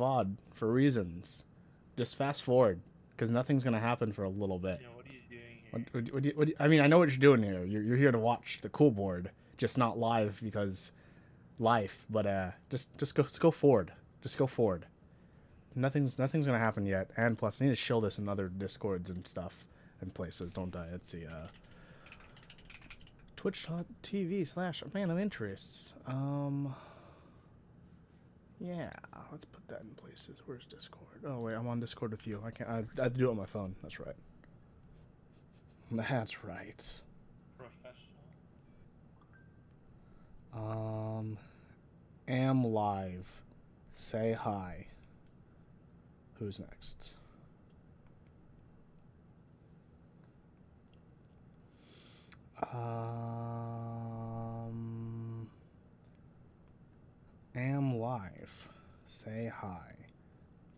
VOD for reasons. Just fast forward, because nothing's gonna happen for a little bit. What are you doing here? I mean, I know what you're doing here. You're here to watch the cool board, just not live because life. But just go forward. Just go forward. Nothing's gonna happen yet. And plus, I need to show this in other discords and stuff and places. Don't die. Let's see. Twitch.tv/man of interests. Yeah, let's put that in places. Where's Discord? Oh wait, I'm on Discord with you. I can't. I have to do it on my phone. That's right. That's right. Professional. Am live. Say hi. Who's next? Am live. Say hi.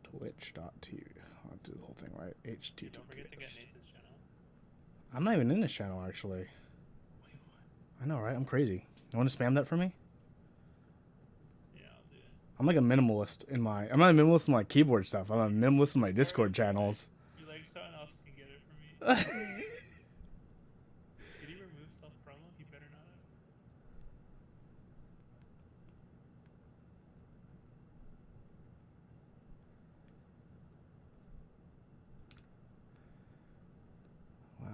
Twitch.tv. I'll do the whole thing right. HTTPS. Don't forget to get Nathan's channel. I'm not even in this channel actually. Wait, what? I know, right? I'm crazy. You want to spam that for me? Yeah, I'll do it. I'm like a minimalist in my. I'm not a minimalist in my keyboard stuff. I'm a minimalist in my Discord channels. You like someone else can get it for me? Did he remove self promo? He better not have. Wow.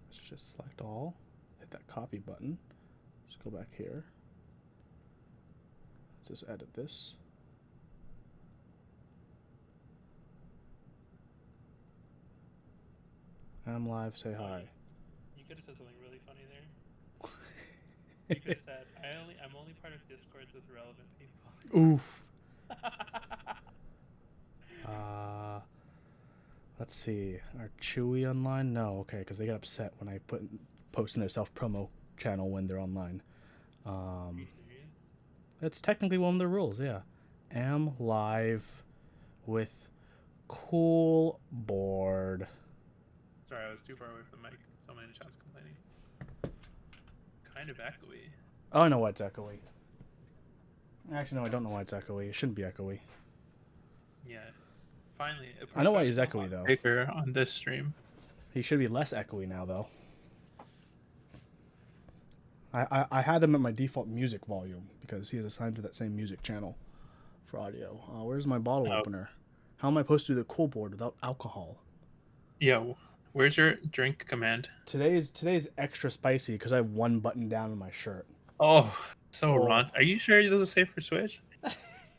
Let's just select all. Hit that copy button. Let's go back here. Let's just edit this. I'm live. Say hi. You could have said something really funny there. You could have said, I'm only part of Discords with relevant people. Oof. Let's see. Are Chewy online? No. Okay, because they get upset when I post in their self promo channel when they're online. It's technically one of the rules. Yeah. Am live with cool board. Sorry, I was too far away from the mic. Someone in the chat's complaining. Kind of echoey. Oh, I know why it's echoey. Actually, no, I don't know why it's echoey. It shouldn't be echoey. Yeah. Finally, I know why he's echoey, though. Baker on this stream. He should be less echoey now, though. I had him at my default music volume because he is assigned to that same music channel for audio. Where's my bottle opener? How am I supposed to do the cool board without alcohol? Yo, where's your drink command? Today's extra spicy because I have one button down in my shirt. Oh, so wrong. Are you sure this is safe for Switch?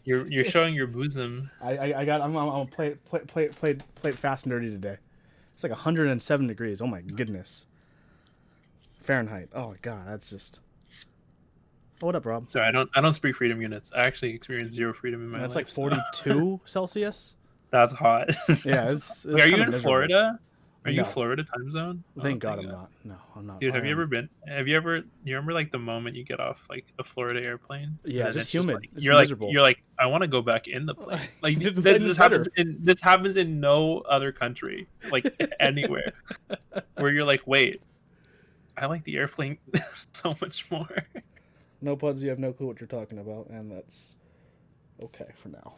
You're showing your bosom. I'm gonna play it fast and dirty today. It's like 107 degrees. Oh my goodness. Fahrenheit. Oh my god, that's just. Oh, what up, Rob? Sorry, I don't speak freedom units. I actually experienced zero freedom in my life. That's like 42 Celsius. That's hot. Yeah, it's Are you in miserable. Florida? Are you No. Florida time zone? Thank God I'm not. No, I'm not. Dude, have you ever been? You remember like the moment you get off like a Florida airplane? Yeah, it's just humid. Like, it's you're miserable. like, I want to go back in the plane. Like The this happens in no other country, like anywhere, where you're like, wait, I like the airplane so much more. No, Puds, you have no clue what you're talking about, and that's okay for now.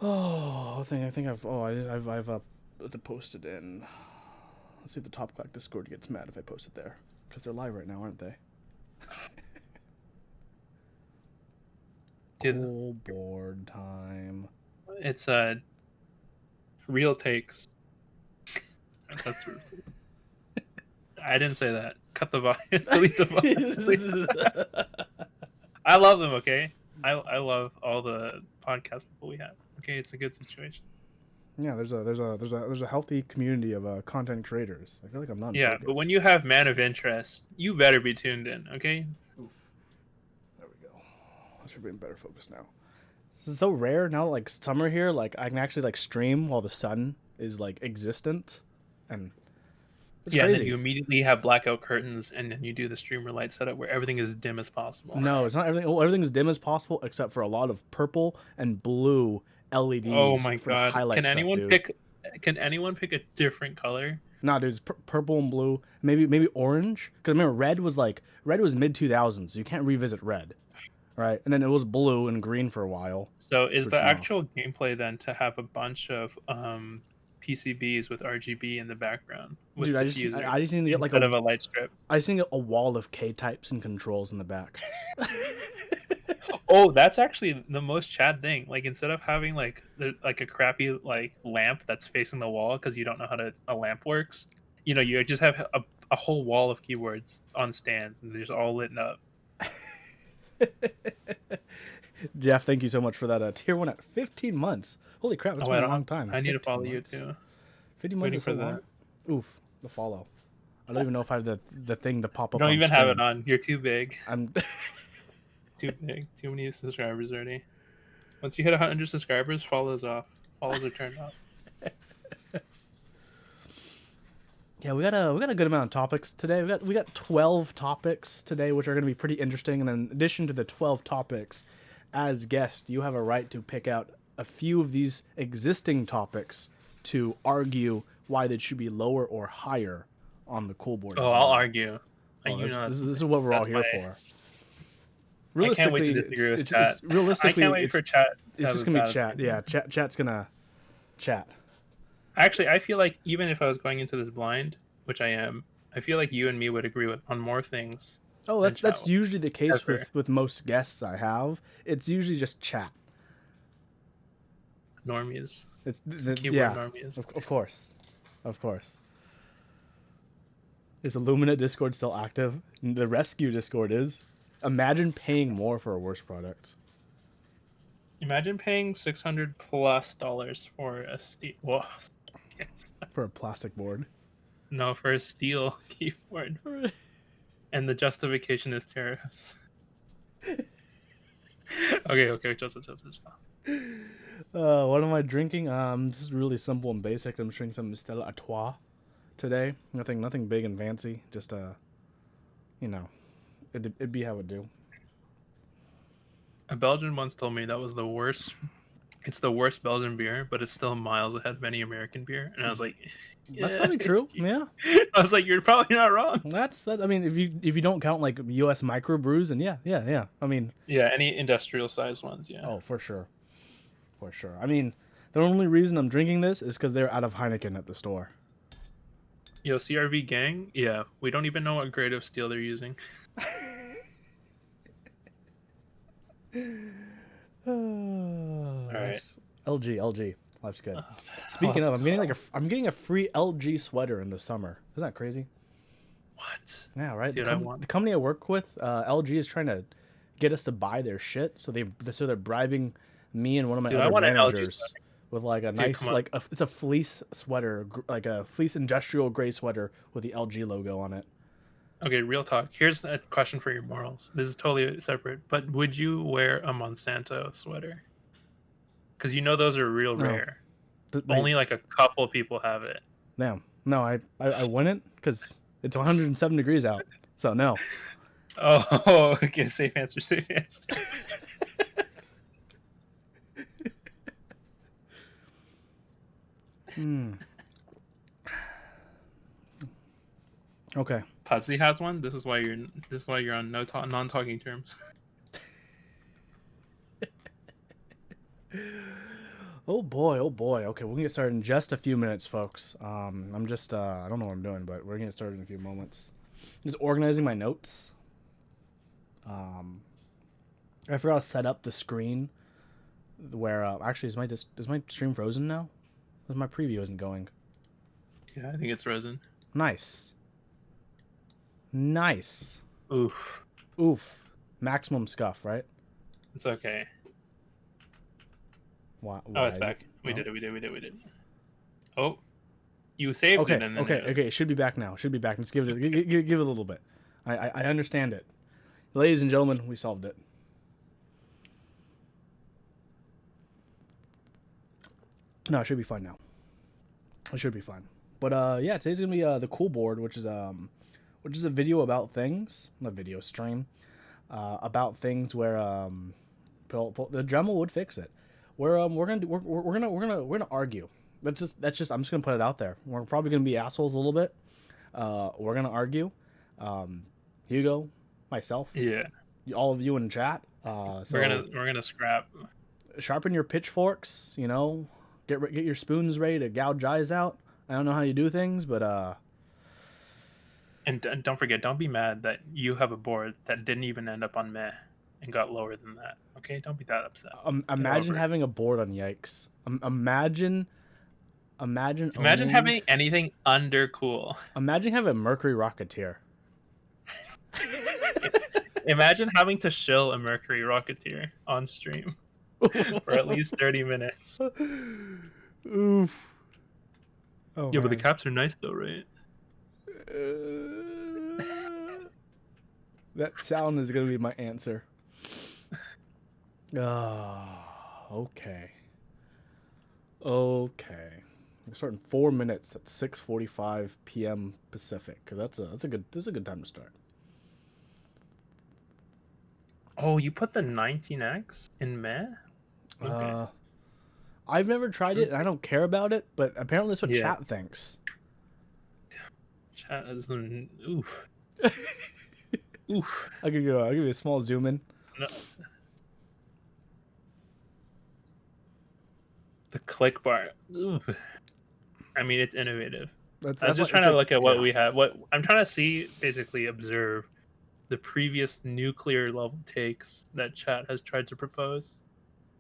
Oh, I think I've posted in. Let's see if the Top Clack Discord gets mad if I post it there, because they're live right now, aren't they? Cool board time. It's real takes. That's rude. I didn't say that. Cut the volume. Delete the volume. I love them. Okay, I love all the podcast people we have. Okay, it's a good situation. Yeah, there's a healthy community of content creators. I feel like I'm not. Yeah, but when you have man of interest, you better be tuned in. Okay. Oof. There we go. I should be in better focus now. This is so rare now. Like summer here, like I can actually like stream while the sun is like existent, and it's yeah, crazy. and then you immediately have blackout curtains, and then you do the streamer light setup where everything is dim as possible. No, it's not everything. Well, everything's dim as possible except for a lot of purple and blue LEDs. Oh my for god! highlight Can stuff, anyone dude. pick? Can anyone pick a different color Nah, dude, it's purple and blue. Maybe orange. Because remember, red was mid 2000s. So you can't revisit red, right? And then it was blue and green for a while. So is the Switching off. actual gameplay then to have a bunch of PCBs with RGB in the background with Dude, diffuser I just need to get like instead of a light strip? I just need to get a wall of K types and controls in the back. Oh, that's actually the most Chad thing. Like instead of having like a crappy like lamp that's facing the wall because you don't know how a lamp works, you just have a whole wall of keyboards on stands and they're just all lit up. Jeff, thank you so much for that tier 1 at 15 months. Holy crap, that's Oh, been a long time. I need to 15 follow you months. too. 50 months Waiting is so for long. that. Oof, the follow. I don't even know if I have the thing to pop You up don't on even screen. have it on. You're too big. I'm Too big. Too many subscribers already. Once you hit 100 subscribers, follows off. Follows are turned off. Yeah, we got a good amount of topics today. We got 12 topics today, which are going to be pretty interesting. And in addition to the 12 topics, as guest, you have a right to pick out a few of these existing topics to argue why they should be lower or higher on the cool board. Oh, as I'll well. argue. This is what we're all here for. I can't wait to disagree with chat. Realistically, I can't wait for chat. It's just gonna be chat. Yeah, chat's gonna chat. Actually, I feel like even if I was going into this blind, which I am, I feel like you and me would agree on more things. Oh, that's usually the case Ever. with most guests I have. It's usually just chat. Normies. It's Keyboard normies. Of course. Is Illumina Discord still active? The Rescue Discord is. Imagine paying more for a worse product. Imagine paying $600+ for a steel. Whoa. Yes. For a plastic board. No, for a steel keyboard. And the justification is tariffs. Okay, chill. What am I drinking? This is really simple and basic. I'm drinking some Stella Artois today. Nothing big and fancy. Just it'd be how it do. A Belgian once told me that was the worst. It's the worst Belgian beer, but it's still miles ahead of any American beer. And I was like, yeah. That's probably true. Yeah. I was like, you're probably not wrong. That's. I mean, if you don't count like U.S. microbrews, and yeah. I mean, yeah, any industrial sized ones. Yeah. Oh, for sure. I mean, the only reason I'm drinking this is because they're out of Heineken at the store. Yo, CRV gang. Yeah, we don't even know what grade of steel they're using. All right. LG. Life's good. Speaking of, I'm getting a free LG sweater in the summer. Isn't that crazy? What? Yeah, right. Dude, The company I work with, LG, is trying to get us to buy their shit. So they're bribing me and one of my other managers with like a nice it's a fleece sweater, like a fleece industrial gray sweater with the LG logo on it. Okay, real talk. Here's a question for your morals. This is totally separate, but would you wear a Monsanto sweater? Because those are real rare. Only like a couple people have it. No, I wouldn't because it's 107 degrees out. So no. Oh, okay. Safe answer. Okay. Pudsey has one. This is why you're on non-talking terms. Oh boy. Okay, we're gonna get started in just a few minutes, folks. I'm just I don't know what I'm doing, but we're gonna get started in a few moments. Just organizing my notes. I forgot to set up the screen where actually is my stream frozen now? Because my preview isn't going. Yeah, I think it's frozen. Nice. Oof. Maximum scuff, right? It's okay. Why oh, it's back. We did it. Oh, you saved it. And then Okay. It should be back now. Let's give it a little bit. I understand it. Ladies and gentlemen, we solved it. No, it should be fine now. It should be fine. But yeah, today's gonna be the cool board, which is a video about things, a video stream, about things where the Dremel would fix it. We're gonna argue. that's just I'm just gonna put it out there. We're probably gonna be assholes a little bit. We're gonna argue. Hugo, myself, Yeah, all of you in chat. So we're gonna scrap. sharpen your pitchforks. You know, get your spoons ready to gouge eyes out. I don't know how you do things, but And don't forget, don't be mad that you have a board that didn't even end up on meh and got lower than that. Okay, don't be that upset. Get imagine over it. having a board on Yikes. Imagine Imagine owning. having anything under cool. Imagine having a Mercury Rocketeer. Imagine having to shill a Mercury Rocketeer on stream for at least 30 minutes. Oof. Oh Yeah, but the man. caps are nice though, right? That sound is gonna be my answer. Okay. Okay. We're starting 4 minutes at 6:45 p.m. Pacific. Cause that's a good time to start. Oh, you put the 19X in meh? Okay. I've never tried it and I don't care about it, but apparently that's what Yeah. chat thinks. Chat is oof. Oof. I'll give you a small zoom in. No. The click bar. Oof. I mean, it's innovative. I was just trying to look at what we have. What I'm trying to see, basically observe the previous nuclear level takes that chat has tried to propose.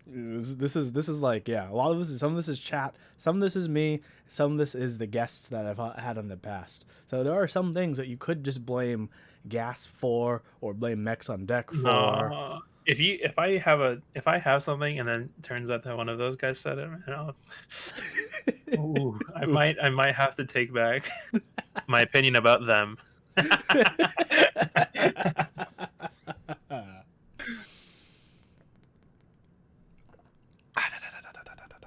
This is like, yeah, a lot of this is, some of this is chat, some of this is me, some of this is the guests that I've had in the past. So there are some things that you could just blame gas for or blame mechs on deck for. No. If I have something and then it turns out that one of those guys said it, ooh, I might have to take back my opinion about them.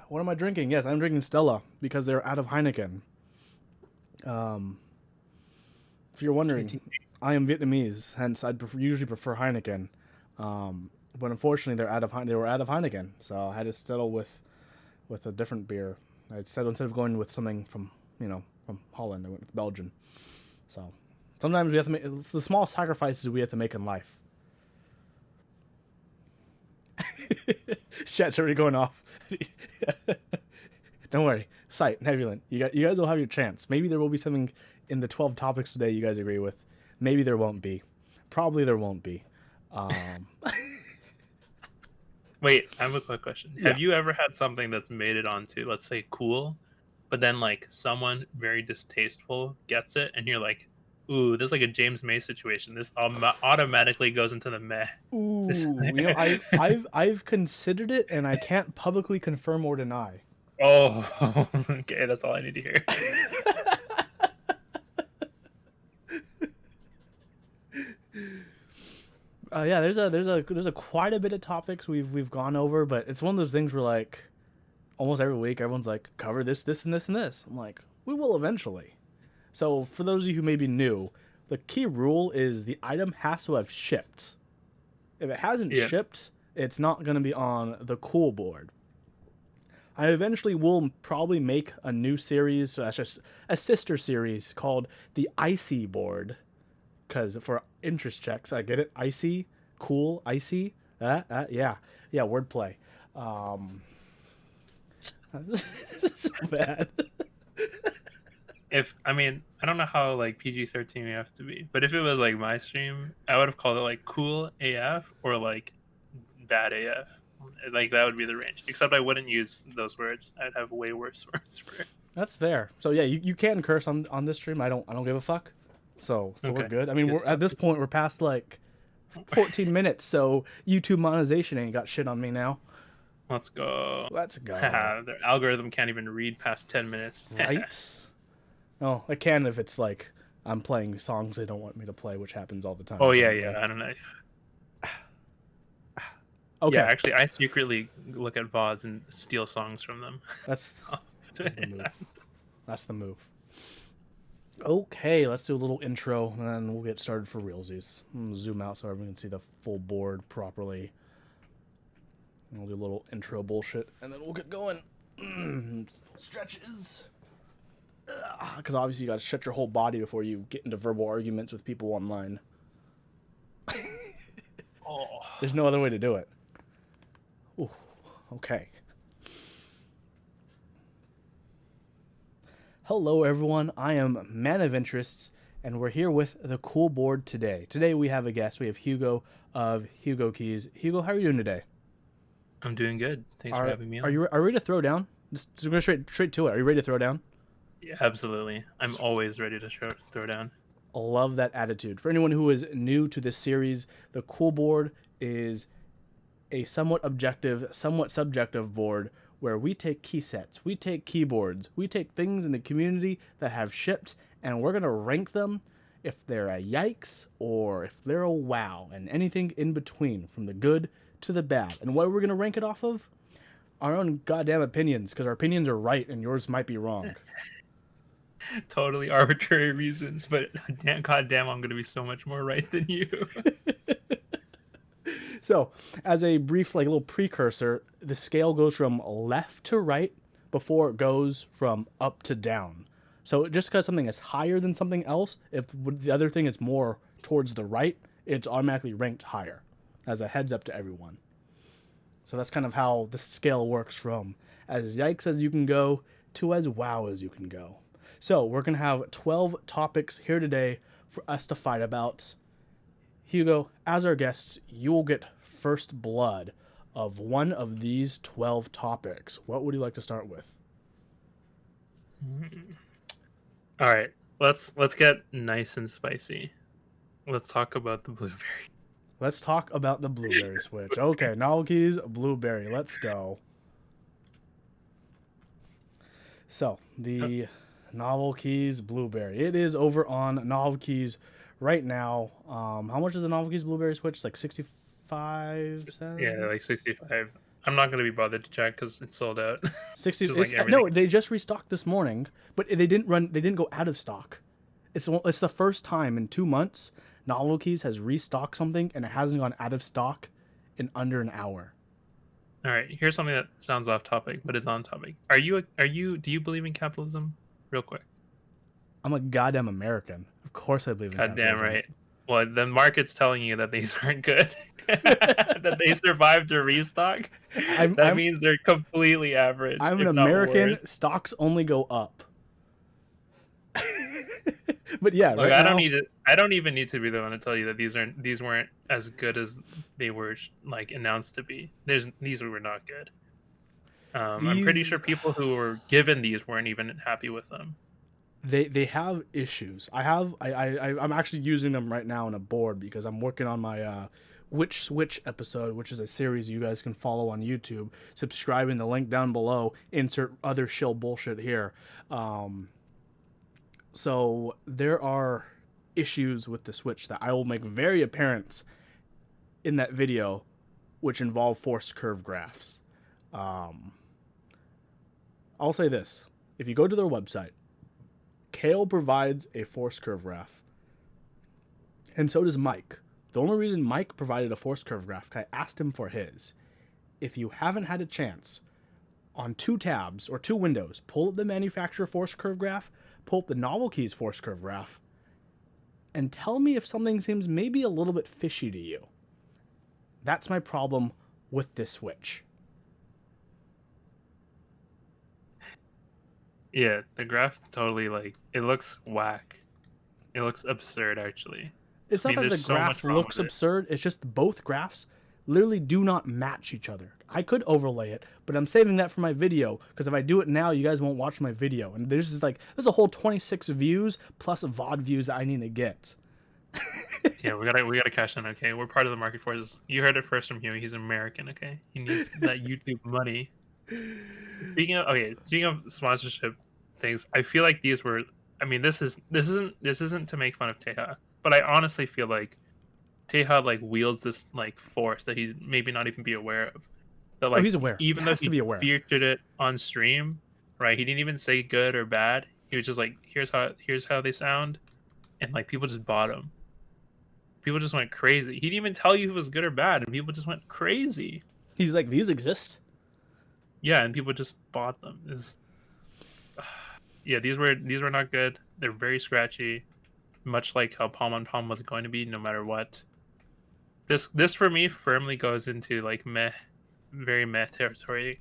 What am I drinking? Yes, I'm drinking Stella because they're out of Heineken. If you're wondering, I am Vietnamese, hence I'd usually prefer Heineken. But unfortunately, they were out of Heineken, so I had to settle with a different beer. Instead of going with something from from Holland, I went with Belgian. So sometimes we have to make, it's the small sacrifices we have to make in life. Chat's already going off. Don't worry, Sight, Nebulant, you guys will have your chance. Maybe there will be something in the 12 topics today you guys agree with. Maybe there won't be. Probably there won't be. Wait, I have a quick question. Yeah. Have you ever had something that's made it onto, let's say, cool, but then like someone very distasteful gets it, and you're like, "Ooh, this is like a James May situation. This automatically goes into the meh." Ooh, I've considered it, and I can't publicly confirm or deny. Oh, okay, that's all I need to hear. Yeah, there's a quite a bit of topics we've gone over, but it's one of those things where like almost every week everyone's like, cover this, and this, and this. I'm like, we will eventually. So for those of you who may be new, the key rule is the item has to have shipped. If it hasn't shipped, it's not going to be on the cool board. I eventually will probably make a new series, so that's just a sister series called the Icy board. Because for interest checks, I get it. Icy, cool, icy. Yeah, wordplay. This is so bad. I don't know how like PG-13 we have to be, but if it was like my stream, I would have called it like cool AF or like bad AF. Like that would be the range. Except I wouldn't use those words. I'd have way worse words for it. That's fair. So yeah, you can curse on this stream. I don't give a fuck. So okay. We're good. I mean, we're at this point we're past like 14 minutes, so YouTube monetization ain't got shit on me now. Let's go. Their algorithm can't even read past 10 minutes. Right? Oh, I can if it's like I'm playing songs they don't want me to play, which happens all the time. Oh yeah. I don't know. Okay. Yeah, actually, I secretly look at VODs and steal songs from them. That's the move. That's the move. Okay, let's do a little intro, and then we'll get started for realsies. I'm gonna zoom out so everyone can see the full board properly. And we'll do a little intro bullshit, and then we'll get going. Stretches. Because obviously you got to stretch your whole body before you get into verbal arguments with people online. Oh, There's no other way to do it. Ooh, okay. Hello, everyone. I am Man of Interests, and we're here with the cool board today. Today we have a guest. We have Hugo of Hugokeys. Hugo, how are you doing today? I'm doing good. Thanks for having me Are on. you ready to throw down? Just go straight to it. Are you ready to throw down? Yeah, absolutely. I'm always ready to throw down. Love that attitude. For anyone who is new to this series, the cool board is a somewhat objective, somewhat subjective board where we take key sets, we take keyboards, we take things in the community that have shipped, and we're going to rank them if they're a yikes or if they're a wow, and anything in between, from the good to the bad. And what are we going to rank it off of? Our own goddamn opinions, because our opinions are right and yours might be wrong. Totally arbitrary reasons, but goddamn, I'm gonna be so much more right than you. So, as a brief, little precursor, the scale goes from left to right before it goes from up to down. So, just because something is higher than something else, if the other thing is more towards the right, it's automatically ranked higher, as a heads up to everyone. So, that's kind of how the scale works, from as yikes as you can go to as wow as you can go. So, we're going to have 12 topics here today for us to fight about. Hugo, as our guests, you will get first blood of one of these 12 topics. What would you like to start with? All right, let's get nice and spicy. Let's talk about the blueberry. Let's talk about the blueberry switch. Okay, Novelkeys, blueberry. Let's go. So, the Novelkeys blueberry. It is over on Novelkeys right now. How much is the Novelkeys blueberry switch? It's like 65 cents? Yeah, like 65. I'm not gonna be bothered to check because it's sold out. 60. Just like everything. No, they just restocked this morning, but they didn't go out of stock. It's the first time in 2 months Novelkeys has restocked something and it hasn't gone out of stock in under an hour. All right, here's something that sounds off topic, but is on topic. Do you believe in capitalism? Real quick. I'm a goddamn American. Of course I believe in God damn capitalism. right. Well, the market's telling you that these aren't good. That they survived to restock. That means they're completely average. I'm an if not American. worse. Stocks only go up. But yeah, Look, right I now, don't even need to be the one to tell you that these weren't as good as they were like announced to be. These were not good. I'm pretty sure people who were given these weren't even happy with them. they have issues. I'm actually using them right now on a board because I'm working on my Which Switch episode, which is a series you guys can follow on YouTube. Subscribe in the link down below. Insert other shill bullshit here. So there are issues with the Switch that I will make very apparent in that video, which involve forced curve graphs. I'll say this. If you go to their website, Kale provides a force curve graph. And so does Mike. The only reason Mike provided a force curve graph, I asked him for his. If you haven't had a chance, on 2 tabs or 2 windows, pull up the manufacturer force curve graph, pull up the Novelkeys force curve graph, and tell me if something seems maybe a little bit fishy to you. That's my problem with this Switch. Yeah, the graph totally it looks whack. It looks absurd actually. It's not that the graph looks absurd, it's just both graphs literally do not match each other. I could overlay it, but I'm saving that for my video because if I do it now, you guys won't watch my video. And there's a whole 26 views plus VOD views that I need to get. Yeah, we gotta cash in. Okay, we're part of the market forces. You heard it first from Hugo. He's American. Okay, he needs that YouTube money. Speaking of sponsorship things, I feel like these were. I mean, this isn't to make fun of Teja, but I honestly feel like Teja wields this force that he's maybe not even be aware of. That he's aware. Even though he featured it on stream, right? He didn't even say good or bad. He was just like, here's how they sound, and people just bought him. People just went crazy. He didn't even tell you if it was good or bad, and people just went crazy. He's like, these exist. Yeah, and people just bought them. Yeah, these were not good. They're very scratchy, much like how palm on palm was going to be, no matter what. This for me firmly goes into like meh, very meh territory.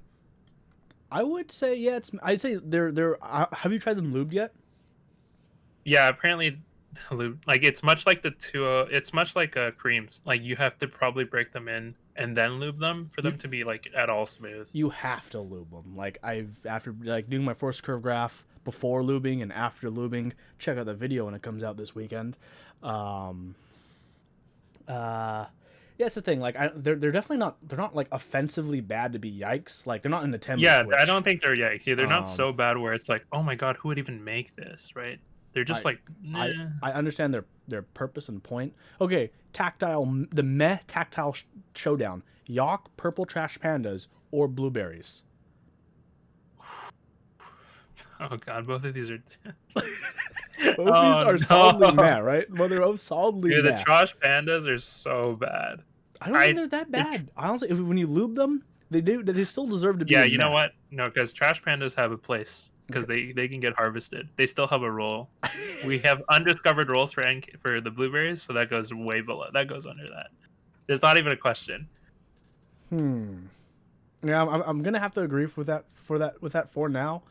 I would say yeah. I'd say they're. Have you tried them lubed yet? Yeah, apparently, like it's much like the two. It's much like creams. Like you have to probably break them in and then lube them for You them to be like at all smooth. you have to lube them. Like I've after like doing my first curve graph before lubing and after lubing. Check out the video when it comes out this weekend. Um, uh, yeah, it's the thing. Like they're definitely not. They're not like offensively bad to be yikes. Like they're not in the timber Yeah, I switch. don't think they're yikes. They're not Um, so bad where it's like, oh my god, who would even make this, right? They're just I like, I nah. I understand their purpose and point. Okay, tactile the meh tactile showdown. Yawk, purple trash pandas, or blueberries. Oh god, both of these are. Both these Oh are solidly no, meh, right? Well, they're both solidly dude, the meh. trash pandas are so bad. I don't think I, they're that the bad. Honestly, when you lube them, they still deserve to be Yeah, in you know meh. what? No, because trash pandas have a place Okay. because they can get harvested. They still have a role. We have undiscovered roles for the blueberries, so that goes way below. That goes under that. There's not even a question. Hmm. Yeah, I'm gonna have to agree with that for now.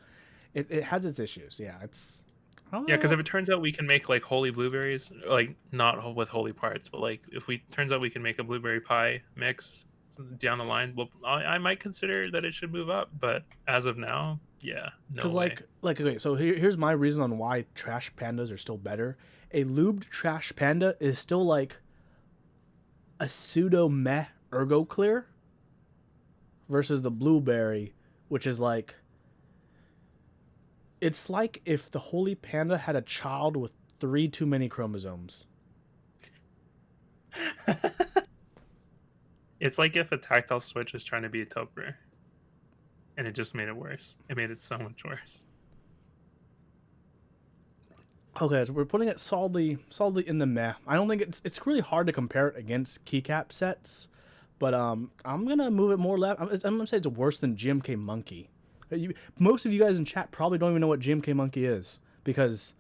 It has its issues. Yeah, it's. Yeah, because Uh, if it turns out we can make like holy blueberries, like not with holy parts, but like if we turns out we can make a blueberry pie mix down the line, well, I might consider that it should move up. But as of now, yeah, no Cause way. okay, so here's my reason on why trash pandas are still better. A lubed trash panda is still like a pseudo meh ergo clear versus the blueberry, which is like it's like if the holy panda had a child with three too many chromosomes. It's like if a tactile switch was trying to be a toper, and it just made it worse. It made it so much worse. Okay, so we're putting it solidly in the meh. I don't think it's really hard to compare it against keycap sets, but I'm gonna move it more left. I'm gonna say it's worse than GMK Monkey. Most of you guys in chat probably don't even know what GMK Monkey is because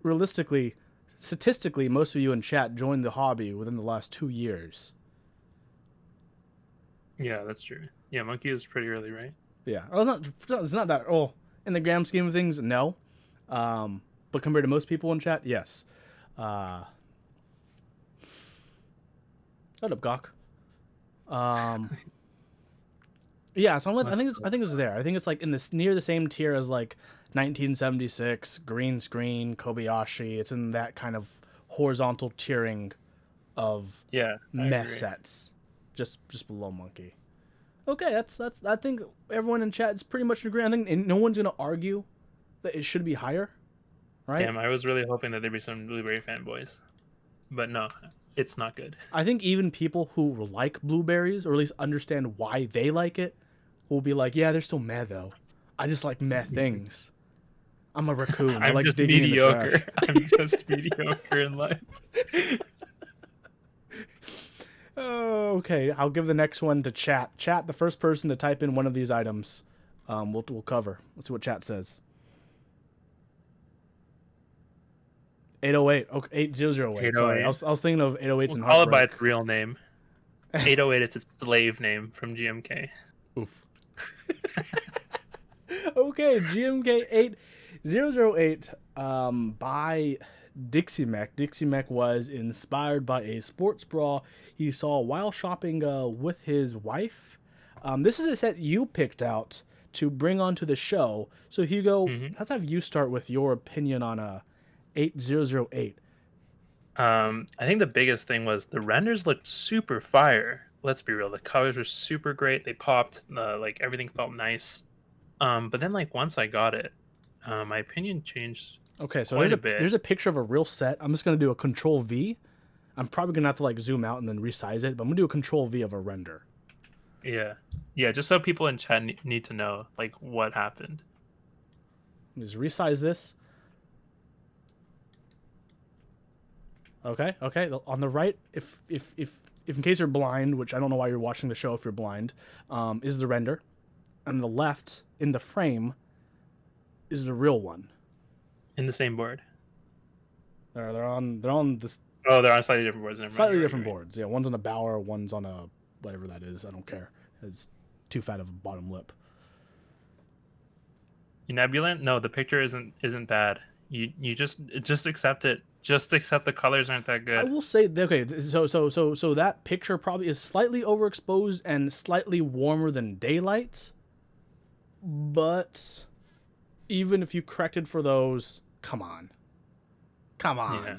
realistically, statistically, most of you in chat joined the hobby within the last 2 years. Yeah, that's true. Yeah, monkey is pretty early, right? Yeah, well, it's not that. Oh, in the grand scheme of things, no. But compared to most people in chat, yes. Uh, Shut up, Gawk. Um, yeah, so Let's I think it's there. I think it's like in this near the same tier as like 1976, Green Screen, Kobayashi. It's in that kind of horizontal tiering of Yeah, I mess agree. sets, just below Monkey. Okay, that's. I think everyone in chat is pretty much in agreement. I think no one's gonna argue that it should be higher, right? Damn, I was really hoping that there'd be some blueberry fanboys, but no, it's not good. I think even people who like blueberries or at least understand why they like it will be like, yeah, they're still meh though. I just like meh things. I'm a raccoon. I I'm like just digging in the mediocre. trash. I'm just mediocre in life. Oh, okay. I'll give the next one to chat. Chat, the first person to type in one of these items, we'll cover. Let's see what chat says. 808. Okay, 8008. Sorry, 808. I was thinking of 808s We'll and call it by Heartbreak. its real name. 808 is its slave name from GMK. Oof. Okay, GMK 8008 by Dixie Mech. Dixie Mech was inspired by a sports bra he saw while shopping with his wife. This is a set you picked out to bring onto the show. So Hugo, Hmm. let's have you start with your opinion on 8008. I think the biggest thing was the renders looked super fire. Let's be real, the colors were super great. They popped. Like everything felt nice. But then like once I got it, my opinion changed Okay, so quite a bit. there's a picture of a real set. I'm just gonna do a Control V. I'm probably gonna have to like zoom out and then resize it, but I'm gonna do a Control V of a render. Yeah, yeah. Just so people in chat need to know like what happened. Just resize this. Okay, okay. On the right, if in case you're blind, which I don't know why you're watching the show if you're blind, is the render. and the left in the frame is the real one. In the same board. They're on this Oh, they're on slightly different boards. Never mind. slightly You're right, different you're right. boards. Yeah, one's on a Bauer, one's on a whatever that is. I don't care. It's too fat of a bottom lip. Nebulant? No, the picture isn't bad. You just accept it. Just accept the colors aren't that I good. will say, okay, so that picture probably is slightly overexposed and slightly warmer than daylight. But even if you corrected for those, come on. Yeah.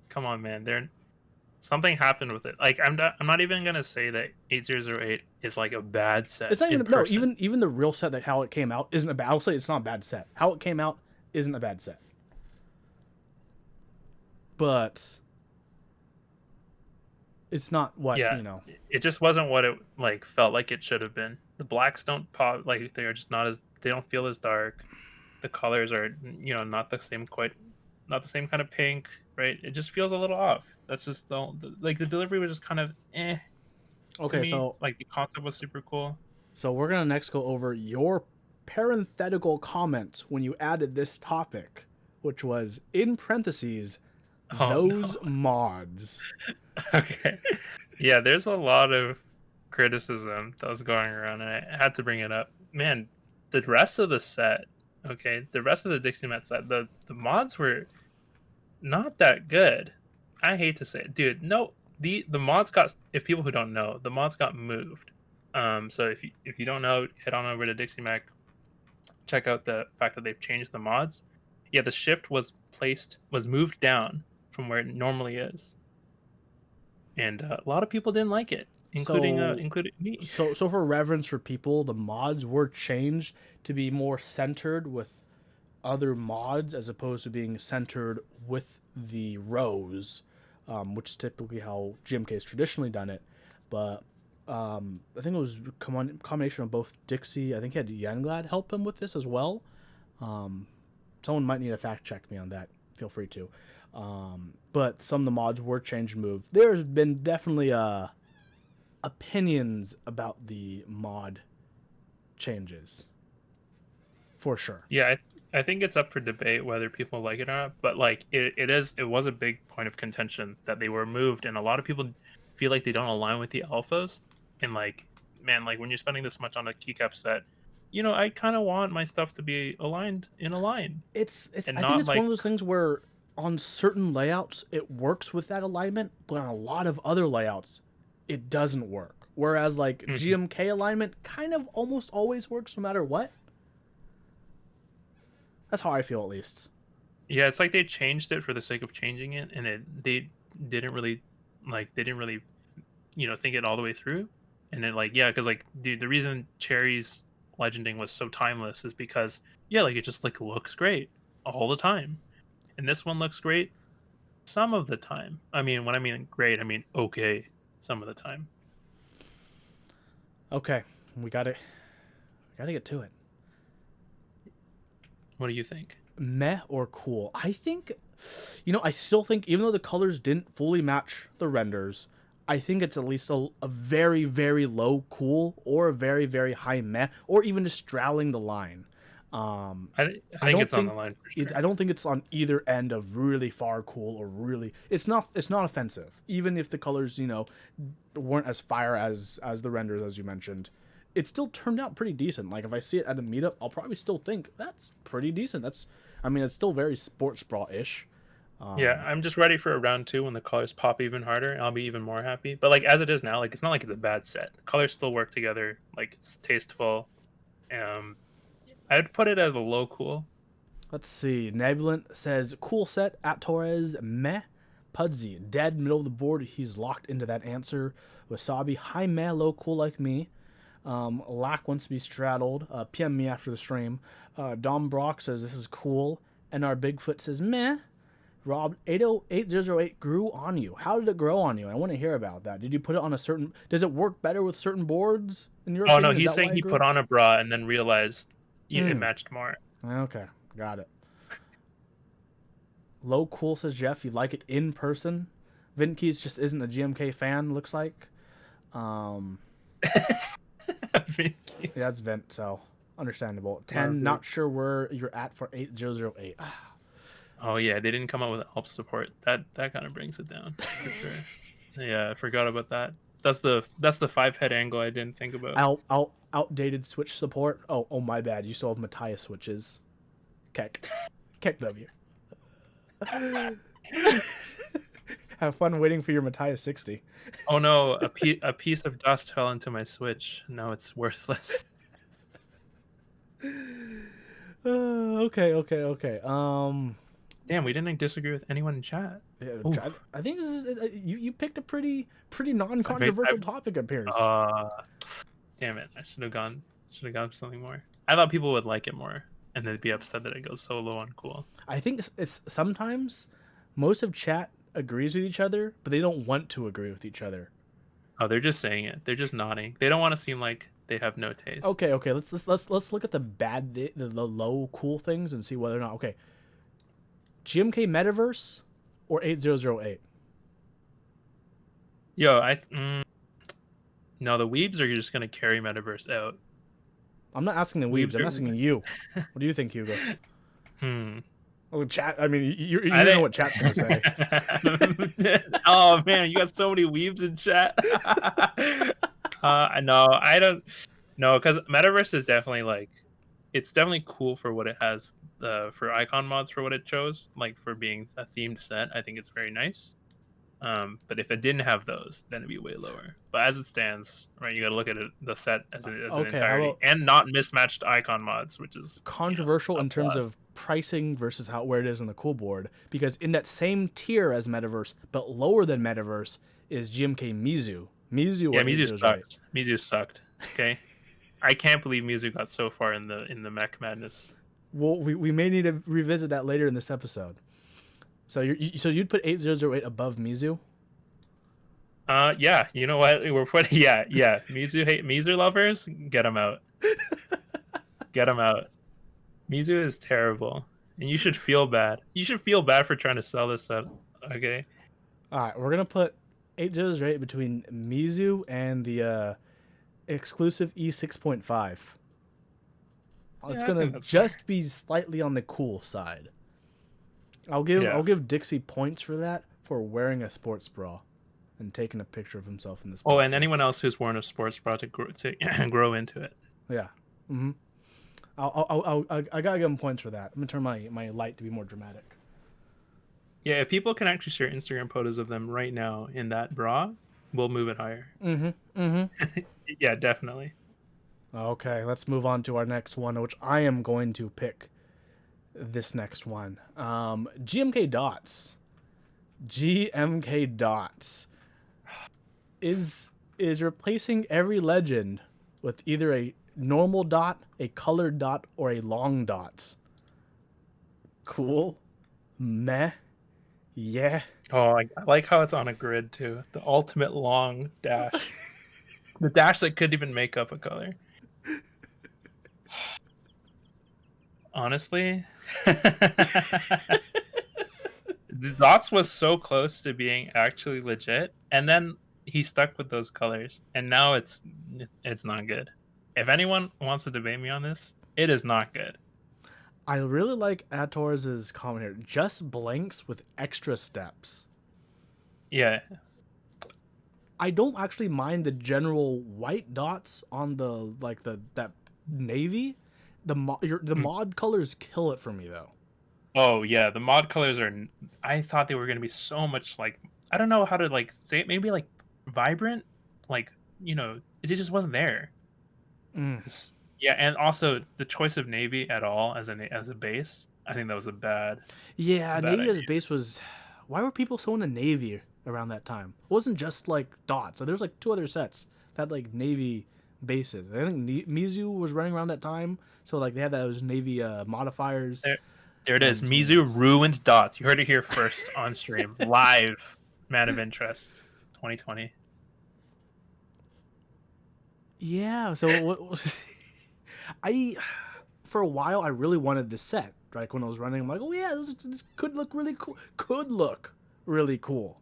Come on, man. Something happened with it. Like I'm not even gonna say that 8008 is like a bad set It's not in even no, person. even the real set, that how it came out isn't a bad. I'll say it's not a bad set. How it came out isn't a bad set. But it's not what, Yeah, it just wasn't what it like felt like it should have been. The blacks don't pop, like they're just not as, they don't feel as dark. The colors are not the same, quite not the same kind of pink, right? It just feels a little off. That's just like the delivery was just kind of to Okay, me. Like the concept was super cool. so we're gonna next go over your parenthetical comment when you added this topic, which was in parentheses Oh no. those mods. Okay. Yeah, there's a lot of criticism that was going around, and I had to bring it up. Man, the rest of the set, okay, the rest of the Dixie Met set, the mods were not that good. I hate to say it, dude. No, the mods got. If people who don't know, the mods got moved. So if you don't know, head on over to Dixie Mac. Check out the fact that they've changed the mods. Yeah, the shift was moved down from where it normally is, and a lot of people didn't like it, So including me. so for reverence for people, the mods were changed to be more centered with other mods as opposed to being centered with the rows, which is typically how GMK has traditionally done it. But I think it was a combination of both Dixie. I think he had Younglad help him with this as well. Um, Someone might need to fact check me on that. Feel free to. But some of the mods were changed and moved. There's been definitely opinions about the mod changes, for sure. Yeah, I think it's up for debate whether people like it or not. But like it was a big point of contention that they were moved, and a lot of people feel like they don't align with the alphas. And like, man, like when you're spending this much on a keycap set, I kind of want my stuff to be aligned in a line, It's and I think not it's one like of those things where on certain layouts it works with that alignment, but on a lot of other layouts it doesn't work. Whereas like Mhm. GMK alignment kind of almost always works no matter what. That's how I feel, at least. Yeah, it's like they changed it for the sake of changing it, and they didn't really think it all the way through. And then like, yeah, because like, dude, the reason Cherry's legending was so timeless is because, yeah, like it just like looks great all the time, and this one looks great some of the time. I mean, when I mean great, I mean okay some of the time. Okay, we gotta get to it. What do you think? Meh or cool? I think, I still think even though the colors didn't fully match the renders, I think it's at least a very, very low cool or a very, very high meh, or even just straddling the line. I I think don't it's on the think line for sure. I don't think it's on either end of really far cool or really. It's not offensive, even if the colors weren't as fire as the renders as you mentioned. It still turned out pretty decent. Like if I see it at a meetup, I'll probably still think that's pretty decent. It's still very sports bra ish. Yeah, I'm just ready for a round two when the colors pop even harder, and I'll be even more happy. But like as it is now, like it's not like it's a bad set. The colors still work together. Like it's tasteful. Um, I'd put it as a low cool. Let's see. Nebulant says cool set at Torres meh. Pudsey dead middle of the board. He's locked into that answer. Wasabi high meh low cool like me. Lack wants to be straddled. PM me after the stream. Dom Brock says this is cool. And our Bigfoot says meh. Rob 808008 grew on you. How did it grow on you? I want to hear about that. Did you put it on a certain? Does it work better with certain boards? In your Oh no, opinion, is he's that why saying it he grew? put on a bra and then realized it Hmm. matched more. Okay, got it. Low cool says Jeff. You like it in person. Vinkeys just isn't a GMK fan. Looks like. Um, Hugokeys. Yeah, it's Vent, so understandable. 10, Love not it. sure where you're at for 8008. Oh yeah, they didn't come out with help support. That kind of brings it down for sure. Yeah, I forgot about that. That's the 5 head angle I didn't think about. Outdated Switch support. Oh, my bad. You still have Matthias switches. Keck. Keck W. Have fun waiting for your Matthias 60. Oh no, a piece of dust fell into my Switch. Now it's worthless. Okay. Damn, we didn't disagree with anyone in chat. Yeah, Oof. I think this is, you picked a pretty I think non-controversial topic appears. damn it. I should have gone for something more. I thought people would like it more and they'd be upset that it goes so low on cool. I think it's sometimes most of chat agrees with each other, but they don't want to agree with each other. Oh, they're just saying it. They're just nodding. They don't want to seem like they have no taste. Okay. Let's look at the bad, the low cool things and see whether or not. Okay, GMK Metaverse or 8008. Yo, no, the weebs are just gonna carry Metaverse out. I'm not asking the weebs. I'm asking you. What do you think, Hugo? Well, chat. I mean, you know what chat's gonna say. Oh man, you got so many weebs in chat. No, I don't. No, because Metaverse is definitely like, it's definitely cool for what it has. For icon mods for what it chose, like for being a themed set, I think it's very nice. But if it didn't have those, then it'd be way lower. But as it stands, right, you got to look at it, the set as an entirety, and not mismatched icon mods, which is controversial in terms of pricing versus where it is on the cool board. Because in that same tier as Metaverse, but lower than Metaverse, is GMK Mizu. Mizu sucked. Mizu sucked. Okay, I can't believe Mizu got so far in the mech madness. Well, we may need to revisit that later in this episode. So you'd put 8008 above Mizu? Yeah. You know what? We're putting Mizu lovers, get them out. Get them out. Mizu is terrible, and you should feel bad. You should feel bad for trying to sell this set. Okay. All right, we're gonna put 8008 between Mizu and the exclusive E6.5. It's gonna just be slightly on the cool side. I'll give Dixie points for that, for wearing a sports bra and taking a picture of himself in this. Oh, and anyone else who's worn a sports bra to grow into it. Yeah. I gotta give him points for that. I'm gonna turn my light to be more dramatic. Yeah, if people can actually share Instagram photos of them right now in that bra, we'll move it higher. Yeah, definitely. Okay, let's move on to our next one, which I am going to pick. This next one, GMK Dots is replacing every legend with either a normal dot, a colored dot, or a long dot. Cool. Meh. Yeah. Oh, I like how it's on a grid too. The ultimate long dash. The dash that couldn't even make up a color. Honestly, the dots was so close to being actually legit, and then he stuck with those colors, and now it's not good. If anyone wants to debate me on this, it is not good. I really like Ators's comment here. Just blanks with extra steps. Yeah. I don't actually mind the general white dots on that navy. The mod colors kill it for me though. Oh yeah, the mod colors are. I thought they were gonna be so much like, I don't know how to like say it. Maybe like vibrant, like, it just wasn't there. Yeah, and also the choice of navy at all as a base, I think that was a bad. Yeah, bad navy idea. as a base was. Why were people so into navy around that time? It wasn't just like dots. So there's like 2 other sets that like navy bases. I think Mizu was running around that time, so like they had those navy modifiers. There it is. Mizu ruined dots. You heard it here first on stream. Live. Man of Interest 2020. Yeah, so for a while I really wanted this set. Like when I was running, I'm like, oh yeah, this could look really cool. Could look really cool.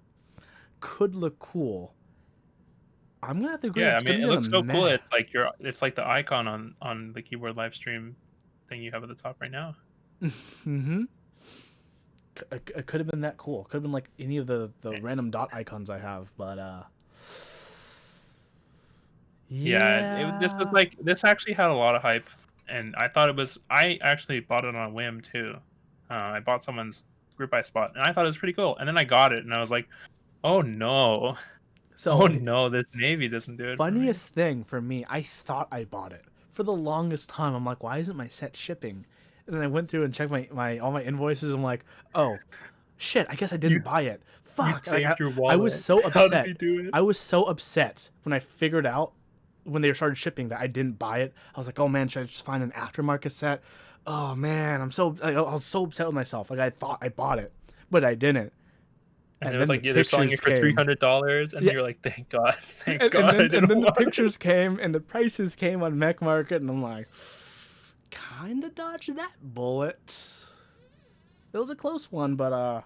I'm gonna have to agree. Yeah, I It's mean, gonna it be on the looks so cool. meh. It's like the icon on the keyboard live stream thing you have at the top right now. Mm-hmm. It could have been that cool. Could have been like any of the random dot icons I have, but Yeah, this was yeah. like this actually had a lot of hype, and I thought it was. I actually bought it on a whim too. I bought someone's group buy spot, and I thought it was pretty cool. And then I got it, and I was like, "Oh no, oh So no, this maybe doesn't do it for me." funniest thing for me, I thought I bought it for the longest time. I'm like, why isn't my set shipping? And then I went through and checked my all my invoices. I'm like, oh shit, I guess I didn't You buy it. you Fuck. Like saved your I was wallet. so How did upset. you do it? I was so upset when I figured out when they started shipping that I didn't buy it. I was like, oh man, should I just find an aftermarket set? Oh man, I was so upset with myself. Like I thought I bought it, but I didn't. And they And were then the like, "Yeah, they're selling pictures it for three came. hundred dollars," and Yeah, you're like, "Thank God, thank and, God, I and didn't then the want it." pictures came and the prices came on Mech Market, and I'm like, kind of dodged that bullet. It was a close one, but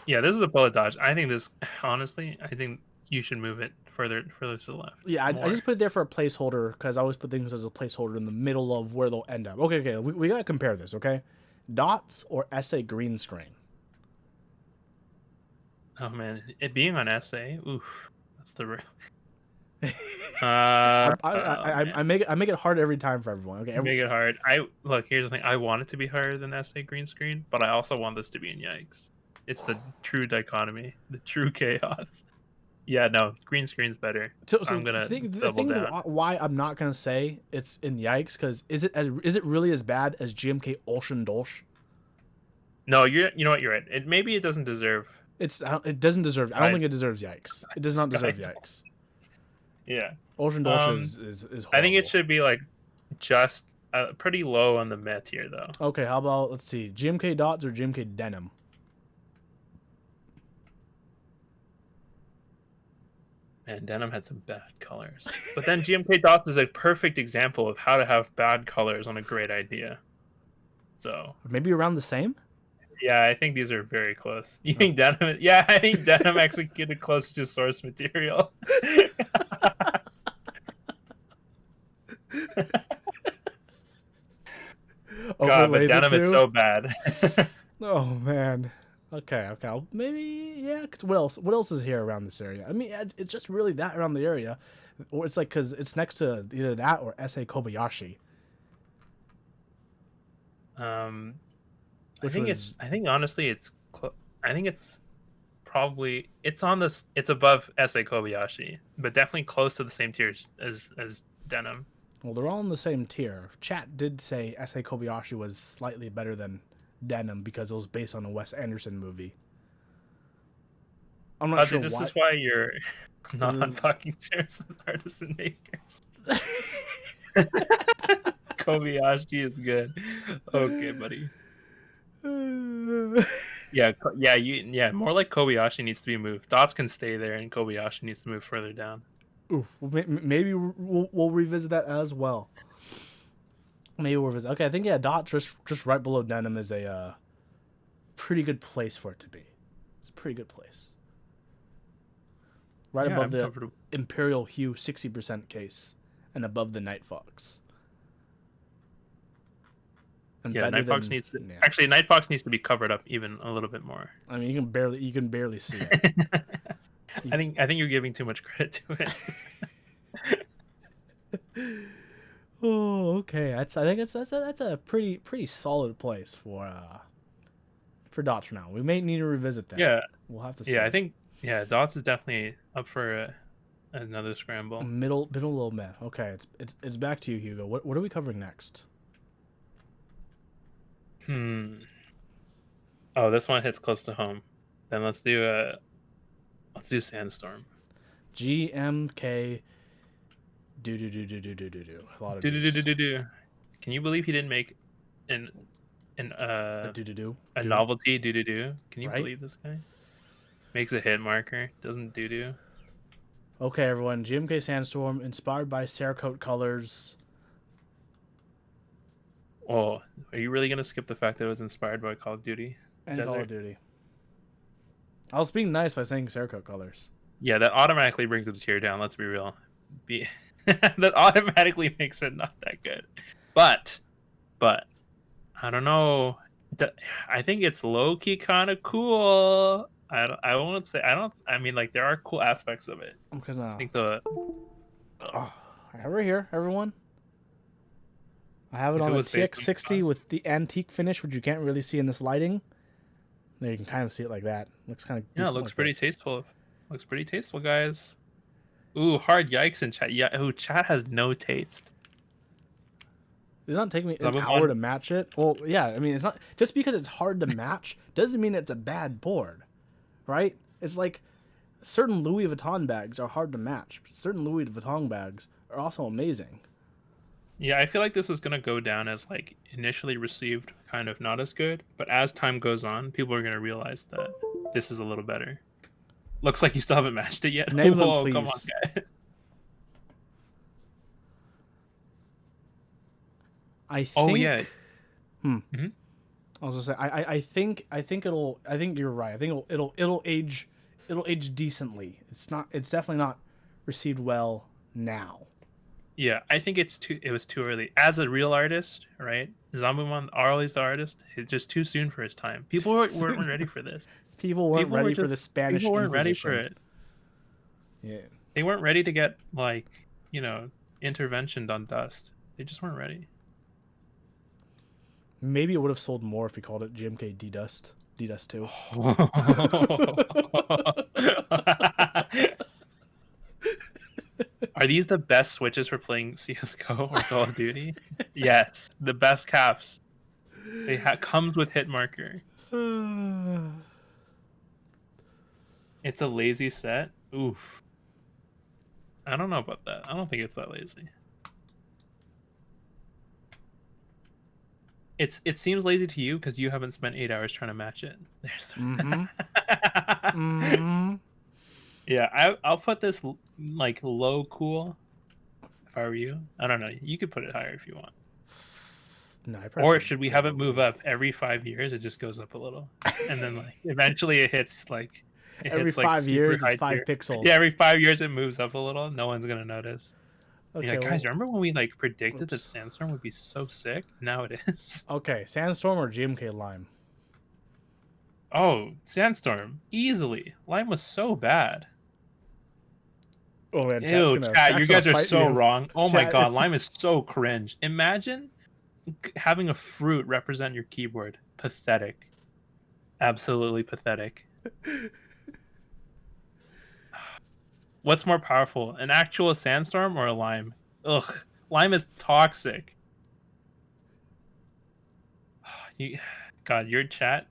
Yeah, this is a bullet dodge. I think this, honestly, I think you should move it further to the left yeah, I more. just put it there for a placeholder because I always put things as a placeholder in the middle of where they'll end up. Okay, we gotta compare this, okay? Dots or SA green screen? Oh man, it being on essay, oof, that's the real. Oh man, I make it hard every time for everyone. Okay, you make it hard. I look. Here's the thing. I want it to be harder than essay green screen, but I also want this to be in yikes. It's the true dichotomy, the true chaos. Yeah, no, green screen's better. so I'm gonna the double thing down. why I'm not gonna say it's in yikes because is it really as bad as GMK Olshan Dolsh? No, you know what? You're right. Maybe it doesn't deserve It doesn't deserve. I don't sky think it deserves yikes. It does not deserve sky. yikes. Yeah. Olshan Dolsh Um, is I think it horrible. should be like just pretty low on the mid tier though. Okay, how about let's see, GMK Dots or GMK Denim? Man, denim had some bad colors, but then GMK dots is a perfect example of how to have bad colors on a great idea. So Maybe around the same. yeah, I think these are very close. You think denim? Yeah, I think denim executed close to source material. God, but Overlay the denim is two. so bad. Oh man. Okay. Maybe yeah. Cause what else? What else is here around this area? I mean, it's just really that around the area, or it's like because it's next to either that or SA Kobayashi, um, which was I think honestly, I think it's probably it's on this. It's above SA Kobayashi, but definitely close to the same tier as denim. well, they're all in the same tier. Chat did say SA Kobayashi was slightly better than Denim because it was based on a Wes Anderson movie. I'm not sure This why. is why you're not on This talking terms with artists and makers. is- Kobayashi is good. Okay, buddy. Yeah, more like Kobayashi needs to be moved. Dots can stay there, and Kobayashi needs to move further down. Oof, maybe we'll revisit that as well. Maybe we'll revisit. Okay, I think yeah, Dot just right below Denim is a pretty good place for it to be. It's a pretty good place. Right Yeah, above I'm the comfortable. Imperial Hue 60% case, and above the Night Fox. And Yeah, better Night Fox than needs to yeah. actually Night Fox needs to be covered up even a little bit more. I mean, you can barely see it. I think you're giving too much credit to it. Oh, okay. I think that's a pretty solid place for Dots for now. We may need to revisit that. Yeah, We'll have to see. yeah, I think Dots is definitely up for another scramble. Middle low meh. Okay, it's back to you, Hugo. What are we covering next? Oh, this one hits close to home. Then let's do Sandstorm. GMK. Do. A lot of Do do do do do's. do do. Can you believe he didn't make an an A do. a novelty do do do? Can you Right? believe this guy makes a hit marker, doesn't do do? Okay, everyone. GMK Sandstorm, inspired by Cerakote colors. Oh, are you really gonna skip the fact that it was inspired by Call of Duty And Call of Desert? Duty. I was being nice by saying Cerakote colors. Yeah, that automatically brings the tier down. Let's be real. Be that automatically makes it not that good. But but I don't know. I think it's low key kind of cool. I won't say I don't. I mean, like there are cool aspects of it. Because I think the oh, over here, everyone. I have it if it on a was based on TX60 with the antique finish, which you can't really see in this lighting. There, you can kind of see it like that. Looks kind of yeah, it decent looks like pretty this. tasteful. Looks pretty tasteful, guys. Ooh, hard yikes in chat. Yeah, ooh, chat has no taste. It's not taking me an hour Zabuman, to match it. Well, yeah, I mean, it's not just because it's hard to match doesn't mean it's a bad board, right? It's like certain Louis Vuitton bags are hard to match. But certain Louis Vuitton bags are also amazing. yeah, I feel like this is gonna go down as like initially received kind of not as good, but as time goes on, people are gonna realize that this is a little better. Looks like you still haven't matched it yet. Name them, Whoa, come on, please. guys. I Oh yeah. think. Hmm. Mhm. I was gonna say. I think you're right. I think it'll age. It'll age decently. It's not. It's definitely not received well now. Yeah, I think it was too early. As a real artist, right? Zambumon Arley's the artist. It's just too soon for his time. People weren't ready for this. People weren't People were ready for just the Spanish people weren't ready for Inquisition. it. Yeah. They weren't ready to get like, interventioned on dust. They just weren't ready. Maybe it would have sold more if we called it GMK D Dust. D Dust 2. Are these the best switches for playing CS:GO or Call of Duty? Yes, the best caps. Comes with hit marker. It's a lazy set. Oof. I don't know about that. I don't think it's that lazy. It seems lazy to you because you haven't spent 8 hours trying to match it. There's. Mm-hmm. Mm-hmm. Yeah, I'll put this like low cool. If I were you, I don't know. You could put it higher if you want. No, I Or probably should we put have it it move up every 5 years? It just goes up a little, and then like eventually it every hits like 5 years. super It's high five tier. Yeah, pixels. every 5 years it moves up a little. No one's gonna notice. You're Okay. like, guys, Well. remember when we like predicted that Oops. Sandstorm would be so sick? Now it is. Okay. Sandstorm or GMK Lime. Oh, Sandstorm easily. Lime was so bad. Oh man, Ew, chat, you chat's gonna guys are fight so you. wrong. Oh my Chat. god, Lime is so cringe. Imagine having a fruit represent your keyboard. Pathetic. Absolutely pathetic. What's more powerful, an actual sandstorm or a lime? Ugh, lime is toxic. You, God, your chat.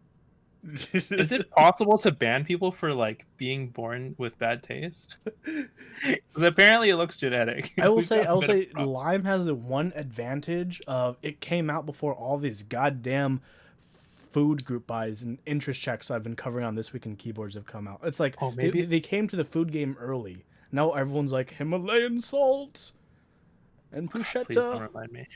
Is it possible to ban people for like being born with bad taste? Because apparently it looks genetic. I will We've say, got I a will bit of say, a problem. Lime has the one advantage of it came out before all these goddamn food group buys and interest checks I've been covering on This Week in Keyboards have come out. It's like Oh, they, maybe. they came to the food game early. Now everyone's like Himalayan salt and Please don't bruschetta. remind me.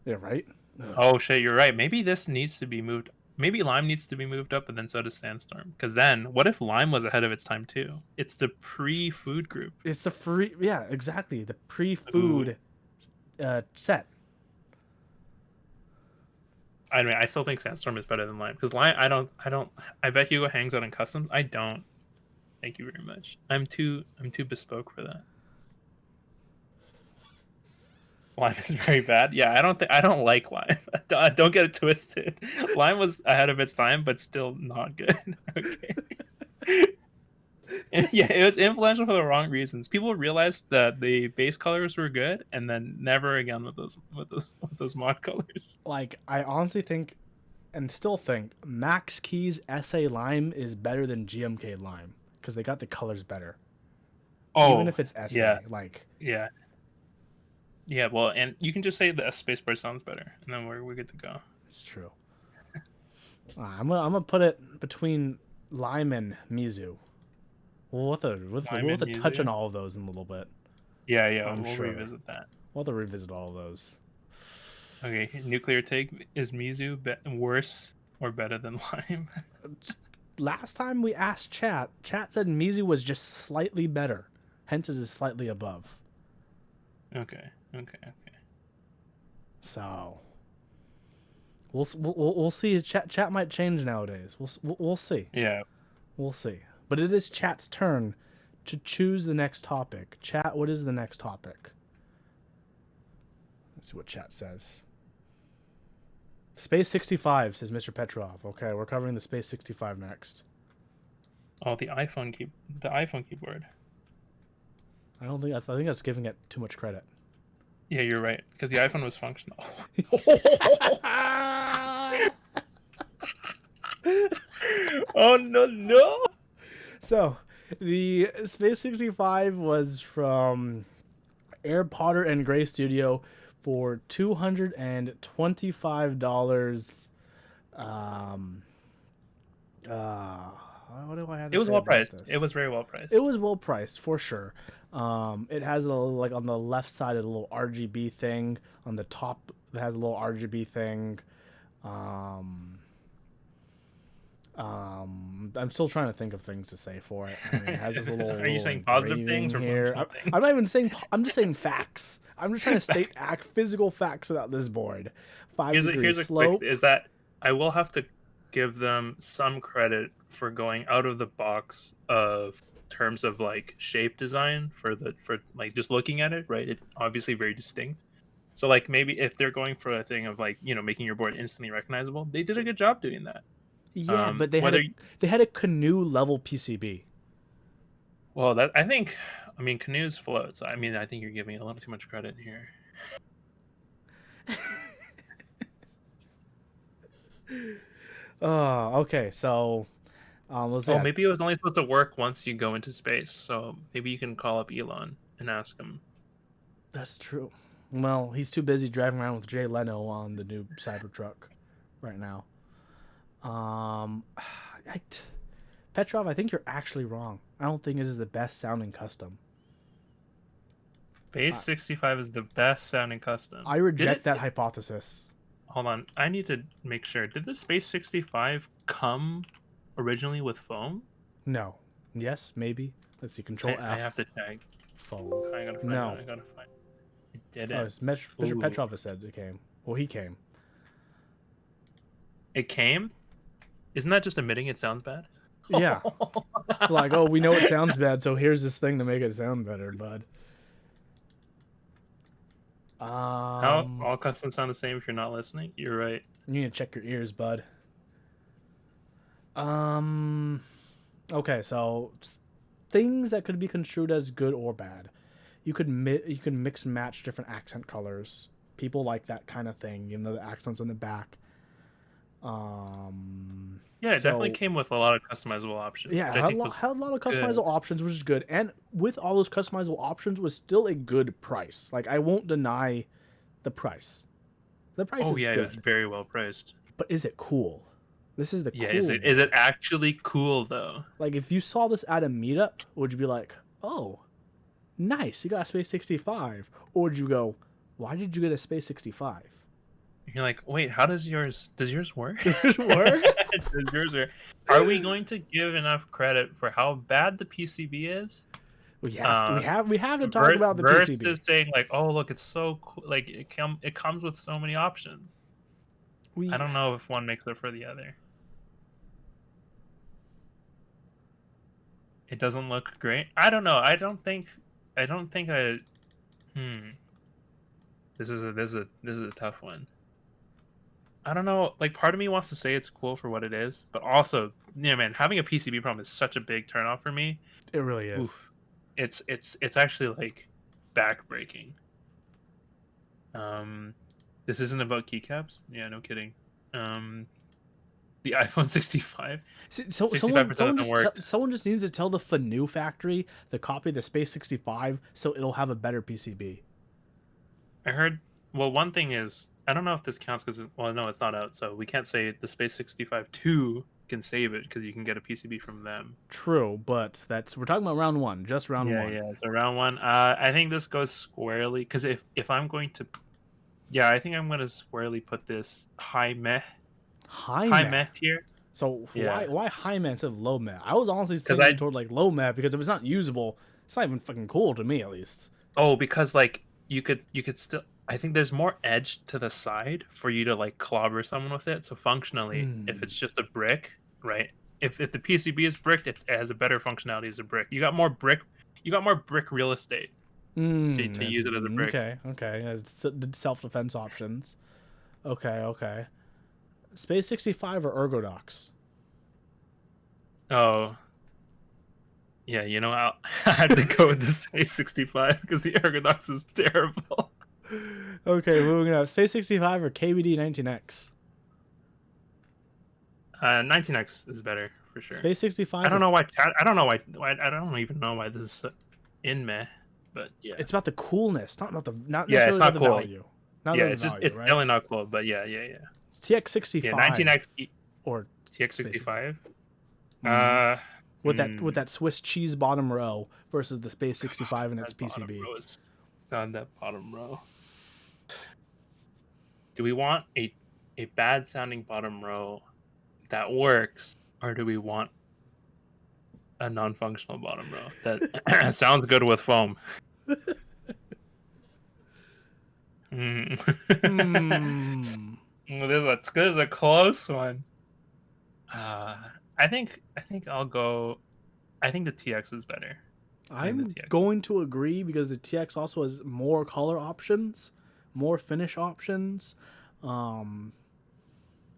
Yeah, right. Ugh. Oh shit, you're right. Maybe this needs to be moved. Maybe Lime needs to be moved up, and then so does Sandstorm. Because then, what if Lime was ahead of its time too? It's the pre-food group. It's the free, yeah, exactly. The Ooh. pre-food set. I mean, I still think Sandstorm is better than Lime because Lime, I don't. I bet Hugo hangs out in customs. I don't. Thank you very much. I'm too bespoke for that. Lime is very bad. Yeah, I don't like Lime. Don't get it twisted. Lime was ahead of its time, but still not good. Okay. And yeah, it was influential for the wrong reasons. People realized that the base colors were good, and then never again with those mod colors. Like I honestly think, and still think, Max Keys SA Lime is better than GMK Lime because they got the colors better. Even Oh if it's SA, yeah, like yeah, yeah. Well, and you can just say the S spacebar sounds better, and then we're good to go. it's true. I'm gonna put it between Lime and Mizu. We'll Lime have and to touch on Mizu. all of those in a little bit. Yeah, yeah. I'm We'll sure. revisit that. We'll have to revisit all of those. Okay, nuclear take is Mizu worse or better than Lime? last time we asked chat said Mizu was just slightly better. Hence it is slightly above. Okay. So we'll see. Chat might change nowadays. We'll see. Yeah. We'll see. But it is chat's turn to choose the next topic. Chat, what is the next topic? Let's see what chat says. Space 65, says Mr. Petrov. Okay, we're covering the Space 65 next. Oh, the iPhone keyboard. I think that's giving it too much credit. Yeah, you're right. Because the iPhone was functional. Oh no! So, the Space 65 was from Air Potter and Gray Studio for $225. What do I have to It was say well about priced. this? It was very well priced. It was well priced for sure. It has like on the left side a little RGB thing. On the top, it has a little RGB thing. I'm still trying to think of things to say for it. I mean, it has this little. Are you little saying positive things or here? functional things? I'm not even saying. I'm just saying facts. I'm just trying to state physical facts about this board. 5-degree Here's a slope. quick is that I will have to give them some credit for going out of the box of terms of like shape design for like just looking at it, right? It's obviously very distinct. So like maybe if they're going for a thing of like, making your board instantly recognizable, they did a good job doing that. Yeah, but they whether had a canoe level PCB. well that I mean canoes float, so I mean I think you're giving a little too much credit here. Okay, so let's see. Oh, maybe it was only supposed to work once you go into space. So maybe you can call up Elon and ask him. That's true. Well, he's too busy driving around with Jay Leno on the new Cybertruck right now. Petrov, I think you're actually wrong. I don't think this is the best sounding custom. Base 65 is the best sounding custom. I reject that hypothesis. Hold on. I need to make sure. Did the Space 65 come originally with foam? No. Yes, maybe. Let's see. Control F. I have to check. Foam. I gotta find it. I gotta find it. It didn't. Oh, Mr. Petrov has said it came. Well, he came. It came? Isn't that just admitting it sounds bad? Yeah. It's like, oh, we know it sounds bad, so here's this thing to make it sound better, bud. How all customs sound the same if you're not listening? You're right. You need to check your ears, bud. Okay, so things that could be construed as good or bad. You could mix and match different accent colors. People like that kind of thing. The accents on the back. Yeah, it definitely came with a lot of customizable options. Yeah, had a lot of customizable options, which is good. And with all those customizable options, was still a good price. Like, I won't deny the price. The price is good. It was very well priced. But is it cool? This is the cool. Is it actually cool though? Like, if you saw this at a meetup, would you be like, "Oh, nice, you got a Space 65," or would you go, "Why did you get a Space 65?" You're like, wait, how does yours work? Does yours work? Are we going to give enough credit for how bad the PCB is? We have to talk about the PCB. Versus saying like, oh look, it's so cool. Like it comes with so many options. I don't know if one makes up for the other. It doesn't look great. I don't know. I don't think This is a tough one. I don't know. Like, part of me wants to say it's cool for what it is, but also, man, having a PCB problem is such a big turnoff for me. It really is. Oof. It's actually like backbreaking. This isn't about keycaps. Yeah, no kidding. The iPhone 65. So 65% someone just needs to tell the FANU factory to copy the Space 65 so it'll have a better PCB. I heard. Well, one thing is, I don't know if this counts because, well, no, it's not out, so we can't say the Space 65 2 can save it because you can get a PCB from them. True, but we're talking about round one, just round one. Yeah, so round one. I think this goes squarely because if I'm going to, I think I'm going to squarely put this high meh tier. So Yeah, why high mat instead of low mat? I was honestly because thinking toward like low mat because if it's not usable, it's not even fucking cool to me at least. because like you could still. I think there's more edge to the side for you to like clobber someone with it. So functionally, if Hmm. it's just a brick, right? If the PCB is bricked, it has a better functionality as a brick. You got more brick. You got more brick real estate Hmm. to use it as a brick. Okay. Okay. Self defense options. Okay. Okay. Space 65 or Ergodox? Oh, yeah, I had to go with the Space 65 because the Ergodox is terrible. Okay, moving up. Space 65 or KBD 19X? 19X is better for sure. Space I 65 don't or know why. I don't know why. I don't even know why this is in meh, but yeah, it's about the coolness, not yeah, it's necessarily about not the cool. value. Not Yeah, about the it's just value, it's right? definitely not cool. But yeah, yeah, yeah, yeah. 19X or TX Space 65. mm, with Hmm. that Swiss cheese bottom row versus the Space 65 and its That bottom PCB. row is on that bottom row. Do we want a bad sounding bottom row that works, or do we want a non-functional bottom row that sounds good with foam? Mm. Hmm. This is a close one. Uh, I think I'll go. I think the TX is better. I think the I'm TX. going to agree because the TX also has more color options, more finish options. Um,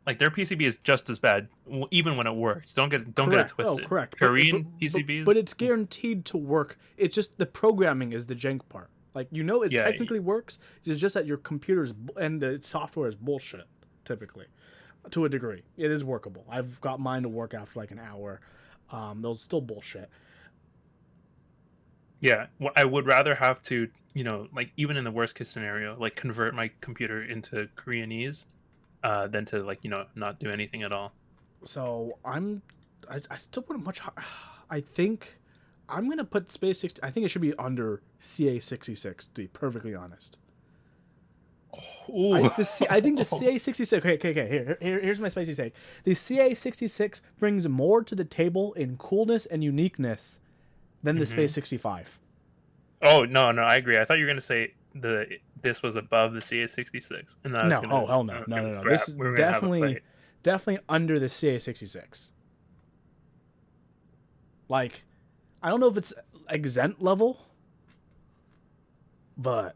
Like their PCB is just as bad, even when it works. Don't get it Correct. Oh, twisted. correct. Korean PCBs, It's guaranteed to work. It's just the programming is the jank part. Like it yeah, technically works. It's just that your computer's and the software is bullshit. Typically, to a degree, it is workable. I've got mine to work after like an hour. Those still bullshit. yeah. I would rather have to, like even in the worst case scenario, like convert my computer into Koreanese, than to like not do anything at all. So I still put it much. I think I'm gonna put Space 60. I think it should be under CA 66. To be perfectly honest. Ooh. I think the CA 66. Okay. Here's my spicy take. The CA 66 brings more to the table in coolness and uniqueness than the Hmm. Space 65. Oh no, I agree. I thought you were gonna say this was above the CA66, and then No, oh hell I no, was no, gonna no, no. scrap. This is We were gonna have a fight. definitely under the CA 66. Like, I don't know if it's exempt level, but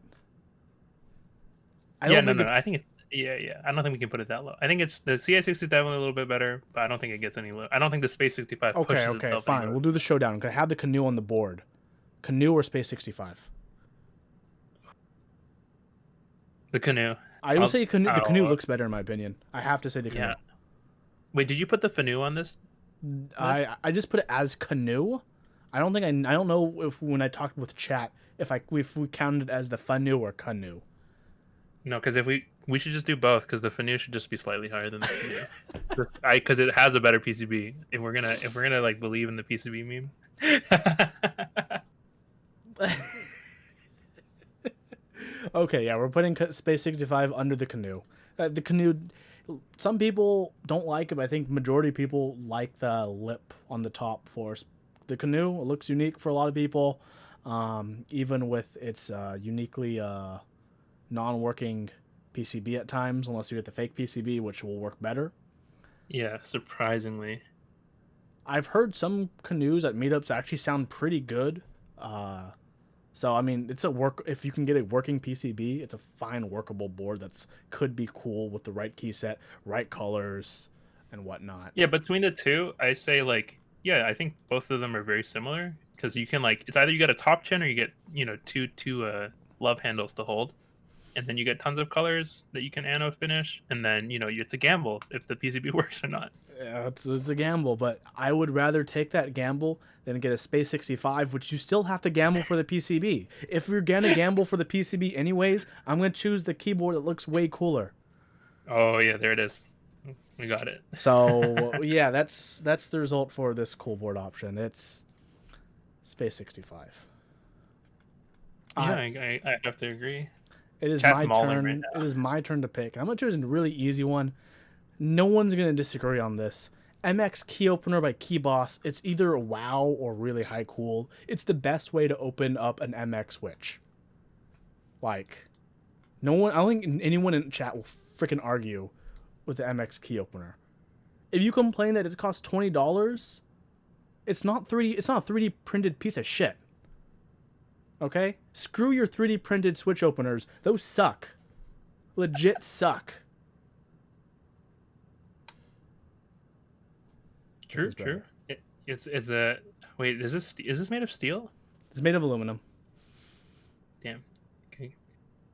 I Yeah, don't no, think no, it. no. I think it. Yeah, yeah. I don't think we can put it that low. I think it's the CA60 is definitely a little bit better, but I don't think it gets any low. I don't think the Space 65 pushes Okay, itself any fine. lower. We'll do the showdown. Can I have the canoe on the board? Canoe or Space 65? The canoe. I would I'll. say canoe, the canoe I'll. looks better in my opinion. I have to say the canoe. Yeah. Wait, did you put the Fanu on this list? I just put it as canoe. I don't know if when I talked with chat if we counted it as the Fanu or canoe. No, because if we should just do both because the Fanu should just be slightly higher than the canoe. Because it has a better PCB. If we're gonna like believe in the PCB meme. Okay, yeah, we're putting Space 65 under the canoe. The canoe, some people don't like it, but I think majority of people like the lip on the top for the canoe. It looks unique for a lot of people, even with its uniquely non-working PCB at times, unless you get the fake PCB, which will work better. Yeah, surprisingly. I've heard some canoes at meetups actually sound pretty good. Uh, So I mean, it's a work. If you can get a working PCB, it's a fine workable board that's could be cool with the right key set, right colors, and whatnot. Yeah, between the two, I say like yeah, I think both of them are very similar because you can like it's either you get a top chin or you get two love handles to hold, and then you get tons of colors that you can anode finish, and then it's a gamble if the PCB works or not. Yeah, it's a gamble, but I would rather take that gamble than get a Space 65, which you still have to gamble for the PCB. If you're gonna gamble for the PCB anyways, I'm gonna choose the keyboard that looks way cooler. Oh yeah, there it is. We got it. So yeah, that's the result for this cool board option. It's Space 65. Yeah, I I have to agree. It is Chat's my mauling right turn. It is my turn to pick. I'm gonna choose a really easy one. No one's gonna disagree on this, MX Key Opener by Key Boss. It's either WoW or really high cool. It's the best way to open up an MX switch. Like, no one, I don't think anyone in chat will freaking argue with the MX Key Opener. If you complain that it costs $20, it's not 3D. It's not a 3D printed piece of shit. Okay, screw your 3D printed switch openers. Those suck. Legit suck. True. It's a wait. Is this made of steel? It's made of aluminum. Damn. Okay.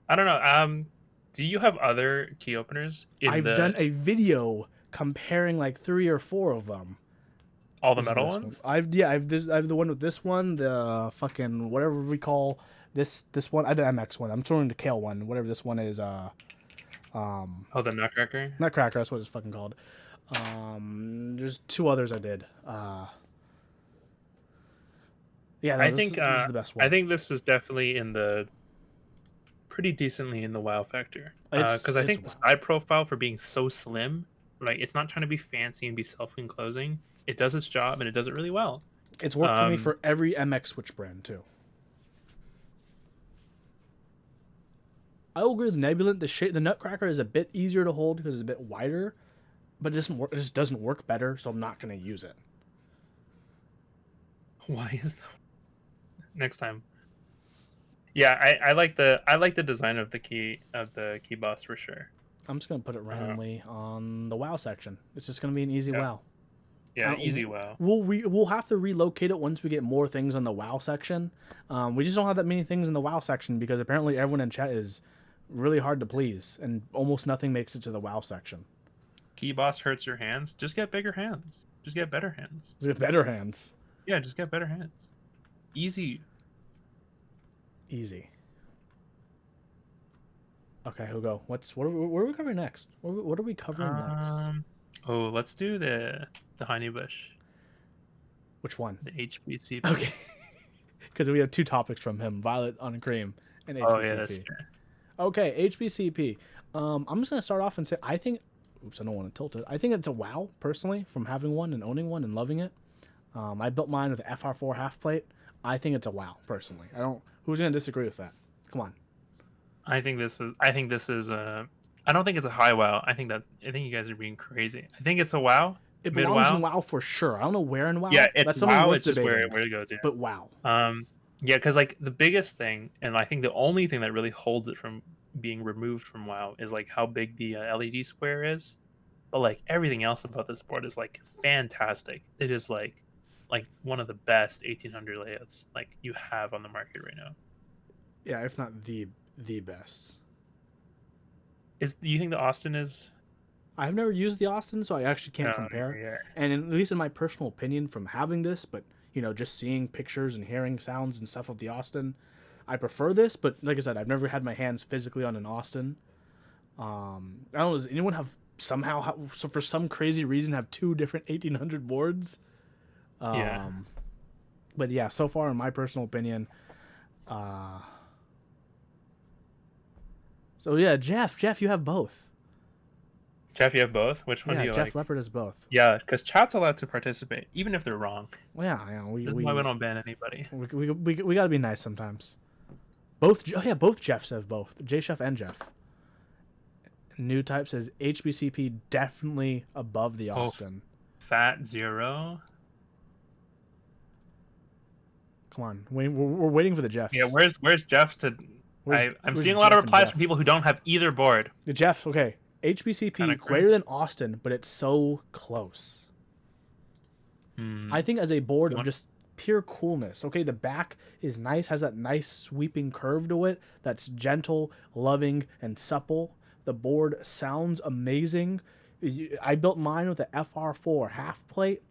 I don't know. Do you have other key openers? I've done a video comparing like 3 or 4 of them. All the metal ones? I've the one with this one, the fucking whatever we call this one. I did MX one. I'm throwing the Kale one, whatever this one is. Oh, the Nutcracker. Nutcracker. That's what it's fucking called. There's 2 others I did. Yeah, no, this is the best one. I think this is definitely pretty decently in the WoW factor. Because I think the side profile for being so slim, right? It's not trying to be fancy and be self-enclosing. It does its job and it does it really well. It's worked for me for every MX Switch brand too. I will agree with Nebulant. The Nutcracker is a bit easier to hold because it's a bit wider, but it doesn't work. It just doesn't work better, so I'm not going to use it. Why is that? Next time. Yeah, I like the design of the key boss for sure. I'm just gonna put it randomly on the WoW section. It's just gonna be an easy WoW. Yeah, easy WoW. We'll have to relocate it once we get more things on the WoW section. We just don't have that many things in the WoW section because apparently everyone in chat is really hard to please, and almost nothing makes it to the WoW section. Key boss hurts your hands. Just get bigger hands. Just get better hands. Just get better hands. Yeah, just get better hands. Easy. Okay, Hugo. What are we covering next? What are we covering next? Oh, let's do the honeybush. Which one? The HBCP. Okay. Because we have 2 topics from him: Violet on Cream and HBCP. Oh yeah, that's true. Okay, HBCP. I'm just gonna start off and say I think. Oops, I don't want to tilt it. I think it's a WoW personally from having one and owning one and loving it. I built mine with an FR4 half plate. I think it's a WoW personally. I don't. Who's gonna disagree with that? Come on. I think this is a. I don't think it's a high WoW. I think you guys are being crazy. I think it's a WoW. It belongs in WoW for sure. I don't know where in WoW. Yeah, it's that's WoW. It's just where it goes. Yeah. But WoW. Yeah, because like the biggest thing, and I think the only thing that really holds it from being removed from WoW is like how big the LED square is. But like everything else about this board is like fantastic. It is like one of the best 1800 layouts like you have on the market right now. Yeah, if not the best. Do you think the Austin is? I've never used the Austin, so I actually can't compare. Yeah. And at least in my personal opinion, from having this, but just seeing pictures and hearing sounds and stuff of the Austin, I prefer this. But like I said, I've never had my hands physically on an Austin. I don't know. Does anyone have so for some crazy reason have 2 different 1800 boards? Yeah. But yeah, so far in my personal opinion, so yeah, Jeff, you have both. Jeff, you have both? Which one do you Jeff like? Leopard has both. Yeah, because chat's allowed to participate, even if they're wrong. Well, yeah, we don't ban anybody. We gotta be nice sometimes. Both Jeffs have both. J Chef and Jeff. New type says HBCP definitely above the Austin. Fat Zero. Come on, we're waiting for the Jeffs. Yeah, where's Jeff's to? I'm seeing a lot of replies from people who don't have either board. The Jeff, okay. HBCP greater than Austin, but it's so close. I think as a board of just pure coolness. Okay, the back is nice, has that nice sweeping curve to it that's gentle, loving, and supple. The board sounds amazing. I built mine with a FR4 half plate.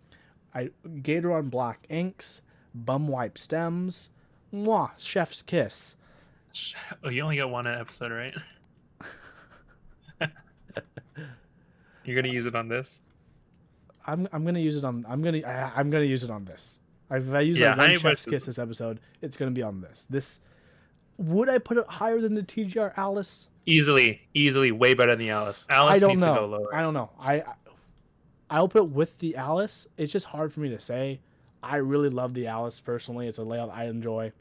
Gatoron black inks, bum wipe stems. Mwah, chef's kiss. Oh, you only got one episode, right? You're gonna use it on this? I'm gonna use it on. I'm gonna use it on this. If I use one chef's kiss this episode, it's gonna be on this. This would I put it higher than the TGR Alice? Easily, way better than the Alice. Alice needs to go lower. I don't know. I'll put it with the Alice. It's just hard for me to say. I really love the Alice personally. It's a layout I enjoy.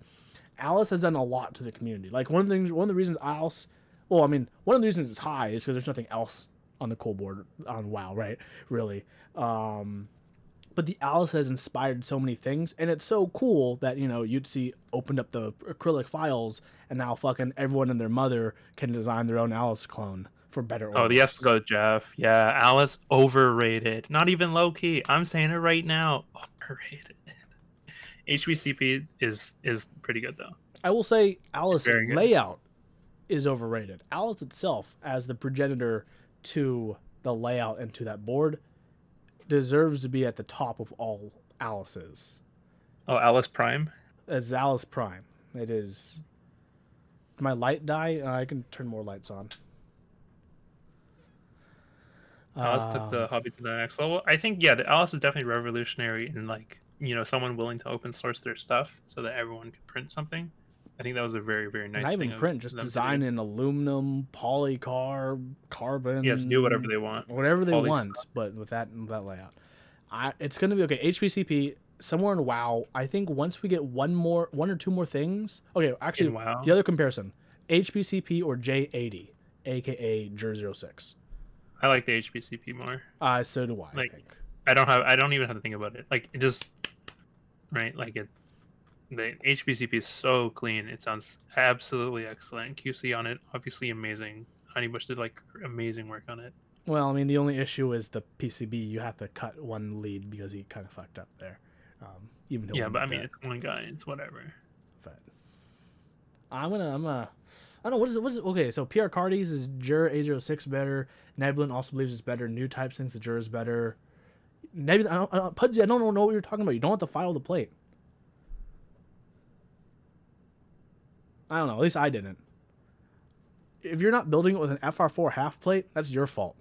Alice has done a lot to the community. Like one of the reasons Alice, well, I mean, one of the reasons it's high is because there's nothing else on the cool board on WoW, right? Really. But the Alice has inspired so many things, and it's so cool that you'd see opened up the acrylic files, and now fucking everyone and their mother can design their own Alice clone for better or Oh, the worse. go, Jeff. Yeah, Alice overrated. Not even low key. I'm saying it right now. Overrated. HBCP is pretty good though. I will say It's Alice very good. layout is overrated. Alice itself, as the progenitor to the layout and to that board, deserves to be at the top of all Alice's. Oh, Alice Prime. As Alice Prime, it is. Did my light die? I can turn more lights on. Alice took the hobby to the next level. I think yeah, the Alice is definitely revolutionary in like someone willing to open source their stuff so that everyone can print something. I think that was a very very nice Not thing even of print, just them to design do. in aluminum, polycarb, carbon. Yes, do whatever they want. Whatever they Poly want, but with that layout. It's gonna be okay. HPCP somewhere in WoW. I think once we get one or two more things. Okay, actually, in WoW. the other comparison: HPCP or J80, aka Jer06. I like the HBCP more. So do I. Like I think. I don't even have to think about it. Like it just right like it. The HBCP is so clean. It sounds absolutely excellent. QC on it, obviously amazing. Honeybush did like amazing work on it. Well, I mean, the only issue is the PCB. You have to cut one lead because he kind of fucked up there. Even though Yeah, but I mean, it's one guy. It's whatever. But I'm gonna. I don't know what is okay. So PR Cardi's is Jur A06 better. Nebulin also believes it's better. New types thinks the Jur is better. Nebulin, Pudsey, I don't know what you're talking about. You don't have to file the plate. I don't know. At least I didn't. If you're not building it with an FR4 half plate, that's your fault.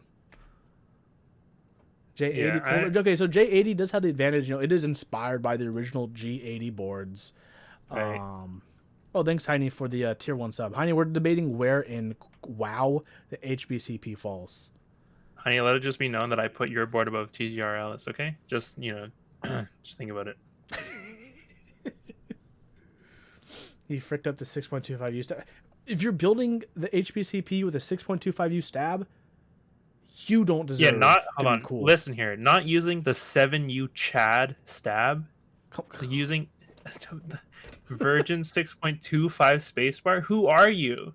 J80. Yeah, Okay, so J80 does have the advantage. It is inspired by the original G80 boards. right. Oh, thanks, Tiny, for the tier 1 sub. Tiny, we're debating where in WoW the HBCP falls. Honey, let it just be known that I put your board above TGR Alice. Okay, just just think about it. He fricked up the 6.25U stab. If you're building the HBCP with a 6.25U stab, you don't deserve. Yeah, not hold to on. be cool. Listen here, not using the 7U Chad stab, using Virgin 6.25 spacebar. Who are you?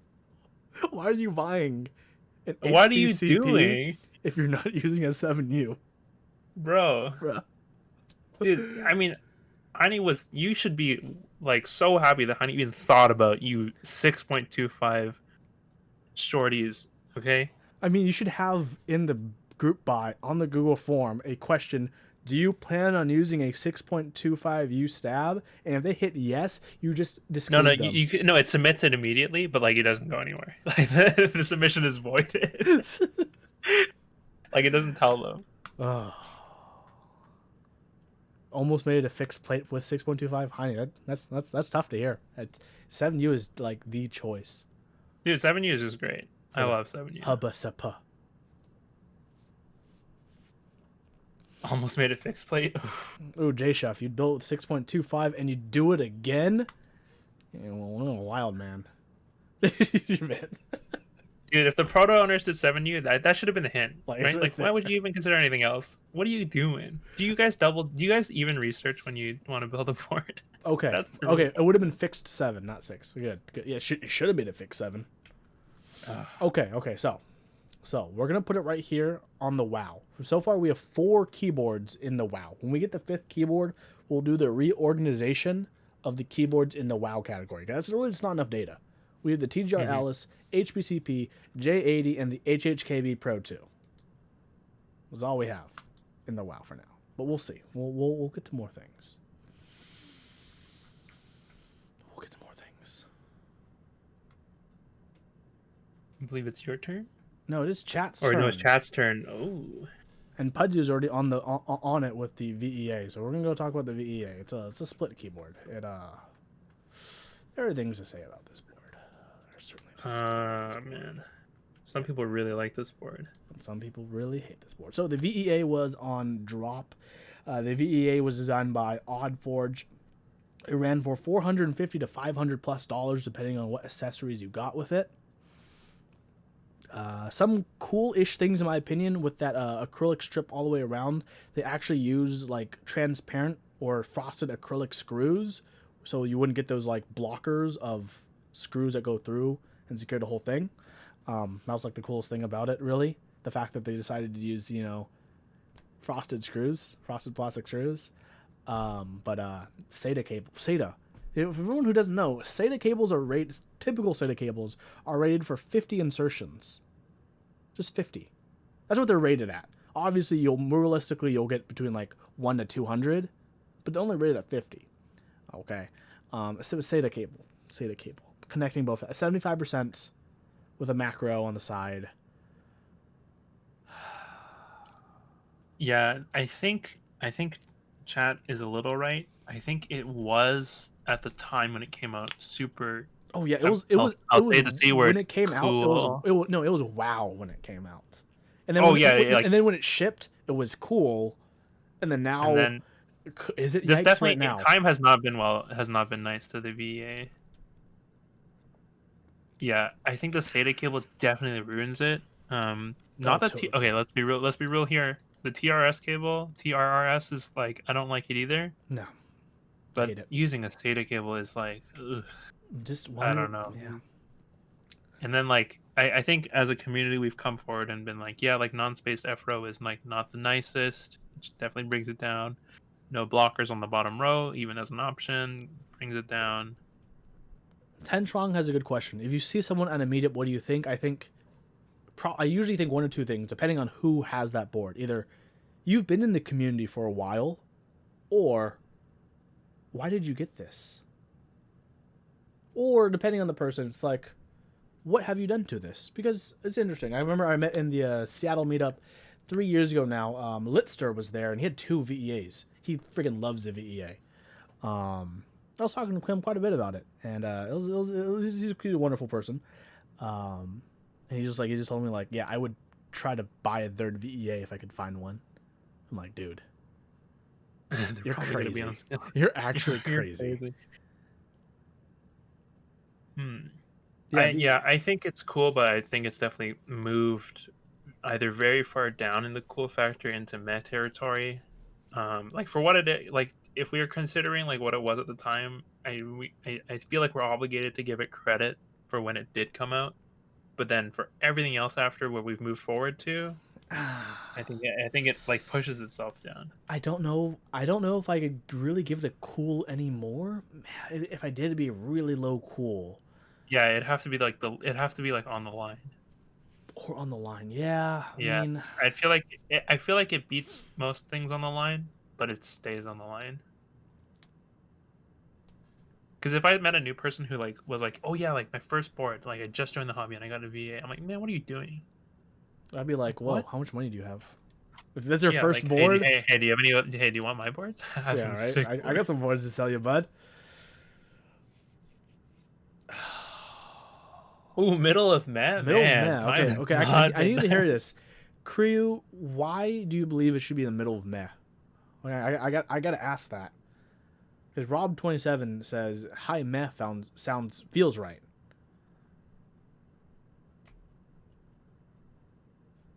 Why are you buying an HBCP What are you doing, if you're not using a 7U? bro? Bruh. Dude, I mean, you should be like so happy that Honey even thought about you 6.25 shorties. Okay. I mean, you should have in the group buy on the Google form a question: do you plan on using a 6.25U stab? And if they hit yes, you just disclude No, them. no, it submits it immediately, but like it doesn't go anywhere. Like the submission is voided. Like it doesn't tell them. Oh. Almost made it a fixed plate with 6.25. Honey, that's tough to hear. 7U is like the choice. Dude, 7U is just great. I love 7U. Hubba suppa. Almost made a fixed plate. Ooh, J Chef, you built 6.25 and you do it again? Yeah, well, a wild man. Man. Dude, if the proto owners did 7U, that should have been the hint, Like, right? Like, why would you even consider anything else? What are you doing? Do you guys even research when you want to build a board? Okay. That's the Okay, it would have been fixed 7, not 6. Good. Yeah, it should have been a fixed 7. Okay, so we're gonna put it right here on the WoW. So far, we have 4 keyboards in the WoW. When we get the 5th keyboard, we'll do the reorganization of the keyboards in the WoW category. That's really just not enough data. We have the TGR Alice, HBCP, J80, and the HHKB Pro 2. That's all we have in the WoW for now. But we'll see. We'll get to more things. We'll get to more things. I believe it's your turn. No, it is chat's Or turn. no, it's chat's turn. Oh. And Pudgy is already on it with the VEA, so we're gonna go talk about the VEA. It's a split keyboard. There are things to say about this board. There's certainly things to say about this board. Man. Some people really like this board. Some people really hate this board. So the VEA was on drop. The VEA was designed by Oddforge. It ran for $450 to $500+ depending on what accessories you got with it. Some cool-ish things in my opinion with that acrylic strip all the way around. They actually use like transparent or frosted acrylic screws, so you wouldn't get those like blockers of screws that go through and secure the whole thing. That was like the coolest thing about it, really. The fact that they decided to use, frosted plastic screws. But SATA cable, SATA. For everyone who doesn't know, SATA cables are rated. Typical SATA cables are rated for 50 insertions. Just 50. That's what they're rated at. Obviously, you'll get between like 1 to 200, but they're only rated at 50. Okay. SATA cable, connecting both at 75% with a macro on the side. Yeah, I think chat is a little right. I think it was at the time when it came out super. Oh yeah, I'll say the C when word. it came out. Cool. It was wow when it came out, and then Oh yeah, like, and then when it shipped, it was cool, and then and now then is it this yikes definitely right now? time has not been nice to the VA. Yeah, I think the SATA cable definitely ruins it. Not that Totally. okay, let's be real. Let's be real here. The TRS cable, TRRS is like I don't like it either. No, I But hate it. using a SATA cable is like, ugh, Just I why? don't know. Yeah. And then like I think as a community we've come forward and been like, yeah, like non-spaced FRO is like not the nicest. It definitely brings it down. No blockers on the bottom row, even as an option, brings it down. Ten Strong has a good question. If you see someone at a meetup, what do you think? I usually think one or two things, depending on who has that board. Either you've been in the community for a while, or why did you get this? Or depending on the person, it's like, what have you done to this? Because it's interesting. I remember I met in the Seattle meetup 3 years ago now. Litster was there, and he had two VEAs. He freaking loves the VEA. I was talking to him quite a bit about it, and he's a wonderful person. And he just told me like, yeah, I would try to buy a third VEA if I could find one. I'm like, dude, you're crazy. You're actually crazy. Yeah, I think it's cool, but I think it's definitely moved either very far down in the cool factor into meh territory. Like for what it is, like if we are considering like what it was at the time, I feel like we're obligated to give it credit for when it did come out. But then for everything else after what we've moved forward to, I think it like pushes itself down. I don't know. I don't know if I could really give it a cool anymore. If I did, it'd be really low cool. Yeah, it'd have to be like on the line. Or on the line. Yeah, Yeah, I feel like it beats most things on the line, but it stays on the line. Because if I met a new person who like was like, oh yeah, like my first board, like I just joined the hobby and I got a VA, I'm like, man, what are you doing? I'd be like, whoa, What? how much money do you have? If that's your Yeah, first like board, hey, do you have any? Hey, do you want my boards? I have yeah, some right. sick I got boards. some boards to sell you, bud. Ooh, middle of May, Middle of man. Meh. Time Okay, has okay. not I been need to hear nice. this. Crew, why do you believe it should be in the middle of Meh? Okay, I got to ask that because Rob27 says high Meh feels right.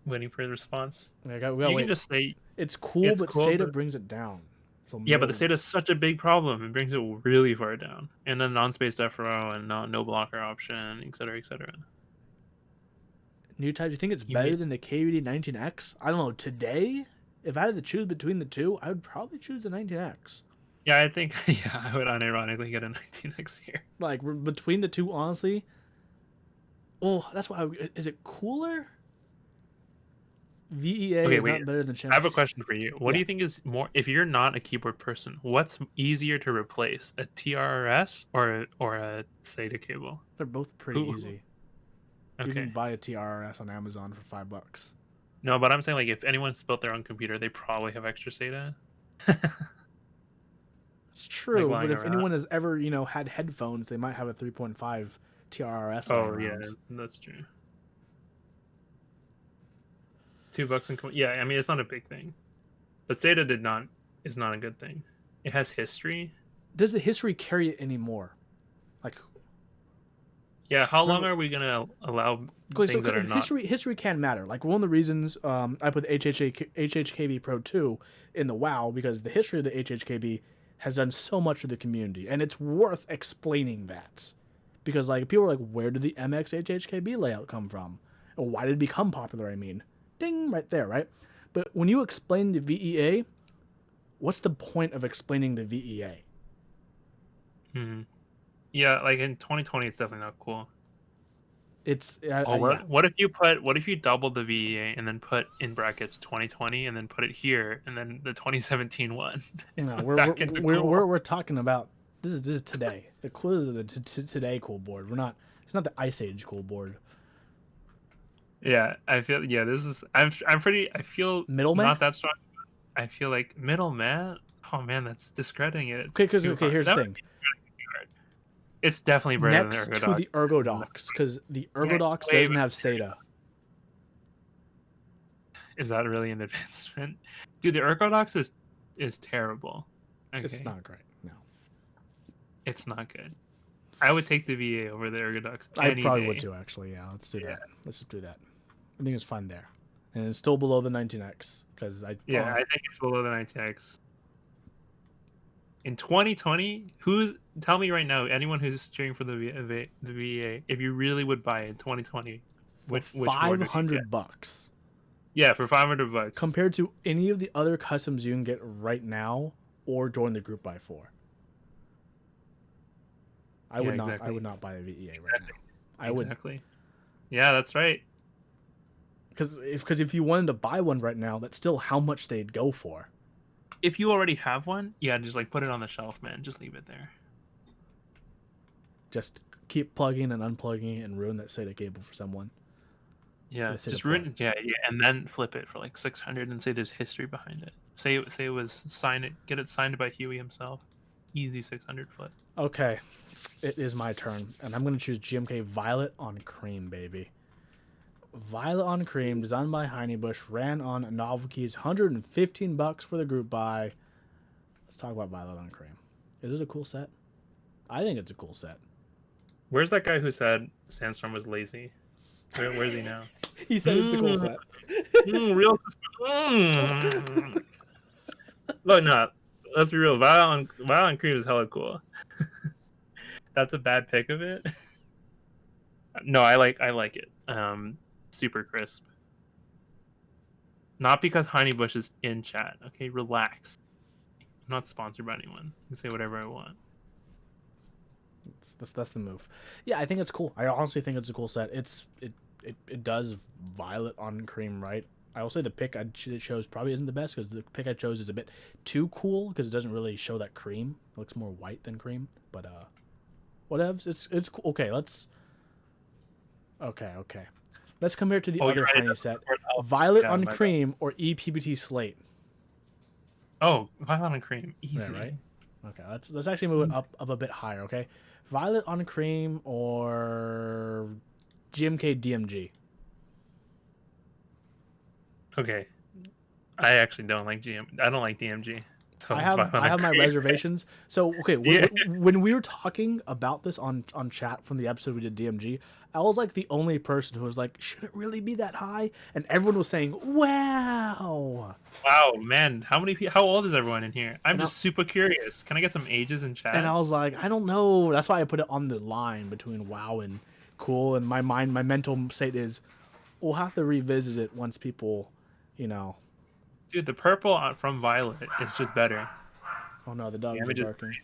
Waiting for a response. We gotta You can wait. just say It's cool, it's but cool, Seda but brings it down. So yeah, but middle. the state is such a big problem. It brings it really far down. And then non-spaced FRO and no blocker option, etc., etc. New type. Do you think it's You better may, than the KVD19X? I don't know. Today, if I had to choose between the two, I would probably choose the 19X. yeah, I think yeah, I would unironically get a 19X here. Like between the two, honestly. Oh, that's why. Is it cooler? VEA Okay, is wait. not better than I have a Champs. question for you. What do Yeah, you think is more if you're not a keyboard person, what's easier to replace, a TRS or a SATA cable? they're both pretty Who easy. You can okay. buy a TRS on Amazon for $5. No, but I'm saying like if anyone's built their own computer, they probably have extra SATA. It's Like true, but lying if around. anyone has ever, had headphones, they might have a 3.5 TRS lying Oh yeah, around. that's true. $2 in yeah. I mean, it's not a big thing, but Zeta is not a good thing. It has history. Does the history carry it anymore? Like, Yeah, how long remember, are we gonna allow okay, so things that are not? history can matter. Like one of the reasons I put the HHKB Pro 2 in the WoW because the history of the HHKB has done so much for the community, and it's worth explaining that. Because like people are like, where did the MX HHKB layout come from? Or why did it become popular? I mean, ding, right there, right? But when you explain the VEA, what's the point of explaining the VEA? Hmm. Yeah, like in 2020, it's definitely not cool. It's Oh, yeah. what if you doubled the VEA and then put in brackets 2020 and then put it here and then the 2017 one No, back into cool? we're talking about this is today. The quiz is the today cool board. We're not. It's not the Ice Age cool board. Yeah, I feel yeah. This is I'm pretty. I feel Middleman. not that strong. I feel like middleman. Oh man, that's discrediting it. Okay, It's because too okay, hard. here's the That would thing. be too hard. It's definitely better than the Next to Ergodox. the Ergodox, because the Yeah, it's Ergodox way doesn't better. have SATA. Is that really an advancement, dude? The Ergodox is terrible. It's Okay, not great. No, it's not good. I would take the VA over the Ergodox I any probably would day. too. Actually, yeah. Let's do Yeah, that. Let's just do that. I think it's fine there, and it's still below the 19X because I yeah. I think it's below the 19X. In 2020, tell me right now, anyone who's cheering for the VA, if you really would buy it in 2020, for which board would you get? $500 Yeah, for $500. compared to any of the other customs you can get right now or join the group buy for. I Yeah, would not. I exactly. would not buy a VEA right now. I would Exactly. Yeah, that's right. because if you wanted to buy one right now, that's still how much they'd go for. If you already have one, yeah, just like put it on the shelf, man. Just leave it there. Just keep plugging and unplugging it and ruin that SATA cable for someone. Yeah, Get a SATA just port. ruin it. Yeah, yeah, and then flip it for like 600 and say there's history behind it. Say it was get it signed by Huey himself. Easy 600 flip. Okay, it is my turn, and I'm gonna choose GMK Violet on Cream, baby. Violet on Cream, designed by Bush, ran on Novelkeys, $115 for the group buy. Let's talk about Violet on Cream. Is it a cool set? I think it's a cool set. Where's that guy who said Sandstorm was lazy? Where's he now? He said it's a cool set. Real. Look, no. Let's be real. Violent Cream is hella cool. That's a bad pick of it. No, I like it. Super crisp. Not because Bush is in chat. Okay, relax. I'm not sponsored by anyone. I can say whatever I want. That's the move. Yeah, I think it's cool. I honestly think it's a cool set. It does Violet on Cream right. I will say the pick I chose probably isn't the best because the pick I chose is a bit too cool because it doesn't really show that cream. It looks more white than cream. But whatevs. It's cool. Okay. Let's compare it to the other Heine set. Violet on Cream or EPBT Slate. Oh, Violet on Cream, easy. Yeah, right. Okay, let's actually move it up a bit higher. Okay, Violet on Cream or GMK DMG. Okay, I actually don't like I don't like DMG. So I have my reservations. So okay, when we were talking about this on chat from the episode we did DMG, I was like the only person who was like, should it really be that high? And everyone was saying, wow. Wow, man, how old is everyone in here? I'm just super curious. Can I get some ages in chat? And I was like, I don't know. That's why I put it on the line between wow and cool. And my mental state is, we'll have to revisit it once people, Dude, the purple from Violet is just better. Oh no, the dogs are barking.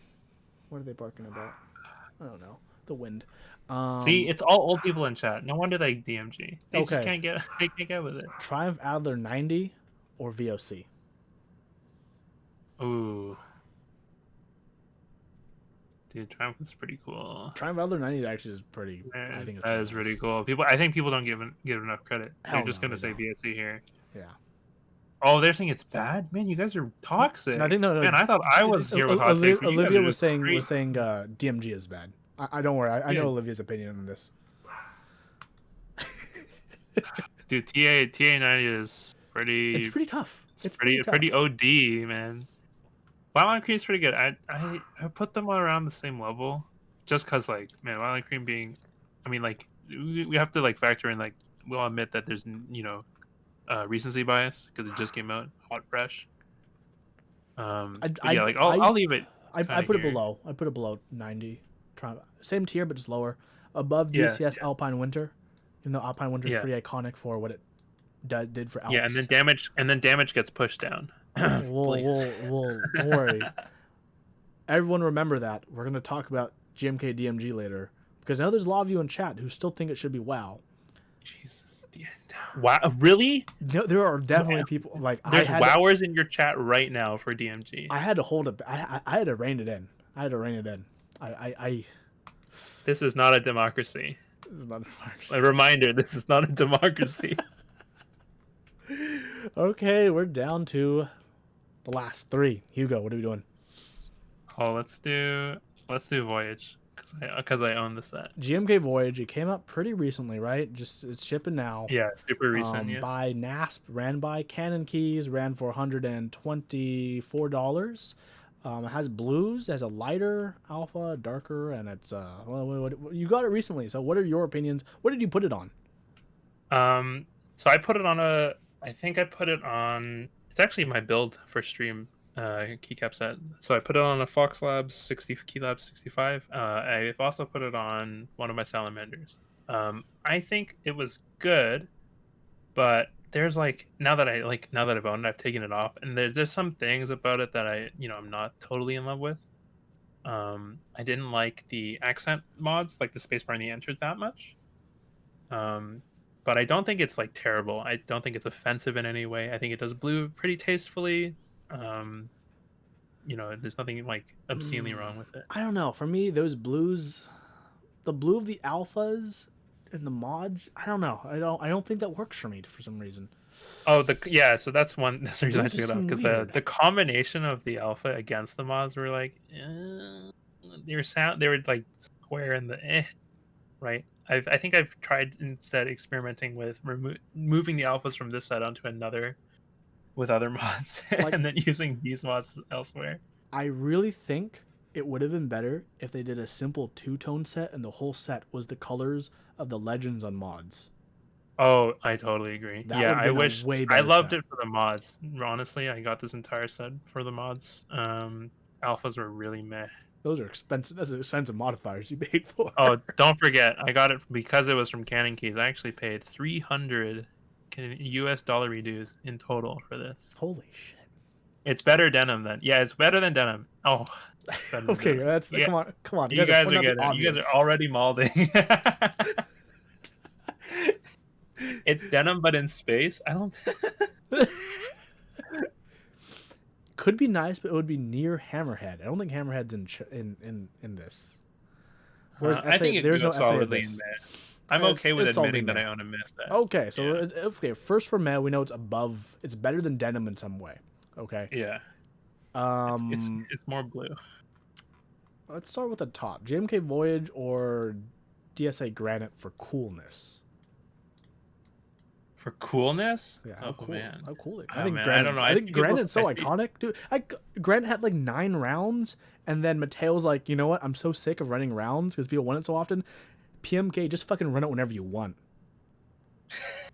What are they barking about? I don't know. The wind. See, it's all old people in chat. No wonder they DMG. They just can't get with it. Triumph Adler 90 or VOC? Ooh. Dude, Triumph is pretty cool. Triumph Adler 90 actually is pretty. I think that is really cool. I think people don't give enough credit. They're just gonna say VOC here. Yeah. Oh, they're saying it's bad, man. You guys are toxic. No, I think no. Man, I thought I was here with hot takes. Olivia was saying DMG is bad. I don't worry. I know Olivia's opinion on this. Dude, TA 90 is It's pretty. pretty tough. It's It's pretty pretty tough. pretty OD, man. Violent Cream's pretty good. I put them around the same level, just cause like man, Violent Cream being, I mean like we have to like factor in like we'll admit that there's recency bias because it just came out hot fresh. But yeah, like I'll leave it I kind of put it here. below. I put it below 90. Same tier, but just lower. Above Yeah, DCS Alpine Winter, even though Alpine Winter is yeah, pretty iconic for what it did for yeah, Alps. and then damage gets pushed down. Please. We'll don't worry. Everyone remember that. We're gonna talk about GMK DMG later because I know there's a lot of you in chat who still think it should be WoW. Jesus. Yeah. Wow, really? No, there are definitely people like There's wowers in your chat right now for DMG. I had to hold it. I had to rein it in. I had to rein it in. I This is not a democracy. this is not democracy. A reminder: this is not a democracy. Okay, we're down to the last three. Hugo, what are we doing? Oh, let's do Voyage because I own the set. GMK Voyage. It came out pretty recently, right? Just it's shipping now. Yeah, super recent. Yeah. By NASP, ran by Canon Keys, ran for $124. It has blues, has a lighter alpha, darker, and it's you got it recently. So what are your opinions? What did you put it on? So I put it on I think I put it on. It's actually my build for stream. Keycap set. So I put it on a Fox Labs 60 Keylab 65. I've also put it on one of my salamanders. I think it was good, but there's like now that I've owned it, I've taken it off, and there's some things about it that I'm not totally in love with. I didn't like the accent mods, like the spacebar and the enters that much. But I don't think it's like terrible. I don't think it's offensive in any way. I think it does blue pretty tastefully. There's nothing like obscenely wrong with it. I don't know. For me, those blues, the blue of the alphas and the mods, I don't know. I don't think that works for me for some reason. Oh, so that's one. That's the reason I took it off because the combination of the alpha against the mods were like, they were like square in the right. I think I've tried instead experimenting with moving the alphas from this set onto another with other mods and then using these mods elsewhere. I really think it would have been better if they did a simple two-tone set and the whole set was the colors of the legends on mods. Oh, I totally agree. Yeah, I wish I loved it for the mods. Honestly, I got this entire set for the mods. Alphas were really meh. Those are expensive. Those are expensive modifiers you paid for. Oh, don't forget, I got it because it was from Canon Keys. I actually paid $300 US dollar reduce in total for this. Holy shit! It's better denim than it's better than denim. Oh, okay, that's come on. You guys are getting it. You guys are already malding. It's denim, but in space. I don't. Could be nice, but it would be near Hammerhead. I don't think Hammerhead's in this. Whereas I think there's no solidly in there. I'm okay with admitting that I own a mist. Okay, so okay. First for Meh, we know it's above. It's better than denim in some way. Okay. Yeah. It's more blue. Let's start with the top. GMK Voyage or DSA Granite for coolness. For coolness? Yeah. How cool? Man. How cool! I think Granite. I don't know. I think Granite's so iconic, dude. Granite had like 9 rounds, and then Mateo's like, you know what? I'm so sick of running rounds because people want it so often. PMK, just fucking run it whenever you want.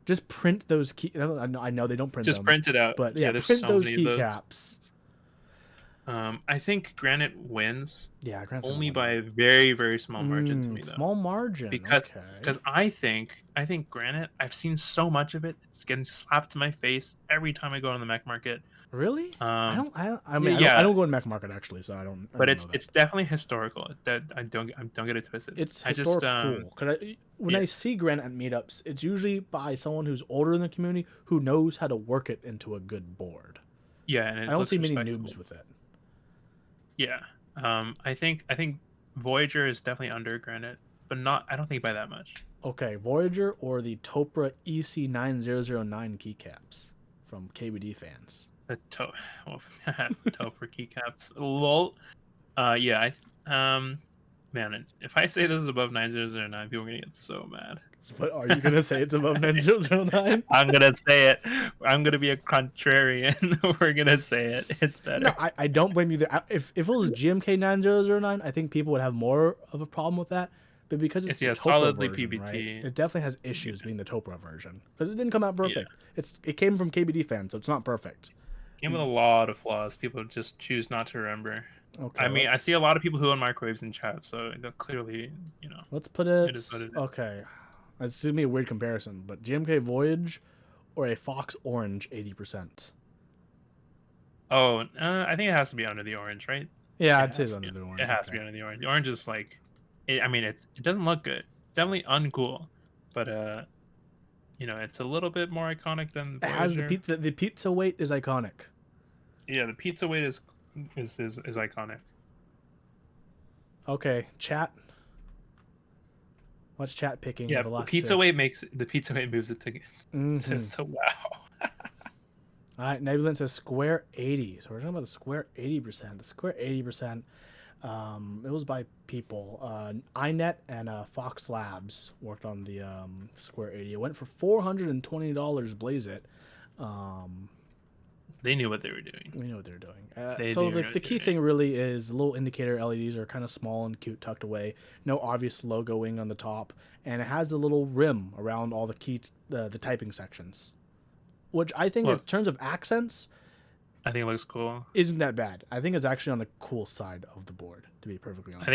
Just print those key. I know they don't print. Just them, print it out. But yeah, print so those keycaps. I think Granite wins. Yeah, Granite's only by a very, very small margin to me. Though. Small margin. Because I think Granite. I've seen so much of it. It's getting slapped to my face every time I go on the Mac market. Really? I don't go in Mac market actually, so I don't. But it's definitely historical. That I don't get it twisted. It's historical because when I see Granite at meetups, it's usually by someone who's older in the community who knows how to work it into a good board. Yeah, and I don't see many noobs with it. Yeah, I think Voyager is definitely under Granite, but I don't think by that much. Okay, Voyager or the Topra EC9009 keycaps from KBD fans. The Topra keycaps. Lol. Yeah. Man, if I say this is above 9009, people are gonna get so mad. But are you gonna say it's above 9009? I'm gonna say it. I'm gonna be a contrarian. We're gonna say it. It's No, better. I don't blame you there. If it was GMK 9009, I think people would have more of a problem with that. But because it's It's the Topro solidly version, right? PBT. It definitely has issues being the Topro version because it didn't come out Yeah, perfect. It came from KBD fans, so it's not perfect. came with a lot of flaws. People just choose not to remember. Okay, I mean, I see a lot of people who own microwaves in chat, so they're clearly, let's put it it. is what it is. Okay, it's gonna be a weird comparison, but GMK Voyage or a Fox Orange 80%. Oh, I think it has to be under the orange, right? Yeah, It I'd say has it's to be. under the orange. It has to Okay. be under the orange. The orange is like, I mean, it doesn't look good. It's definitely uncool, but it's a little bit more iconic than It has the Voyager. pizza. The pizza weight is iconic. Yeah, the pizza weight is iconic. Okay, chat. What's chat picking Yeah, the the last pizza two? weight moves it to Mm-hmm. to wow. All right, Nebulin says square 80. So we're talking about the square 80%. The square 80%, it was by people. iNet and Fox Labs worked on the square 80. It went for $420, blaze it. They knew what they were doing. We know what they're doing. They So do know the what key they're thing really is the little indicator LEDs are kind of small and cute, tucked away. No obvious logoing on the top, and it has the little rim around all the key, the typing sections, which I think in Look, terms of accents I think it looks cool. isn't that bad. I think it's actually on the cool side of the board, to be perfectly honest.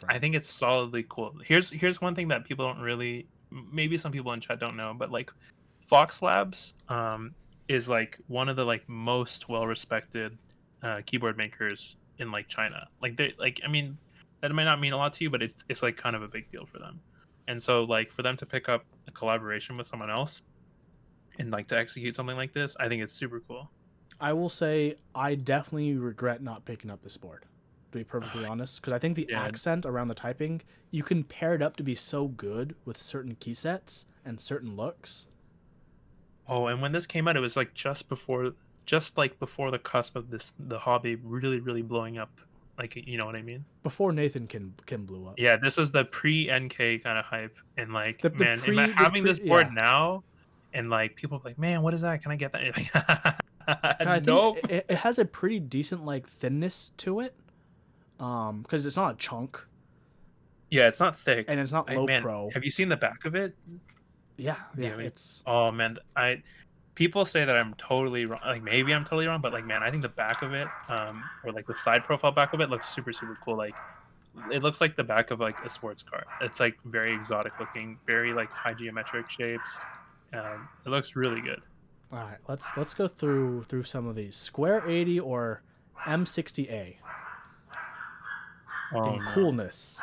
I think it's solidly cool. Here's one thing that people don't really, maybe some people in chat don't know, but like Fox Labs is like one of the like most well respected keyboard makers in like China. Like they like I mean that might not mean a lot to you, but it's like kind of a big deal for them. And so like for them to pick up a collaboration with someone else and like to execute something like this, I think it's super cool. I will say I definitely regret not picking up this board, to be perfectly honest, because I think the Yeah. accent around the typing, you can pair it up to be so good with certain key sets and certain looks. Oh, and when this came out, it was like just like before the cusp of the hobby really blowing up. Like you know what I mean? Before Nathan can blew up. Yeah, this was the pre NK kind of hype, and like The man, the having pre this board yeah. now, and like people are like, man, what is that? Can I get that? You're like, I think nope. it has a pretty decent like thinness to it, because it's not a chunk Yeah, it's not thick. and it's not low Man, pro. have you seen the back of it? Yeah, Yeah, it's oh man, people say that I'm totally wrong. Like maybe I'm totally wrong, but like man, I think the back of it, or like the side profile back of it looks super cool. Like it looks like the back of like a sports car. It's like very exotic looking, very like high geometric shapes. It looks really good. all right. Let's go through some of these. Square 80 or M60A Oh in no. coolness.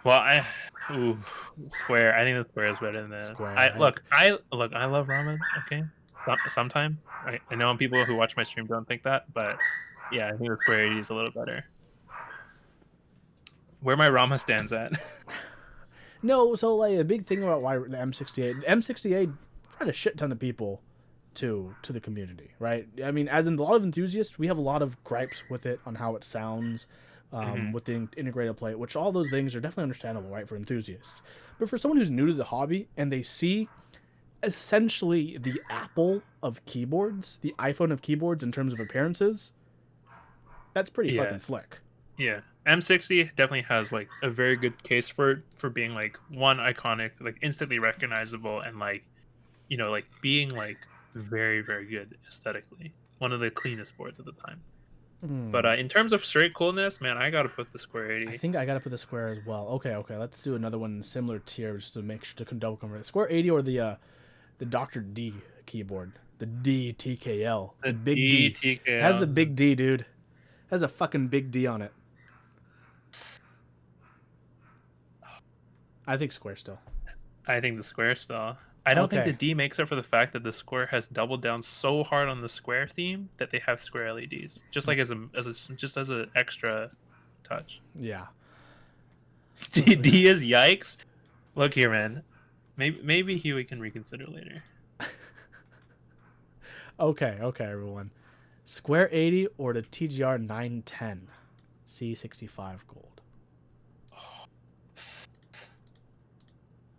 Well, Square. I think the Square is better than the Square, I right? look. I love ramen. Okay, sometimes I know people who watch my stream don't think that, but yeah, I think the Square 80 is a little better. Where my Rama stands at. No, so like a big thing about why the M68 brought a shit ton of people to the community, right? I mean, as in a lot of enthusiasts, we have a lot of gripes with it on how it sounds, Mhm. with the integrated plate, which all those things are definitely understandable, right, for enthusiasts. But for someone who's new to the hobby and they see essentially the Apple of keyboards, the iPhone of keyboards in terms of appearances, that's pretty Yeah, fucking slick. yeah. M60 definitely has like a very good case for being like one iconic, like instantly recognizable, and like like being like very good aesthetically. One of the cleanest boards at the time. But in terms of straight coolness, man, I gotta put the Square I 80. think I gotta put the Square as well. Okay. Let's do another one similar tier just to make sure to double convert. Square 80 or the Dr. D keyboard, the DTKL, the The big D. It has the DTKL. big D, dude. It has a fucking big D on it. I think Square still. I think the Square still. I don't think the Okay. D makes up for the fact that the Square has doubled down so hard on the Square theme that they have Square LEDs, just like as an extra touch. Yeah. D is yikes. Look here, man. Maybe Huey can reconsider later. Okay, everyone. Square 80 or the TGR 910. C65 gold.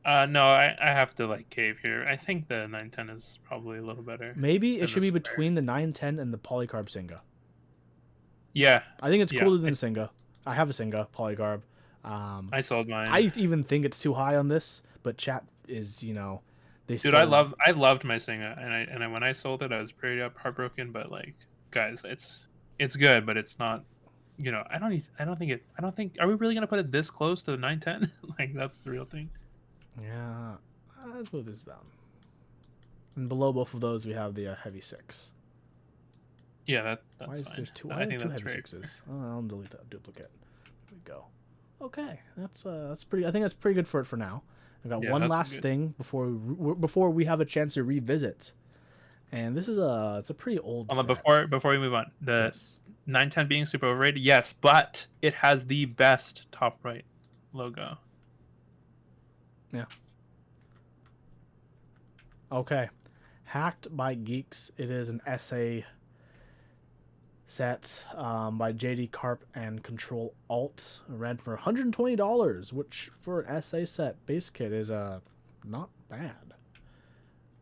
No, I have to like cave here. I think the 910 is probably a little better. Maybe it than should the be Square. between the 910 and the polycarb Singa. Yeah, I think it's yeah. cooler than the Singa. I have a Singa polycarb. I sold mine. I even think it's too high on this, but chat is, they Dude, still. I loved my Singa, and when I sold it, I was pretty heartbroken. But like, guys, it's good, but it's not. I don't think it. I don't think. Are we really gonna put it this close to the 910? Like, that's the real thing. Yeah, let's move this down. And below both of those, we have the heavy 6. Yeah, Why that's is fine. there two? I I think two that's heavy very 6s. Oh, I'll delete that duplicate. There we go. Okay, that's pretty. I think that's pretty good for it for now. I've got Yeah, one that's last good. thing before we have a chance to revisit, and this is it's a pretty old. Hold on, set. before we move on, the Yes. 910 being super overrated, yes, but it has the best top right logo. Yeah. Okay. Hacked by Geeks. It is an essay set by JD Carp and Control Alt. Ran for $120, which for an essay set base kit is not bad.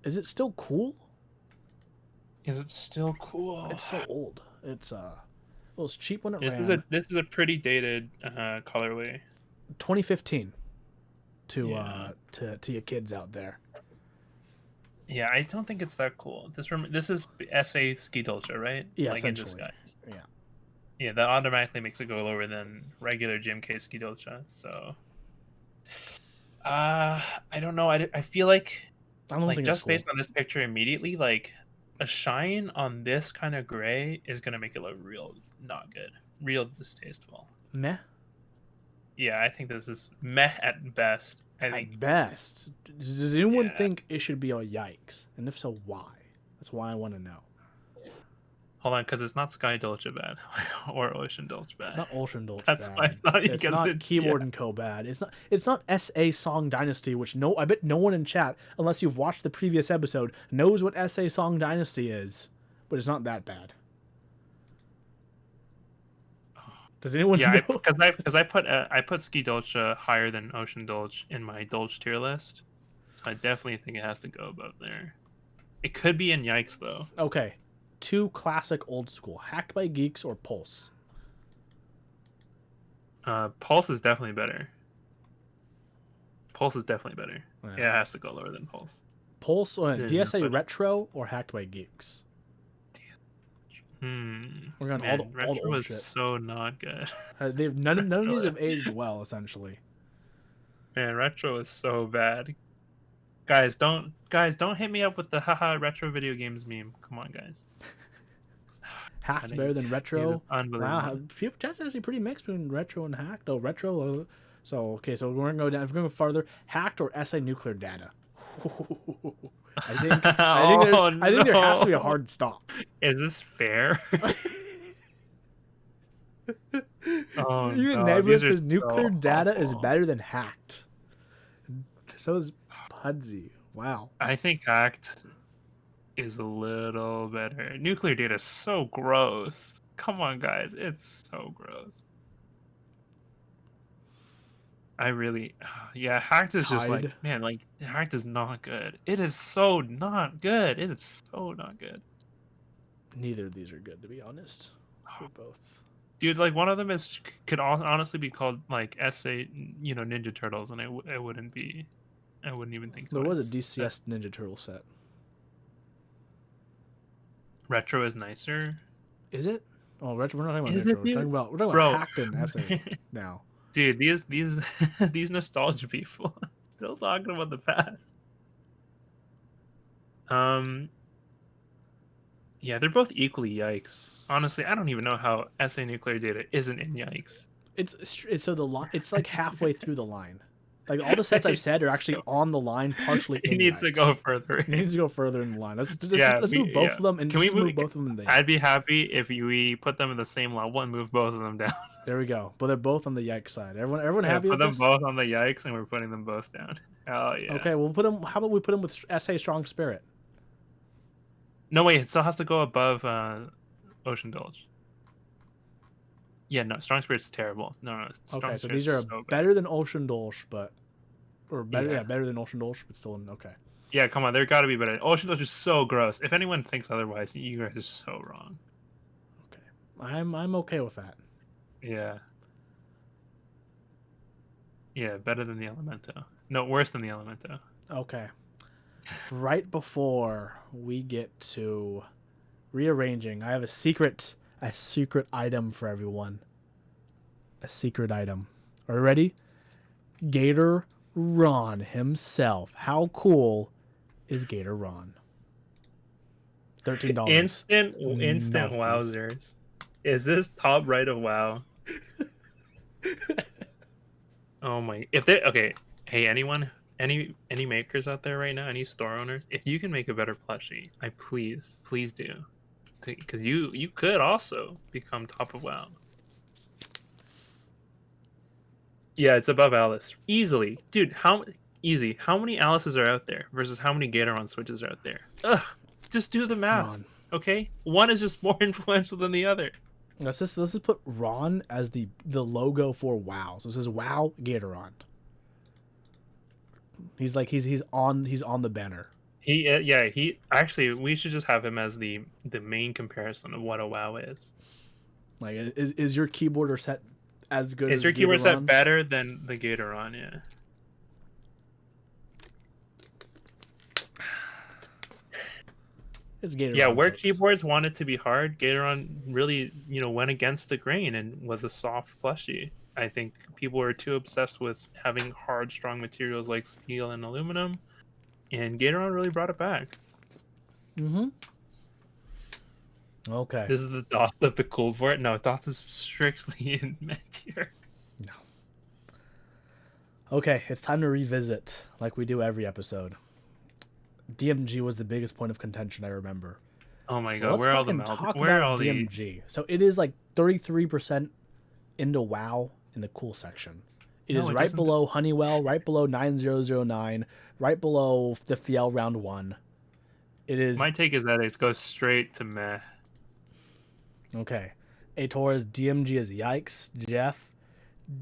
Is it still cool? Is it still cool? It's so old. It was cheap when it This ran. this is a pretty dated colorway. 2015 to Yeah. to your kids out there. Yeah, I don't think it's that cool. This is SA Ski Dolce, right? Yeah, Like in essentially. disguise. Yeah. Yeah, that automatically makes it go lower than regular Gym K Ski Dolce. So, I don't know. I feel like I don't think it's just cool. based on this picture immediately, like a shine on this kind of gray is gonna make it look real not good, real distasteful. Meh. Yeah, I think this is meh at best. I think. At best. Does anyone Yeah. think it should be a yikes? And if so, why? That's why I want to know. Hold on, because it's not Sky Dolce bad or Ocean Dolce bad. It's not Ocean Dolce That's bad. why it's not. It's not Keyboard and Co bad. It's not SA Song Dynasty, which I bet no one in chat, unless you've watched the previous episode, knows what SA Song Dynasty is. But it's not that bad. Does anyone Yeah, know? because I put Ski Dolce higher than Ocean Dolce in my Dolce tier list. I definitely think it has to go above there. It could be in Yikes though. Okay. 2 classic old school. Hacked by Geeks or Pulse? Pulse is definitely better. Pulse is definitely better. Yeah, it has to go lower than Pulse. Pulse, There's no DSA question. Retro or Hacked by Geeks? We're going Man, all the Retro old is shit. so not good. They've none of these have aged well, essentially. Man, Retro is so bad. Guys, don't hit me up with the haha retro video games meme. Come on, guys. Hacked better than retro. Unbelievable. Wow, chat's actually pretty mixed between retro and hacked. Oh, retro. So okay, so we're gonna go down. If we're going to go farther, hacked or SA nuclear data. I think there has to be a hard stop. Is this fair? Oh, Even no, Nebula these are says nuclear so data is awful. better than hacked. So is Pudsey. Wow. I think hacked is a little better. Nuclear data is so gross. Come on, guys, it's so gross. Yeah, hacked is just like, Tide. man, like hacked is not good. It is so not good. It is so not good. Neither of these are good, to be honest. They're both. Dude, like one of them could honestly be called like SA, Ninja Turtles, and it wouldn't be. I wouldn't even think There twice. was a DCS Ninja Turtle set. Retro is nicer. Is it? Oh, retro. We're not talking about Is retro. it, dude? We're talking Bro. about hacked and essay now. Dude, these these nostalgia people still talking about the past. Yeah, they're both equally yikes. Honestly, I don't even know how SA nuclear data isn't in yikes. It's so the line. It's like halfway through the line. Like all the sets I've said are actually on the line, partially. It needs to go further. It needs to go further in the line. Let's Yeah, move both of them and Can we move both of them in the. I'd be happy if we put them in the same level and move both of them down. There we go. But they're both on the yikes side. Everyone Yeah, happy put with them this? both on the yikes, and we're putting them both down. Hell yeah. Okay, we'll put them. How about we put them with SA Strong Spirit? No, wait, it still has to go above Ocean Dolge. Yeah, no, Strong Spirit's is terrible. No, Okay, Strong so Spirit's these are so bad. better than Ocean Dolch, but or better, Yeah. yeah, better than Ocean Dolch, but still okay. Yeah, come on, there got to be better. Ocean Dolch is so gross. If anyone thinks otherwise, you guys are so wrong. Okay, I'm okay with that. Yeah. Yeah, better than the Elemento. No, worse than the Elemento. Okay, right before we get to rearranging, I have a secret item for everyone. A secret item. Are you ready? Gator Ron himself. How cool is Gator Ron? $13. Instant Novelties. wowzers. Is this top right of WoW? Oh my! If they okay, hey anyone, any makers out there right now, any store owners, if you can make a better plushie, I please do, because you could also become top of WoW. Yeah, it's above Alice easily, dude. How easy? How many Alices are out there versus how many Gatoron switches are out there? Ugh, just do the math. Ron. Okay, one is just more influential than the other. Let's just put Ron as the logo for WoW. So this is WoW Gatoron. He's like he's on the banner. He actually we should just have him as the main comparison of what a WoW is. Like is your keyboard or set as good Is as your keyword set Gatoron? better than the Gatoron? Yeah. It's Yeah, Gatoron, where folks. keyboards wanted to be hard, Gatoron really, went against the grain and was a soft plushie. I think people were too obsessed with having hard, strong materials like steel and aluminum, and Gatoron really brought it back. Mm-hmm. Okay. This is the Dots of the cool for it. No, Dots is strictly in mid tier. No. Okay, it's time to revisit, like we do every episode. DMG was the biggest point of contention I remember. Oh my So god, let's where are all the fucking talk where are about all the DMG. So it is like 33% into WoW in the cool section. It no, is it right doesn't. below Honeywell, right below 9009, right below the Fiel round 1. It is My take is that it goes straight to meh. okay. Ator's DMG is yikes. Jeff,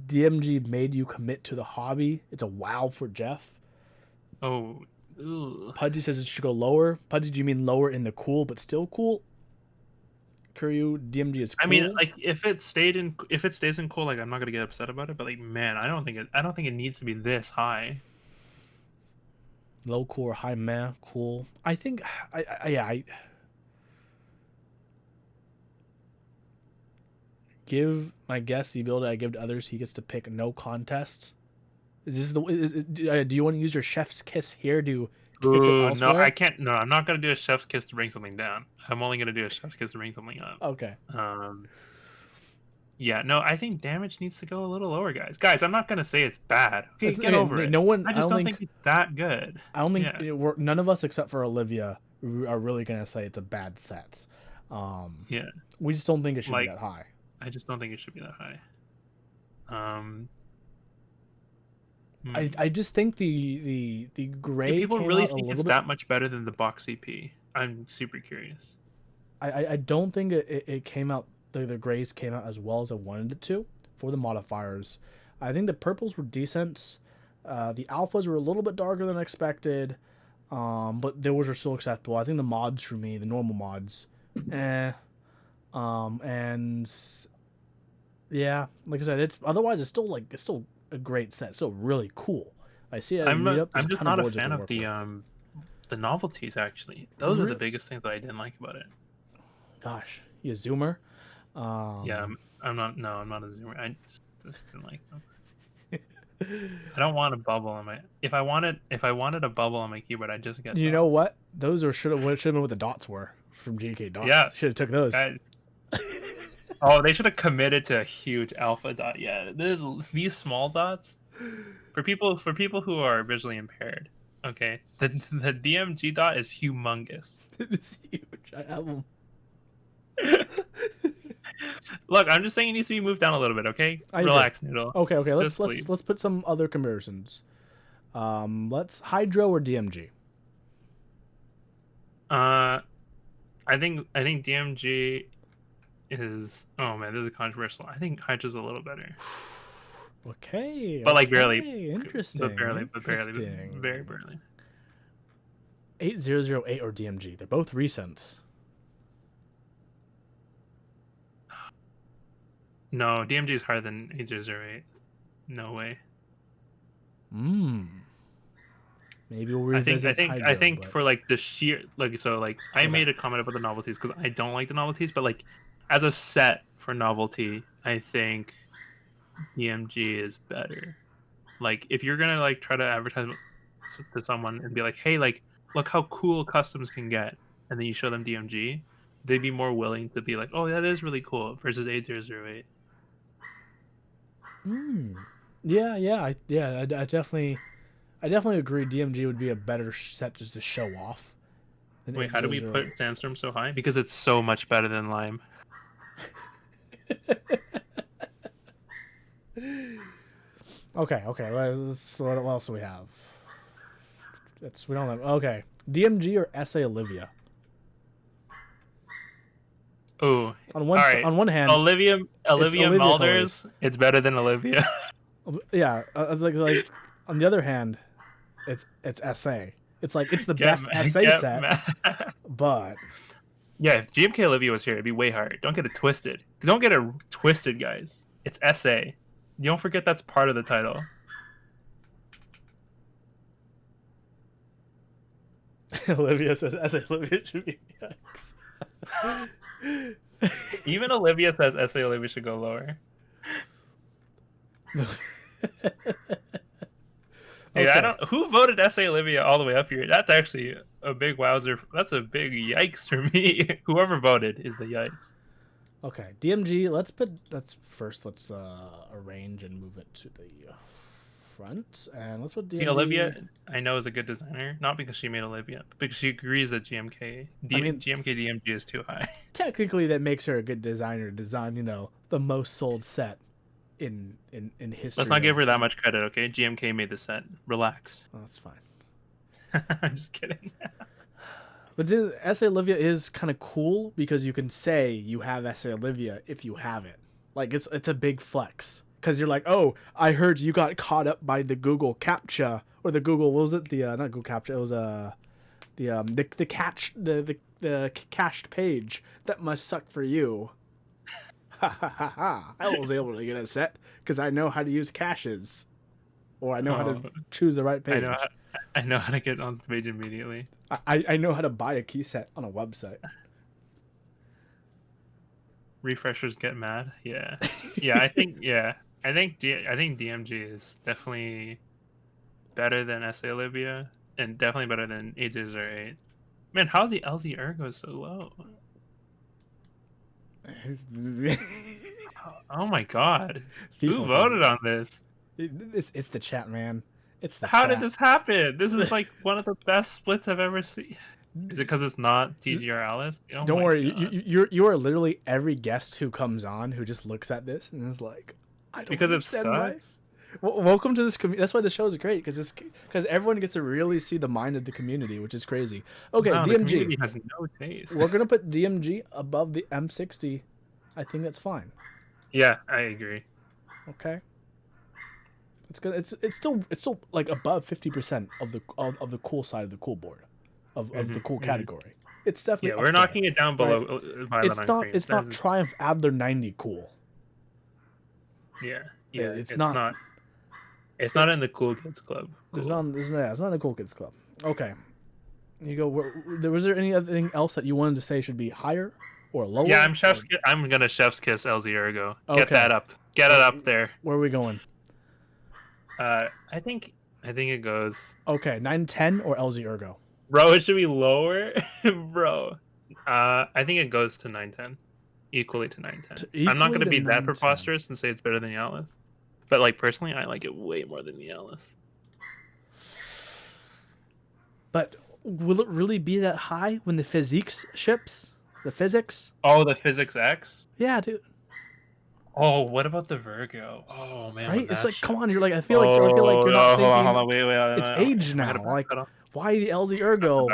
DMG made you commit to the hobby. It's a wow for Jeff. Oh, ugh. Pudgy says it should go lower. Pudgy, do you mean lower in the cool but still cool? Kuryu, DMG is cool. I mean, like if it stays in cool, like I'm not gonna get upset about it. But like, man, I don't think it needs to be this high. Low cool or high meh, cool. I think, I give my guest the ability I give to others. He gets to pick no contests. Is this do you want to use your chef's kiss here to kiss it Ooh, no, elsewhere? I can't. No, I'm not gonna do a chef's kiss to bring something down. I'm only gonna do a chef's kiss to bring something up. Okay. Um, yeah, no, I think damage needs to go a little lower, guys. Guys, I'm not gonna say it's bad. Okay, get over it. No one. I just don't think it's that good. I don't think Yeah, none of us except for Olivia are really gonna say it's a bad set. yeah. We just don't think it should be Like, that high. I just don't think it should be that high. I just think the Do gray people came really out a think it's little bit. that much better than the box CP? I'm super curious. I don't think it came out the grays came out as well as I wanted it to for the modifiers. I think the purples were decent. The alphas were a little bit darker than expected, but those are still acceptable. I think the mods for me, the normal mods, and yeah, like I said, it's still a great set. It's still really cool. I see it at meetup. There's I'm a just ton of not a boards you fan can of work with. the novelties. Actually, those are the biggest things that I didn't like about it. Gosh, you zoomer. Yeah, I'm not. No, I'm not a zoomer. I just didn't like them. I don't want a bubble on my. If I wanted a bubble on my keyboard, I'd just get. You know Dots. what? Those are should have been what the dots were from GK dots. Yeah, Should have took those. oh, they should have committed to a huge alpha dot. Yeah, these small dots for people who are visually impaired. Okay, the DMG dot is humongous. It is huge. I have them. Look, I'm just saying it needs to be moved down a little bit. Okay, relax, Noodle. Okay. Just please. Let's put some other comparisons. Let's Hydro or DMG. I think DMG is, oh man, this is controversial. I think Hydra's a little better, Okay, but like barely, okay, but interesting, barely, but barely, but interesting. very barely. 8008 or DMG? They're both recent. No, DMG is higher than 8008. No way. Maybe we'll I think I revisit think I Hydro, think but for like the sheer like so like I okay. made a comment about the novelties because I don't like the novelties, but like as a set for novelty, I think DMG is better. Like if you're gonna like try to advertise to someone and be like, hey, like look how cool customs can get, and then you show them DMG, they'd be more willing to be like, oh, that is really cool versus 8008. Yeah, yeah, I definitely agree. DMG would be a better set just to show off than Wait, how do we 8008. put Sandstorm so high? Because it's so much better than Lime. Okay, okay. What else do we have? We don't have. Okay, DMG or SA Olivia. Oh, On all right. on one hand, Olivia it's Olivia colors. Mulders. It's better than Olivia. Yeah, it's like on the other hand, it's SA. It's like it's the best SA Get set, mad. but Yeah, if GMK Olivia was here, it'd be way higher. Don't get it twisted. Don't get it twisted, guys. It's SA. Don't forget that's part of the title. Olivia says SA Olivia should be yikes. Even Olivia says SA Olivia should go lower. Hey, I don't. Who voted SA Olivia all the way up here? That's actually a big wowzer. That's a big yikes for me. Whoever voted is the yikes. Okay, DMG. Let's arrange and move it to the front, and let's put DMG. See, Olivia, I know is a good designer, not because she made Olivia, but because she agrees that GMK DMG is too high. Technically, that makes her a good designer. Design, the most sold set in history. Let's not give her that much credit, okay? GMK made the set. Relax. Oh, that's fine. I'm just kidding. But SA Olivia is kind of cool because you can say you have SA Olivia if you have it. Like it's a big flex because you're like, oh, I heard you got caught up by the Google CAPTCHA or the Google. What was it? The not Google CAPTCHA. It was the cached page. That must suck for you. Ha ha ha ha! I was able to get a set because I know how to use caches, or I know how to choose the right page. I know how to get on the page immediately. I know how to buy a key set on a website. Refreshers get mad. Yeah, yeah. I think DMG is definitely better than SA Olivia and definitely better than 8008. Man, how's the LZ Ergo so low? Oh my god! Who voted on this? It's the chat, man. It's the How chat. did this happen? This is like one of the best splits I've ever seen. Is it because it's not TGR Alice? Oh Don't worry, you are literally every guest who comes on who just looks at this and is like, I don't because understand it sucks. life. Well, welcome to this community. That's why the show is great because everyone gets to really see the mind of the community, which is crazy. Okay, wow, DMG the community has no taste. We're gonna put DMG above the M60. I think that's fine. Yeah, I agree. Okay. It's good. It's still like above 50% of the cool side of the cool board, of the cool category. It's definitely. Yeah, we're knocking it down below. Right? It's not Triumph Adler 90 cool. Yeah, it's not. It's not in the cool kids club. Cool. It's not in the cool kids club. Okay. You go. Was there anything else that you wanted to say should be higher or lower? Yeah, I'm gonna chef's kiss LZ Ergo. Get that up. Get it up there. Where are we going? I think it goes. Okay, 910 or LZ Ergo. Bro, it should be lower, bro. I think it goes to 910, equally to 910. I'm not gonna be that preposterous and say it's better than Yalis, but like personally, I like it way more than Yalis. But will it really be that high when the physiques ships? The physics? Oh, the Physics X? Yeah, dude. Oh, what about the Virgo? Oh man, right? It's like, come on, you're like, I feel like you're not thinking. Hold on, wait. It's age now. Like, why the LZ Ergo?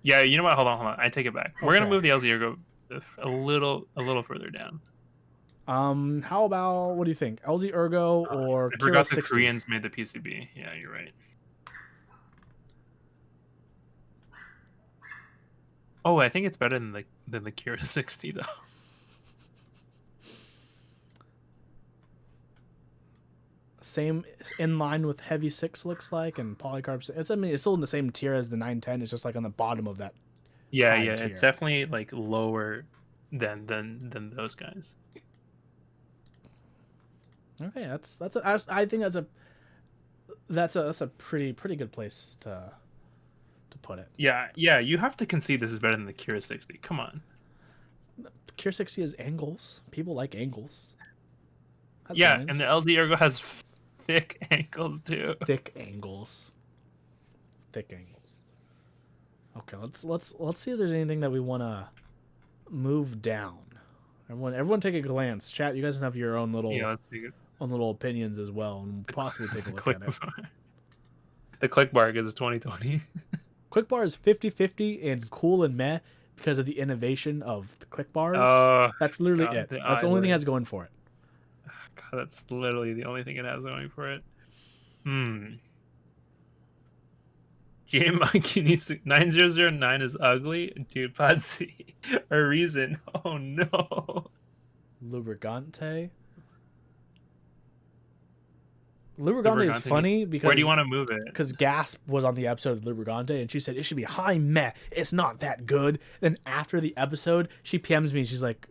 Yeah, you know what? Hold on. I take it back. We're gonna move the LZ Ergo a little further down. How about, what do you think? LZ Ergo or I Kira forgot the 60? Koreans made the PCB. Yeah, you're right. Oh, I think it's better than the Kira 60 though. Same, in line with Heavy 6 looks like, and Polycarp. It's, I mean, it's still in the same tier as the 910. It's just like on the bottom of that Yeah, high yeah, tier. it's definitely like lower than those guys. Okay, I think that's a pretty good place to put it. Yeah, yeah, you have to concede this is better than the Kira 60. Come on. Cure 60 is angles. People like angles. Has Yeah, lines. and the LZ Ergo has thick ankles too. Thick angles. Thick angles. Okay, let's see if there's anything that we want to move down. Everyone take a glance. Chat, you guys have your own Yeah, let's see. little opinions as well, and possibly take a look Click at it. The click bar is 2020. Click bar is 50-50 in cool and meh because of the innovation of the click bars. That's literally God, it. That's the only thing that's going for it. God, that's literally the only thing it has going for it. Game Monkey needs to, 9009 is ugly. Dude, Pod C. A reason. Oh no. Lubricante. Lubricante is funny because where do you want to move it? Because Gasp was on the episode of Lubricante and she said it should be high meh. It's not that good. Then after the episode, she PMs me. She's like,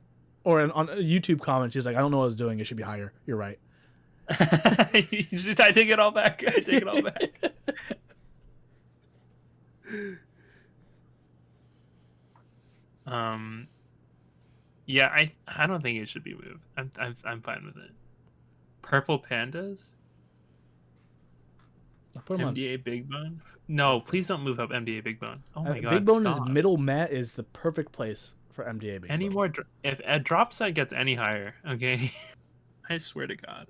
or on a YouTube comment, she's like, I don't know what I was doing. It should be higher. You're right. I take it all back. I take it all back. Yeah, I don't think it should be moved. I'm fine with it. Purple pandas. I'll put 'em on. MDA Big Bone. No, please don't move up MDA Big Bone. Oh my god, Big Bone stop. is middle meh is the perfect place for MDA Big Any Bone. more? If a drop set gets any higher, okay, I swear to God.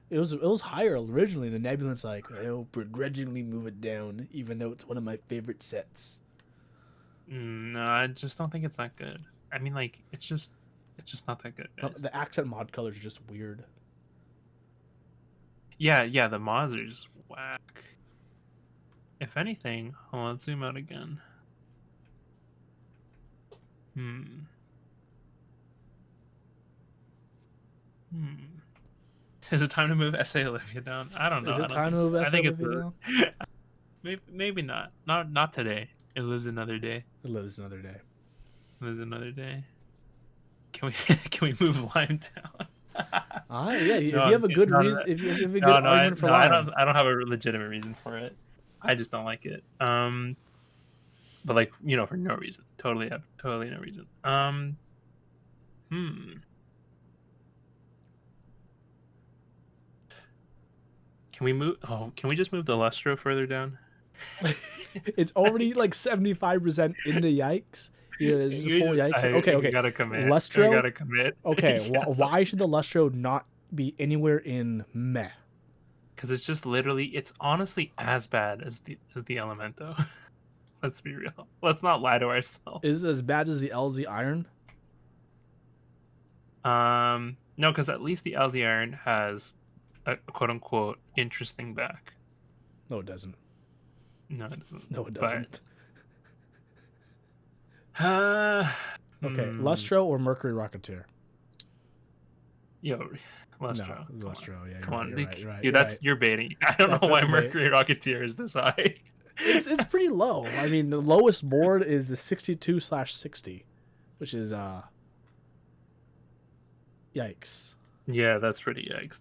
It was higher originally. The Nebulance like, I'll begrudgingly move it down, even though it's one of my favorite sets. No, I just don't think it's that good. I mean, like, it's just not that good. No, the accent mod colors are just weird. Yeah, the mods are just whack. If anything, hold on, let's zoom out again. Is it time to move SA Olivia down? I don't know. Is it time to move SA Olivia down? Maybe not. Not today. It lives another day. It lives another day. Lives another day. Can we move Lime down? Yeah. If you have a good reason, if you have a good argument for Lime, I don't have a legitimate reason for it. I just don't like it. But like, for no reason. Totally no reason. Can we move? Oh, can we just move the Lustro further down? It's already like 75% into yikes. Yeah, it's just full yikes. Okay. You gotta commit. Lustro. You gotta commit. Okay, why should the Lustro not be anywhere in meh? Because it's honestly as bad as the Elemento. Let's be real. Let's not lie to ourselves. Is it as bad as the LZ Iron? No, because at least the LZ Iron has a quote unquote interesting back. No, it doesn't. No, it doesn't. No, it doesn't. Okay, Lustro or Mercury Rocketeer? Yo, Lustro. No, Lustro. Yeah, come on, you're right, dude. You're baiting. I don't know why Mercury Rocketeer is this high. It's pretty low. I mean, the lowest board is the 62/60, which is yikes. Yeah, that's pretty yikes.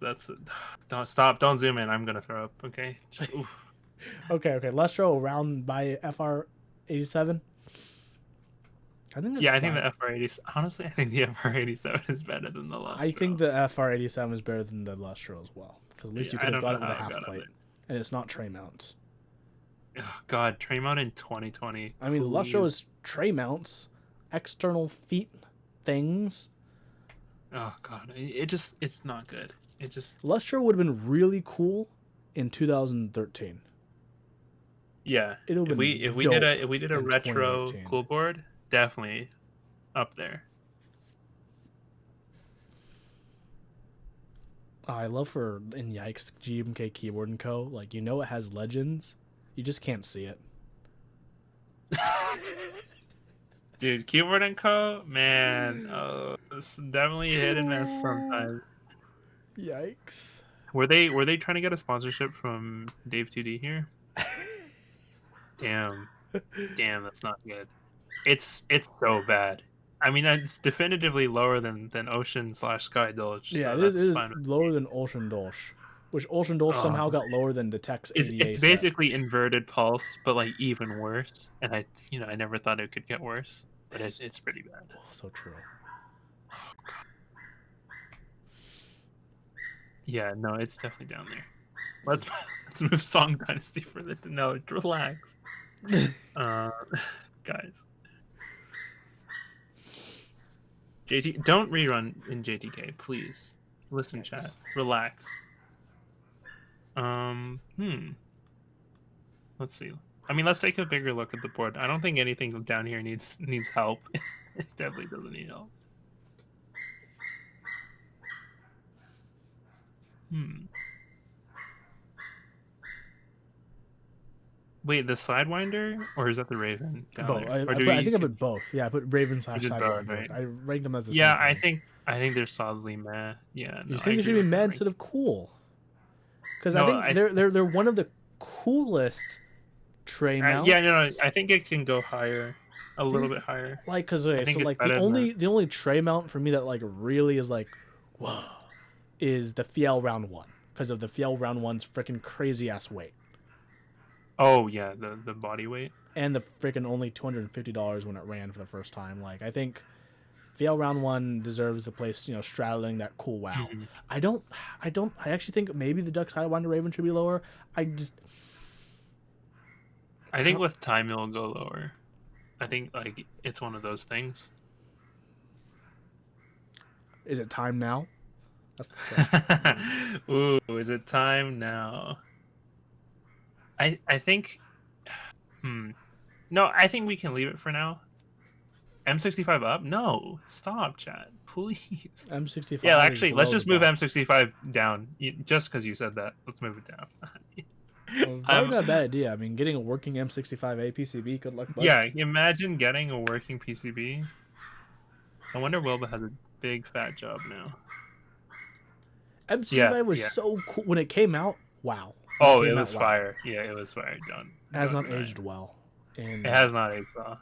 Don't zoom in. I'm gonna throw up. Okay. Oof. Okay. Lustro around by FR87. I think I think the FR80. Honestly, I think the FR87 is better than the Lustro. I think the FR87 is better than the Lustro as well, because at least you could have got it with a half plate, and it's not tray mounts. Oh God, tray mount in 2020. I mean, the Lustro is tray mounts, external feet things. Oh God, it's not good. Lustro would have been really cool in 2013. Yeah, if we did a retro cool board, definitely up there. I love for in Yikes GMK Keyboard and Co. Like it has legends, you just can't see it. Dude, Keyboard and Co. Man, it's definitely hit and miss sometimes. Yikes. Were they trying to get a sponsorship from Dave 2D here? Damn, damn, that's not good. It's so bad. I mean, it's definitively lower than Ocean slash Sky Dolge, Yeah, so it is. that's It is fine. lower than Ocean Dolch, which Ocean Dolch Uh, somehow got lower than the Tex it's 80A set. basically inverted pulse, but like even worse. And I never thought it could get worse, but it's pretty bad. Oh, so true. Yeah, no, it's definitely down there. Let's move Song Dynasty further. No, relax, guys. JT, don't rerun in JTK, please. Listen, Thanks. chat. Relax. Let's see. I mean, let's take a bigger look at the board. I don't think anything down here needs help. It definitely doesn't need help. Wait, the Sidewinder, or is that the Raven down Both. there? I, Or I, do put, I you? think I put both. Yeah, I put Raven slash did both, Sidewinder. right? I rank them as the Yeah, same thing. I think they're solidly meh. Yeah, You no, I think they agree should be with that mad rank. instead of cool? Because I No, think they're one of the coolest tray mounts. yeah, no, I think it can go higher, a little bit higher. Like, cause I okay, think so it's like better the than only the only tray mount for me that like really is like, whoa, is the Fiel round one because of the Fiel round one's freaking crazy ass weight. Oh yeah, the body weight. And the freaking only $250 when it ran for the first time. Like I think Fiel round one deserves the place, straddling that cool wow. Mm-hmm. I actually think maybe the Duck Sidewinder Raven should be lower. I think with time it'll go lower. I think like it's one of those things. Is it time now? That's the question. Ooh, is it time now? I think no, I think we can leave it for now. M65 up? No, stop, chat, please. M65. Yeah, actually, let's just move down. M65 down. Just because you said that, let's move it down. Well, probably not a bad idea. I mean, getting a working M65A PCB, good luck, bud. Yeah, imagine getting a working PCB. I wonder Wilba has a big fat job now. M65 was so cool when it came out. Wow. Oh, it was fire. Yeah, it was fire. It has not aged well. It has not aged well.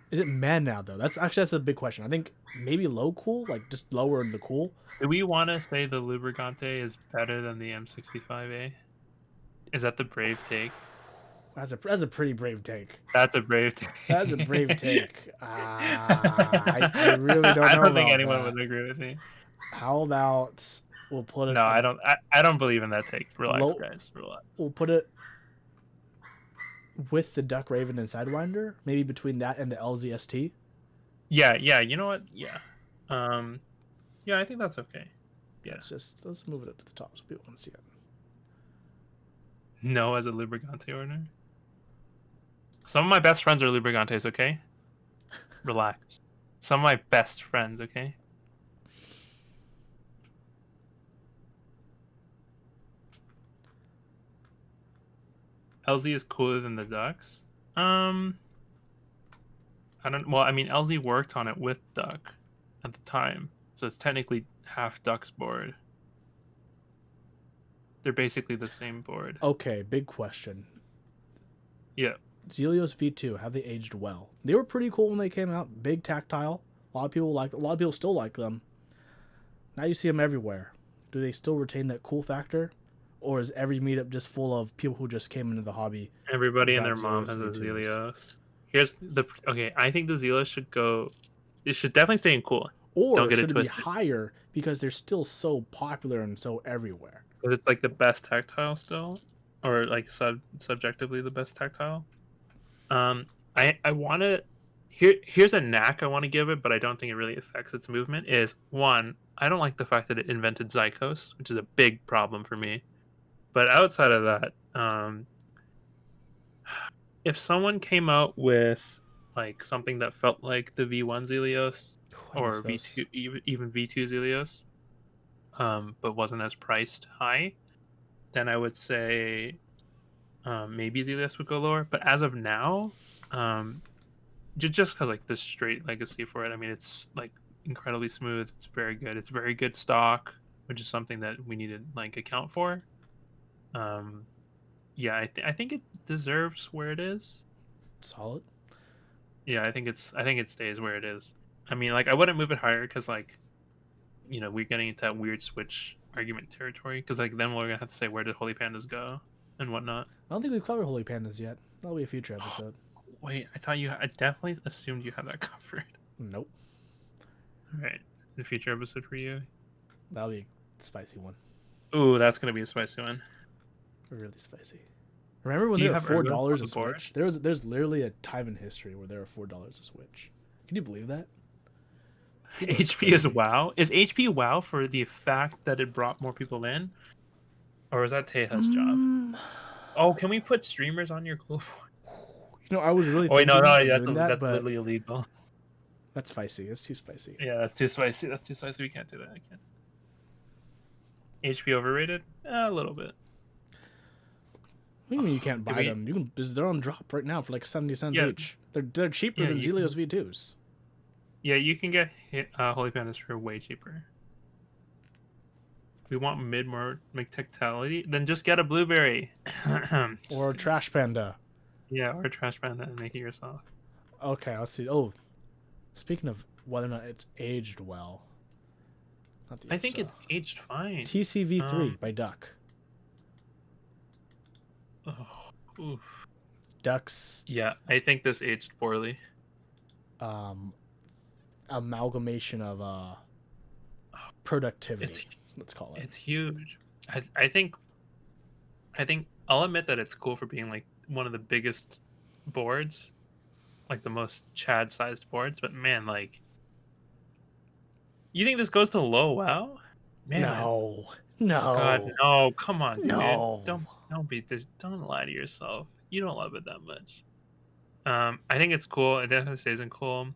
Is it mad now though? That's a big question. I think maybe low cool, like just lower in the cool. Do we want to say the Lubricante is better than the M65A? Is that the brave take? That's a pretty brave take. That's a brave take. That's a brave take. I really don't know. I don't think anyone would agree with me. How about we'll put it? No, I don't. I don't believe in that take. Relax, guys. Relax. We'll put it with the Duck Raven and Sidewinder, maybe between that and the LZST. Yeah. You know what? Yeah. Yeah, I think that's okay. Yeah. Let's move it up to the top so people can see it. No, as a Lubricante owner. Some of my best friends are Lubricantes, okay? Relax. Some of my best friends, okay? LZ is cooler than the Ducks? I don't... Well, I mean, LZ worked on it with Duck at the time. So it's technically half Duck's board. They're basically the same board. Okay, big question. Yeah. Zelios V2, have they aged well? They were pretty cool when they came out. Big tactile. A lot of people still like them. Now you see them everywhere. Do they still retain that cool factor? Or is every meetup just full of people who just came into the hobby? Everybody and their mom has a Zelios. Okay, I think the Zelios should go... It should definitely stay in cool. Or don't get should it twisted. Be higher because they're still so popular and so everywhere? Because it's like the best tactile still? Or like subjectively the best tactile? I want to... Here's a knack I want to give it, but I don't think it really affects its movement, is, one, I don't like the fact that it invented Zykos, which is a big problem for me. But outside of that, if someone came out with like something that felt like the V1 Zelios I miss or those. V2, even V2 Zelios, but wasn't as priced high, then I would say maybe Zelios would go lower. But as of now, um, just because like the straight legacy for it, I mean, it's like incredibly smooth. It's very good. It's very good stock, which is something that we need to like account for. Um, yeah, I think it deserves where it is. Solid. Yeah, I think it stays where it is. I mean, like I wouldn't move it higher because like we're getting into that weird switch argument territory. Because like then we're gonna have to say where did Holy Pandas go and whatnot. I don't think we've covered Holy Pandas yet. That'll be a future episode. Wait, I thought you. I definitely assumed you had that covered. Nope. All right, the future episode for you. That'll be a spicy one. Ooh, that's gonna be a spicy one. Really spicy. Remember when Do they you were have $4 Ergo on a the board? Switch? There's literally a time in history where there were $4 a Switch. Can you believe that? People are HP is crazy. WoW. Is HP WoW for the fact that it brought more people in, or is that Teja's job? Oh, can we put streamers on your cool board? I was really Oh wait, no, thinking no, of doing that, that's but literally illegal. that's spicy. It's too spicy. Yeah, that's too spicy. That's too spicy. We can't do that. I can't. HP overrated? A little bit. What do you mean you can't Do buy we- them? You can. They're on drop right now for like 70 cents Yeah. each. They're cheaper Yeah, than you Zelios can- V2s. Yeah, you can get Holy Pandas for way cheaper. We want mid-more tactility, then just get a blueberry. Just Or a kidding. Trash Panda. Yeah, or a trash panda and make it yourself. Okay, let's see. Oh, speaking of whether or not it's aged well. Not the I think it's EXO. aged fine. TCV3 by Duck. Oh, oof. Duck's Yeah, I think this aged poorly. amalgamation of productivity. It's Let's call it. it's huge. I think I'll admit that it's cool for being like one of the biggest boards, like the most Chad sized boards. But man, like, you think this goes to low? Wow, man. No, God, no, no! Come on, dude. no. Don't lie to yourself. You don't love it that much. I think it's cool. It definitely stays in cool.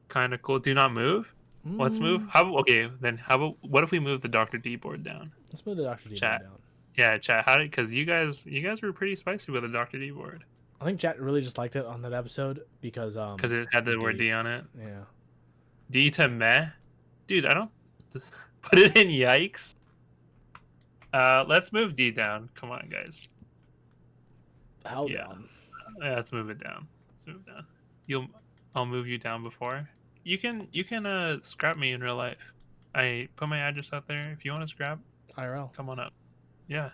Kind of cool. Do not move. Let's move. Okay, then how about what if we move the Dr. D board down? Let's move the Dr. D Chat. board down. Yeah, chat. How did? Because you guys were pretty spicy with the Dr. D board I think chat really just liked it on that episode because it had the word D. D on it. Yeah. D to meh, dude. I don't put it in. Yikes. Let's move D down. Come on, guys. Hell Yeah. down. Let's move it down. Let's move it down. I'll move you down before. You can scrap me in real life. I put my address out there. If you want to scrap, IRL. come on up. Yeah.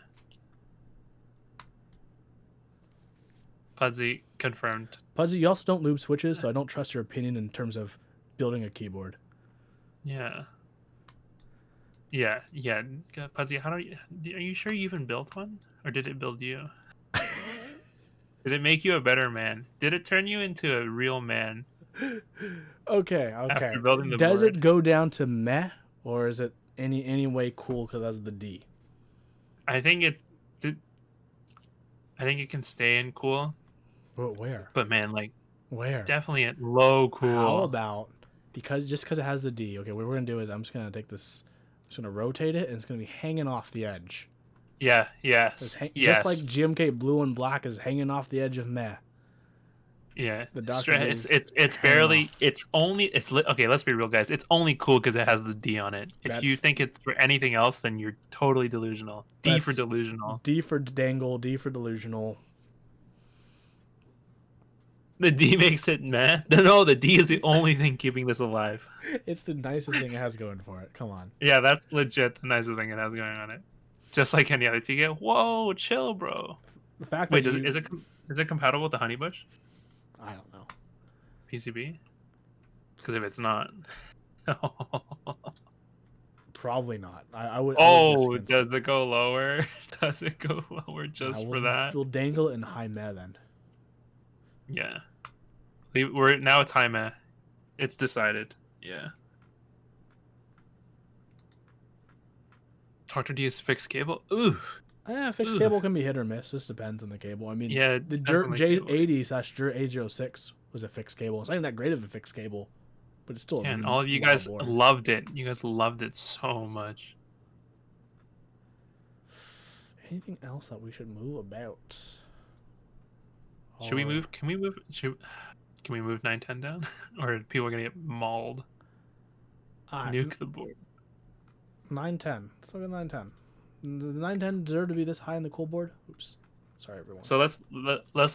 Pudsey confirmed. Pudsey, you also don't lube switches, so I don't trust your opinion in terms of building a keyboard. Yeah. Yeah. Pudsey, are you sure you even built one, or did it build you? Did it make you a better man? Did it turn you into a real man? Okay. After building the Does board? it go down to meh, or is it any way cool because that's the D? I think it can stay in cool, But where? but man, like Where? definitely at low cool. How about because it has the D? Okay, what we're gonna do is I'm just gonna take this. I'm just gonna rotate it, and it's gonna be hanging off the edge. Yeah. Yes. Just like GMK Blue and Black is hanging off the edge of meh. Yeah. The Dr. D is It's hanging barely. off. It's only. Okay. Let's be real, guys. It's only cool because it has the D on it. If you That's- think it's for anything else, then you're totally delusional. D for That's- delusional. D for dangle, D for delusional. The D makes it meh. No, the D is the only thing keeping this alive. It's the nicest thing it has going for it. Come on. Yeah, that's legit the nicest thing it has going on it. Just like any other ticket. Whoa, chill, bro. The fact Wait, that is it compatible with the Honeybush I don't know. PCB? Because if it's not, Probably not. I would. oh, does it go lower? Does it go lower just for that? We'll dangle it in high meh then. Yeah, we're now it's high meh. It's decided. Yeah. Dr. D is fixed cable. Ooh, Yeah, fixed Ugh. cable can be hit or miss. This depends on the cable. I mean, Yeah, the Dirt definitely cable. J80/Dirt A06 was a fixed cable. It's not even that great of a fixed cable, but it's still Yeah, and all of a you wild guys board. loved it. You guys loved it so much. Anything else that we should move about? Should we Or move? Can we move? Can we move 910 down? Or are people gonna get mauled? ah, Nuke the board. 910. Let's look at 910. Does the 910 deserve to be this high in the cool board? Oops. Sorry, everyone. So let's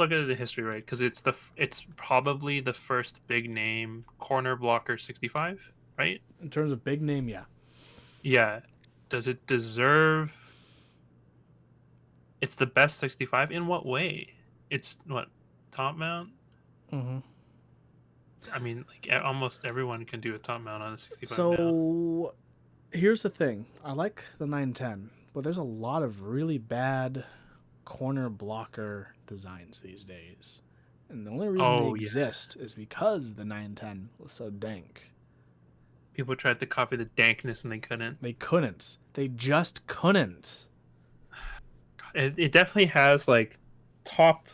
look at the history, right? Because it's probably the first big name corner blocker 65, right? In terms of big name, yeah. Yeah. Does it deserve? It's the best 65. In what way? It's what, top mount? Mm-hmm. I mean, like almost everyone can do a top mount on a 65 now. So here's the thing. I like the 910, but there's a lot of really bad corner blocker designs these days. And the only reason they Oh yeah. exist is because the 910 was so dank. People tried to copy the dankness and they couldn't. They couldn't. They just couldn't. It definitely has like top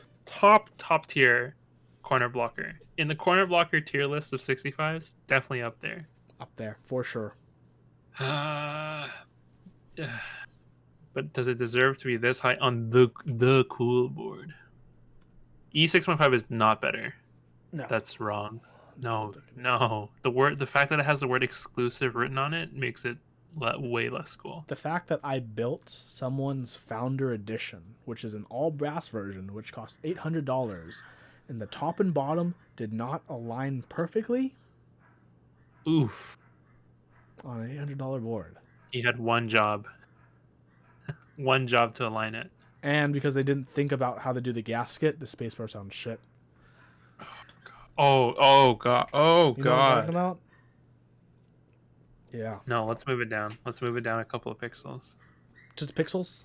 tier corner blocker. In the corner blocker tier list of 65s, definitely up there. Up there, for sure. But does it deserve to be this high on the cool board? E615 is not better. No. That's wrong. No. The fact that it has the word exclusive written on it makes it way less cool. The fact that I built someone's Founder Edition, which is an all brass version, which cost $800, and the top and bottom did not align perfectly. Oof. On an $800 board. He had one job. One job to align it. And because they didn't think about how to do the gasket, the spacebar sounds shit. Oh god. Oh You know what I'm talking god. about? Yeah. No, let's move it down. Let's move it down a couple of pixels. Just pixels?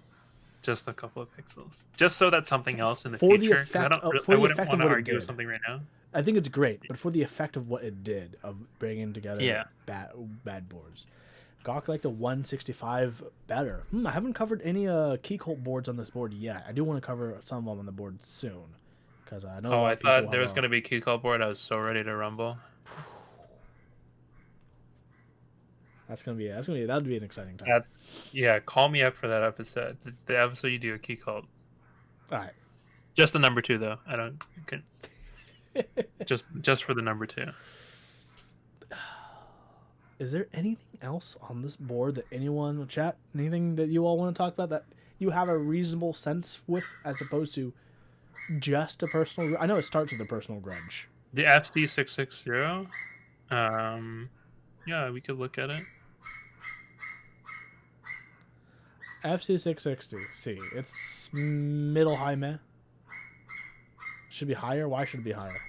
Just a couple of pixels. Just so that's something else in the For the future. 'Cause effect I of- don't. for I the wouldn't effect want of to what it argue did. something right now. I think it's great, but for the effect of what it did of bringing together bad boards. Gawk liked the 165 better. I haven't covered any key cult boards on this board yet. I do want to cover some of them on the board soon. Because I know. Oh, I thought there was going to be key call board. I was so ready to rumble. That'd be an exciting time. Yeah, call me up for that episode. The episode you do a key cult. All right. Just the number 2 though. I don't. just for the number 2. Is there anything else on this board that anyone will chat? Anything that you all want to talk about that you have a reasonable sense with, as opposed to just a personal? I know it starts with a personal grudge. The FC660. Yeah, we could look at it. FC660. See, it's middle high meh. Should be higher. Why should it be higher?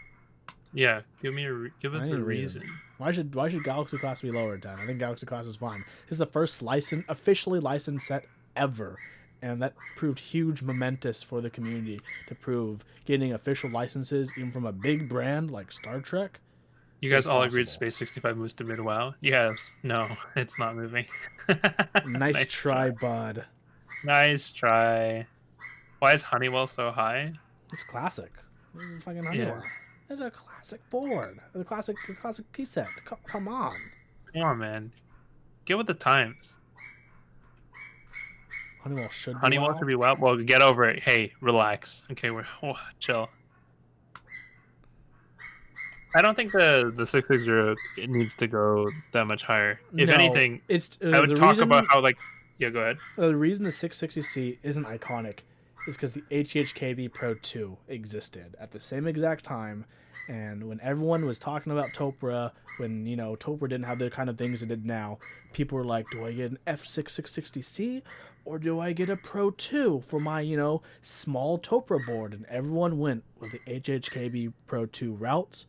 Yeah, give us a reason. Why should Galaxy Class be lower than 10? I think Galaxy Class is fine. This is the first officially licensed set ever, and that proved huge momentous for the community to prove getting official licenses even from a big brand like Star Trek. You guys all agreed Space 65 moves to mid WoW? Yes. No, it's not moving. nice try, bud. Nice try. Why is Honeywell so high? It's classic. It's fucking Honeywell. Yeah. It's a classic board. A classic key set. Come on. Come on, man. Get with the times. Honeywell should be well. Well, get over it. Hey, relax. Okay, chill. I don't think the 660 needs to go that much higher. If anything, I would talk about how yeah, go ahead. The reason the 660C isn't iconic is because the HHKB Pro 2 existed at the same exact time, and when everyone was talking about Topra, when Topra didn't have the kind of things it did now, people were like, do I get an F660C or do I get a Pro 2 for my small Topra board? And everyone went with the HHKB Pro 2 routes.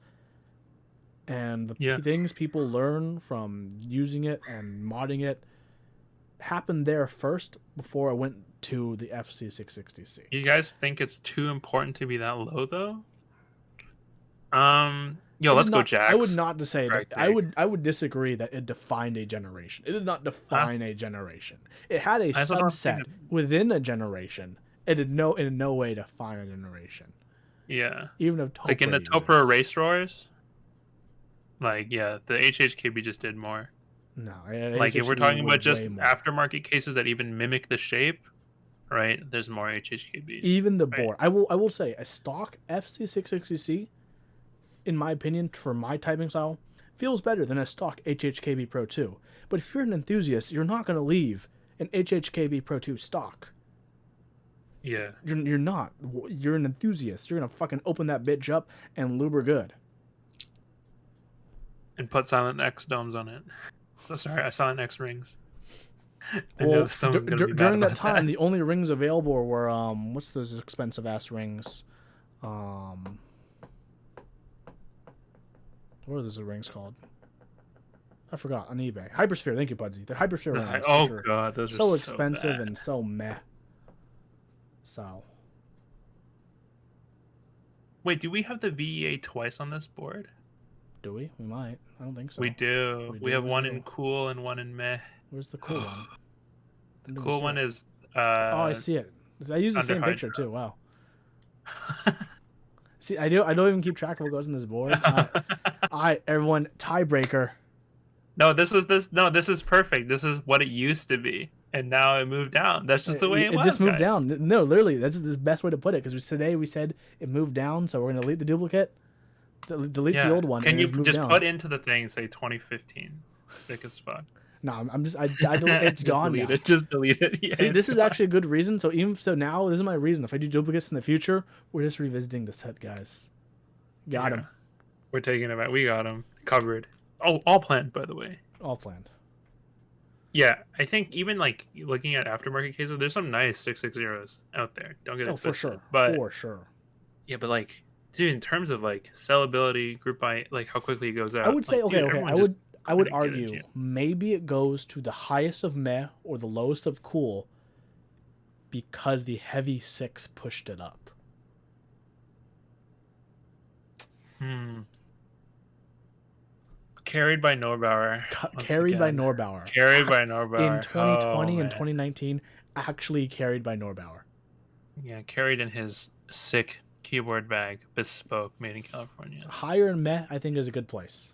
And the things people learn from using it and modding it happened there first before I went to the FC660C. You guys think it's too important to be that low, though? Yo, It did let's go not. I would Jax. not to say that. Correct take. I would disagree that it defined a generation. It did not define a generation. It had a I also don't think subset within a generation. It did in no way define a generation. Yeah. Even if Like in the Topra Topra users. race roars, like yeah, the HHKB just did more. No, Like if we're HHKB talking about would just way more. aftermarket cases that even mimic the shape, right? There's more HHKBs. Even the right? board. I will say a stock FC660C, in my opinion, for my typing style, feels better than a stock HHKB Pro 2. But if you're an enthusiast, you're not going to leave an HHKB Pro 2 stock. Yeah. You're not. You're an enthusiast. You're going to fucking open that bitch up and lube her good. And put Silent X domes on it. So sorry, Silent X rings. I Well, know someone's gonna be mad during that about time, the only rings available were what's those expensive ass rings? What are those rings called? I forgot, on eBay. Hypersphere, thank you, Pudsey. They're Hypersphere rings. Oh god, those are so so expensive bad. and so meh. So. Wait, do we have the VEA twice on this board? Do we? We might. I don't think so. We do. We have one in cool and one in meh. Where's the cool one? The cool one is oh, I see it. I use the same picture too. Wow. See, I don't even keep track of what goes on this board. Everyone, tiebreaker. No, this is perfect. This is what it used to be, and now it moved down. That's just the way it was. It just moved guys. down. No, literally, that's the best way to put it. Because today we said it moved down, so we're gonna delete the duplicate, delete the old one. Can you just down. Put into the thing say 2015? Sick as fuck. No, I'm just it's gone now. Just delete it. Yeah, see, this is actually a good reason. So now this is my reason. If I do duplicates in the future, we're just revisiting the set, guys. Got him. We're taking it back. We got him covered. Oh, all planned, by the way. All planned. Yeah, I think even like looking at aftermarket cases, there's some nice 660s out there. Don't get it twisted. For sure. But for sure. Yeah, but like, dude, in terms of like sellability, group buy, like how quickly it goes out. I would say like, okay. I would argue maybe it goes to the highest of meh or the lowest of cool because the heavy 6 pushed it up. Carried by Norbauer. Carried by Norbauer. Carried by Norbauer. In 2020 and 2019, actually carried by Norbauer. Yeah, carried in his sick keyboard bag, bespoke, made in California. Higher in meh, I think, is a good place.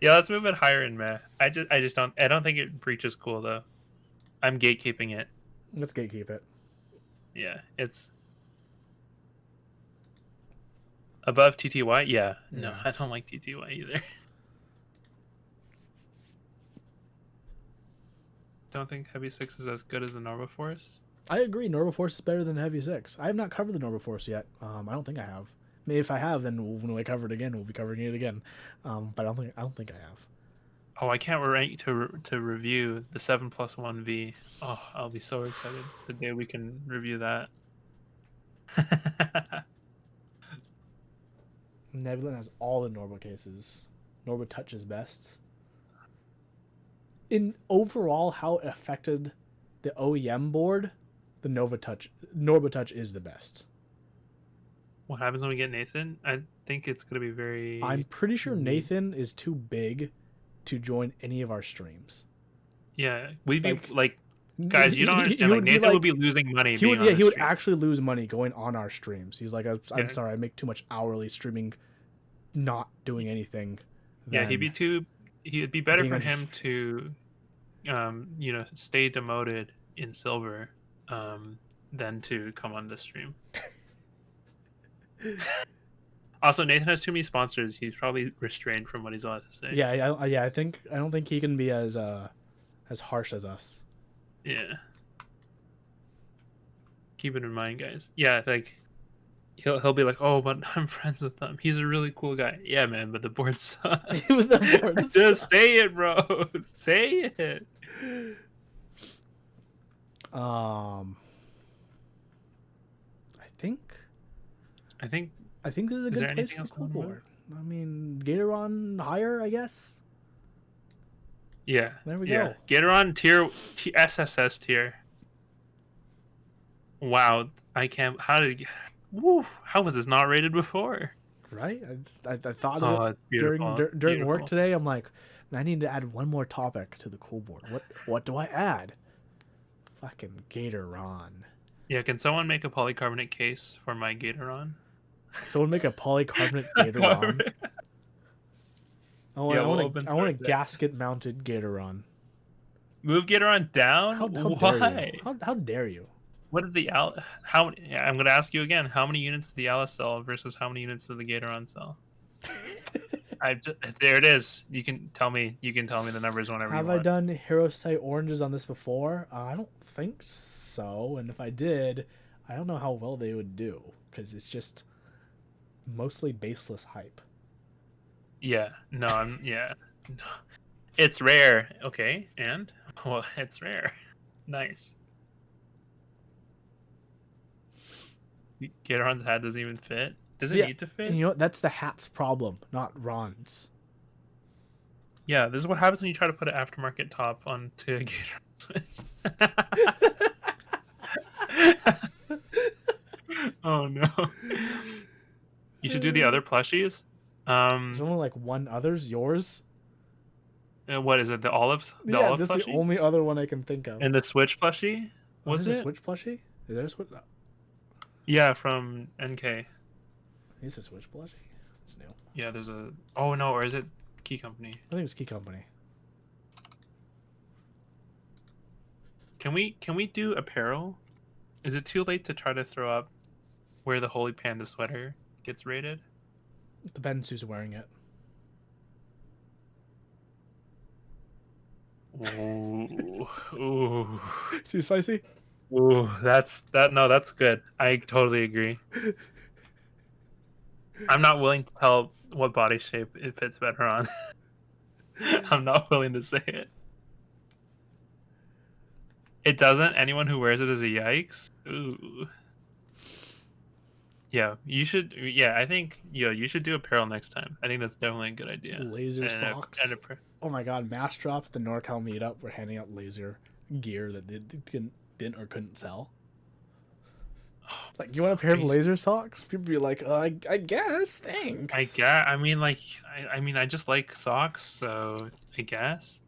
Yeah, let's move it higher in meh. I don't think it breaches cool though. I'm gatekeeping it. Let's gatekeep it. Yeah, it's above TTY. Yeah, no, I don't like TTY either. Don't think Heavy 6 is as good as the Nova Force. I agree. Nova Force is better than Heavy 6. I have not covered the Nova Force yet. I don't think I have. Maybe if I have, then when we cover it again, we'll be covering it again. But I don't think I have. Oh, I can't wait to review the 7+1V. Oh, I'll be so excited the day we can review that. Nebulin has all the Norba cases. Norba Touch is best. In overall, how it affected the OEM board, the Norba Touch is the best. What happens when we get Nathan? I think it's going to be very... I'm pretty sure Nathan is too big to join any of our streams. Yeah, we'd be like guys, you don't understand. Like, Nathan would be losing money. He would actually lose money going on our streams. He's like, I'm sorry, I make too much hourly streaming, not doing anything. Yeah, he'd be better for him to, stay demoted in silver, than to come on this stream. Also, Nathan has too many sponsors. He's probably restrained from what he's allowed to say. Yeah, I don't think he can be as harsh as us. Yeah. Keep it in mind, guys. Yeah, like he'll be like, "Oh, but I'm friends with him. He's a really cool guy." Yeah, man, but the board sucks. Just say it, bro. Say it. I think this is a good place for the cool board. I mean, Gatoron higher, I guess. Yeah. There we go. Gatoron tier SSS tier. Wow, I can't. How was this not rated before? Right? I thought of it Oh, it's beautiful. during work Beautiful. today. I'm like, I need to add one more topic to the cool board. What do I add? Fucking Gatoron. Yeah, can someone make a polycarbonate case for my Gatoron? Someone make a polycarbonate Gatoron. Yeah, we'll open I want a source it. gasket mounted Gatoron. Move Gatoron down? How dare you? Why? How dare you? What did the Al? How? Yeah, I'm gonna ask you again. How many units did the Alice sell versus how many units did the Gatoron sell? There it is. You can tell me. You can tell me the numbers whenever you Have I want. done Hero Sight oranges on this before? I don't think so. And if I did, I don't know how well they would do because it's just mostly baseless hype. Yeah. No. Yeah. No. It's rare. Okay. And well, it's rare. Nice. Gatoron's hat doesn't even fit. Does it need to fit? And you know what? That's the hat's problem, not Ron's. Yeah, this is what happens when you try to put an aftermarket top onto a Gator. Oh no! You should do the other plushies. There's only like one other's yours. What is it? The olive? The Yeah, olive that's plushie? the only other one I can think of. And the Switch plushie? Was there's it? a Switch plushie? Is there a Switch? Yeah, from NK. Is a Switch plushie? It's new. Yeah, there's a. Oh no, or is it Key Company? I think it's Key Company. Can we do apparel? Is it too late to try to throw up where the Holy Panda sweater gets rated? Depends who's wearing it. Ooh, ooh, Too spicy? ooh! That's good. I totally agree. I'm not willing to tell what body shape it fits better on. I'm not willing to say it. It doesn't. Anyone who wears it is a yikes. Ooh. Yeah, you should. Yeah, I think you should do apparel next time. I think that's definitely a good idea. Laser socks. And Oh my god, Mass Drop at the NorCal meetup. We're handing out laser gear that didn't or couldn't sell. Like, you want a pair of laser socks? People be like, I guess, thanks. I guess. I mean, like, I mean, I just like socks, so I guess.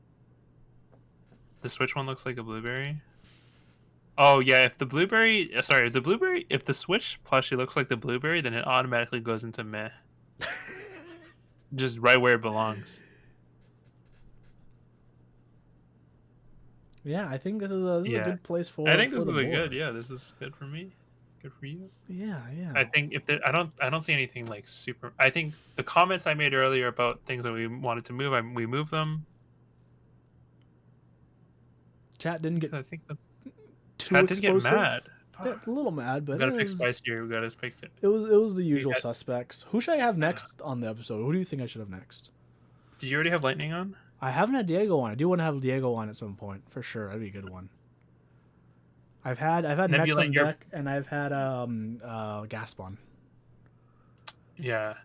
The Switch one looks like a blueberry. Oh yeah, if the Switch plushie looks like the blueberry, then it automatically goes into meh. Just right where it belongs. Yeah, I think this is a good place for. I think this is a good. Yeah, this is good for me. Good for you. Yeah. I think if there, I don't see anything like super. I think the comments I made earlier about things that we wanted to move, we moved them. Chat didn't get. I think Chat didn't get mad. Yeah, a little mad, but we gotta pick spicier. We gotta pick it. It was the usual suspects. Who should I have next on the episode? Who do you think I should have next? Did you already have Lightning on? I haven't had Diego on. I do want to have Diego on at some point for sure. That'd be a good one. I've had Nex on deck, and I've had Gasp on. Yeah.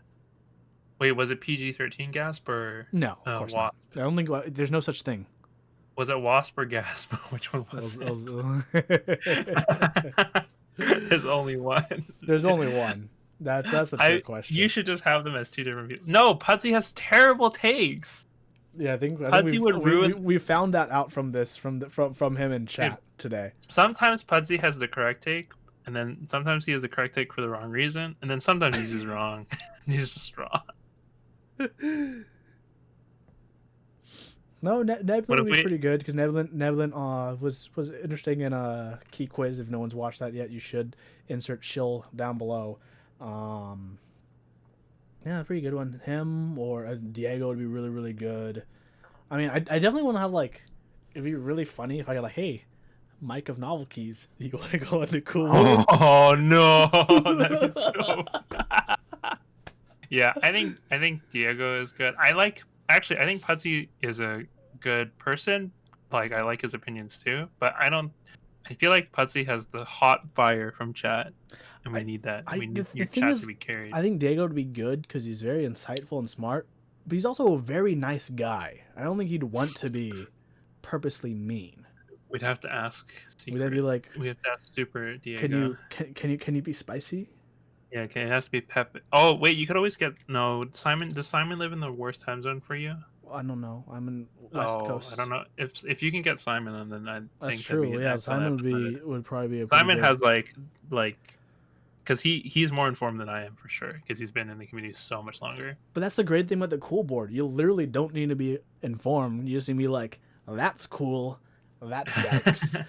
Wait, was it PG-13 Gasp or no? Of course not. I don't think there's no such thing. Was it Wasp or Gasp? Which one was it? There's only one. There's only one. That's the trick question. You should just have them as two different people. No, Pudsey has terrible takes. Yeah, I think Pudsey would ruin. We found that out from him in chat today. Sometimes Pudsey has the correct take, and then sometimes he has the correct take for the wrong reason, and then sometimes he's just wrong. He's just wrong. No, Nebulin would be pretty good because Nebulin was interesting in a key quiz. If no one's watched that yet, you should insert chill down below. Yeah, pretty good one. Him or Diego would be really, really good. I mean, I definitely want to have, like, it'd be really funny if I got like, hey, Mike of Novelkeys, you want to go on the cool one? Oh no, that is so. Yeah, I think Diego is good. I think Pudsey is a good person. Like, I like his opinions too, but I feel like Pudsey has the hot fire from chat. And we need that. We need your chat to be carried. I think Diego would be good because he's very insightful and smart, but he's also a very nice guy. I don't think he'd want to be purposely mean. We'd have to ask. Would that be like? We have to ask Super Diego. Can you be spicy? Yeah, okay, it has to be Pepe. Oh wait, you could always get no Simon. Does Simon live in the worst time zone for you? I don't know. I'm in West Oh, I don't Coast. know. If you can get Simon, then I That's think that'd be true. an Yeah, excellent Simon episode. would probably be a pretty Simon good. has like because he's more informed than I am for sure because he's been in the community so much longer. But that's the great thing about the cool board. You literally don't need to be informed. You just need to be like, oh, that's cool. Oh, that's yikes.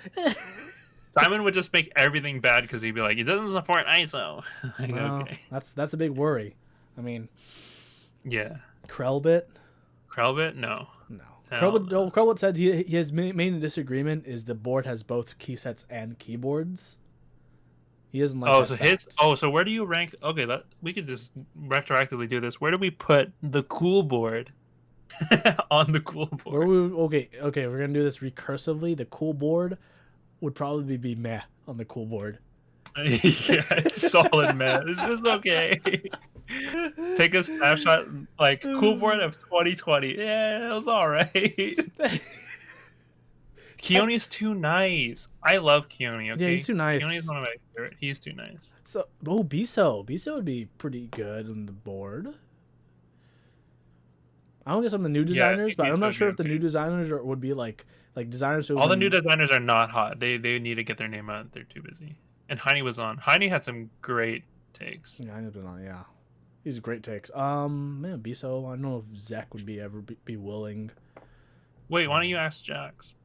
Simon would just make everything bad because he'd be like, it doesn't support ISO. Like, Well, okay, that's a big worry. I mean, yeah, Krellbit. Krellbit, no, No. hell no. Krellbit said his main disagreement is the board has both key sets and keyboards. He doesn't like Oh, that so fact. so where do you rank? Okay, we could just retroactively do this. Where do we put the cool board on the cool Where board? okay, we're gonna do this recursively. The cool board would probably be meh on the cool board. Yeah, it's solid, man. This is okay. Take a snapshot, like cool board of 2020. Yeah, it was all right. Keone's too nice. I love Keone. Yeah, Okay, he's too Keone is nice. one of my favorite. He's too nice. So, Biso would be pretty good on the board. I don't guess on the new Yeah, I designers, think but I'm Beast not would be sure if the new okay. designers would be like designers who have All the new been. designers are not hot. They need to get their name out. They're too busy. And Heine was on. Heine had some great takes. Yeah, I know they're not. Yeah, these are great takes. Man, Biso. I don't know if Zach would be willing. Wait, why don't you ask Jax?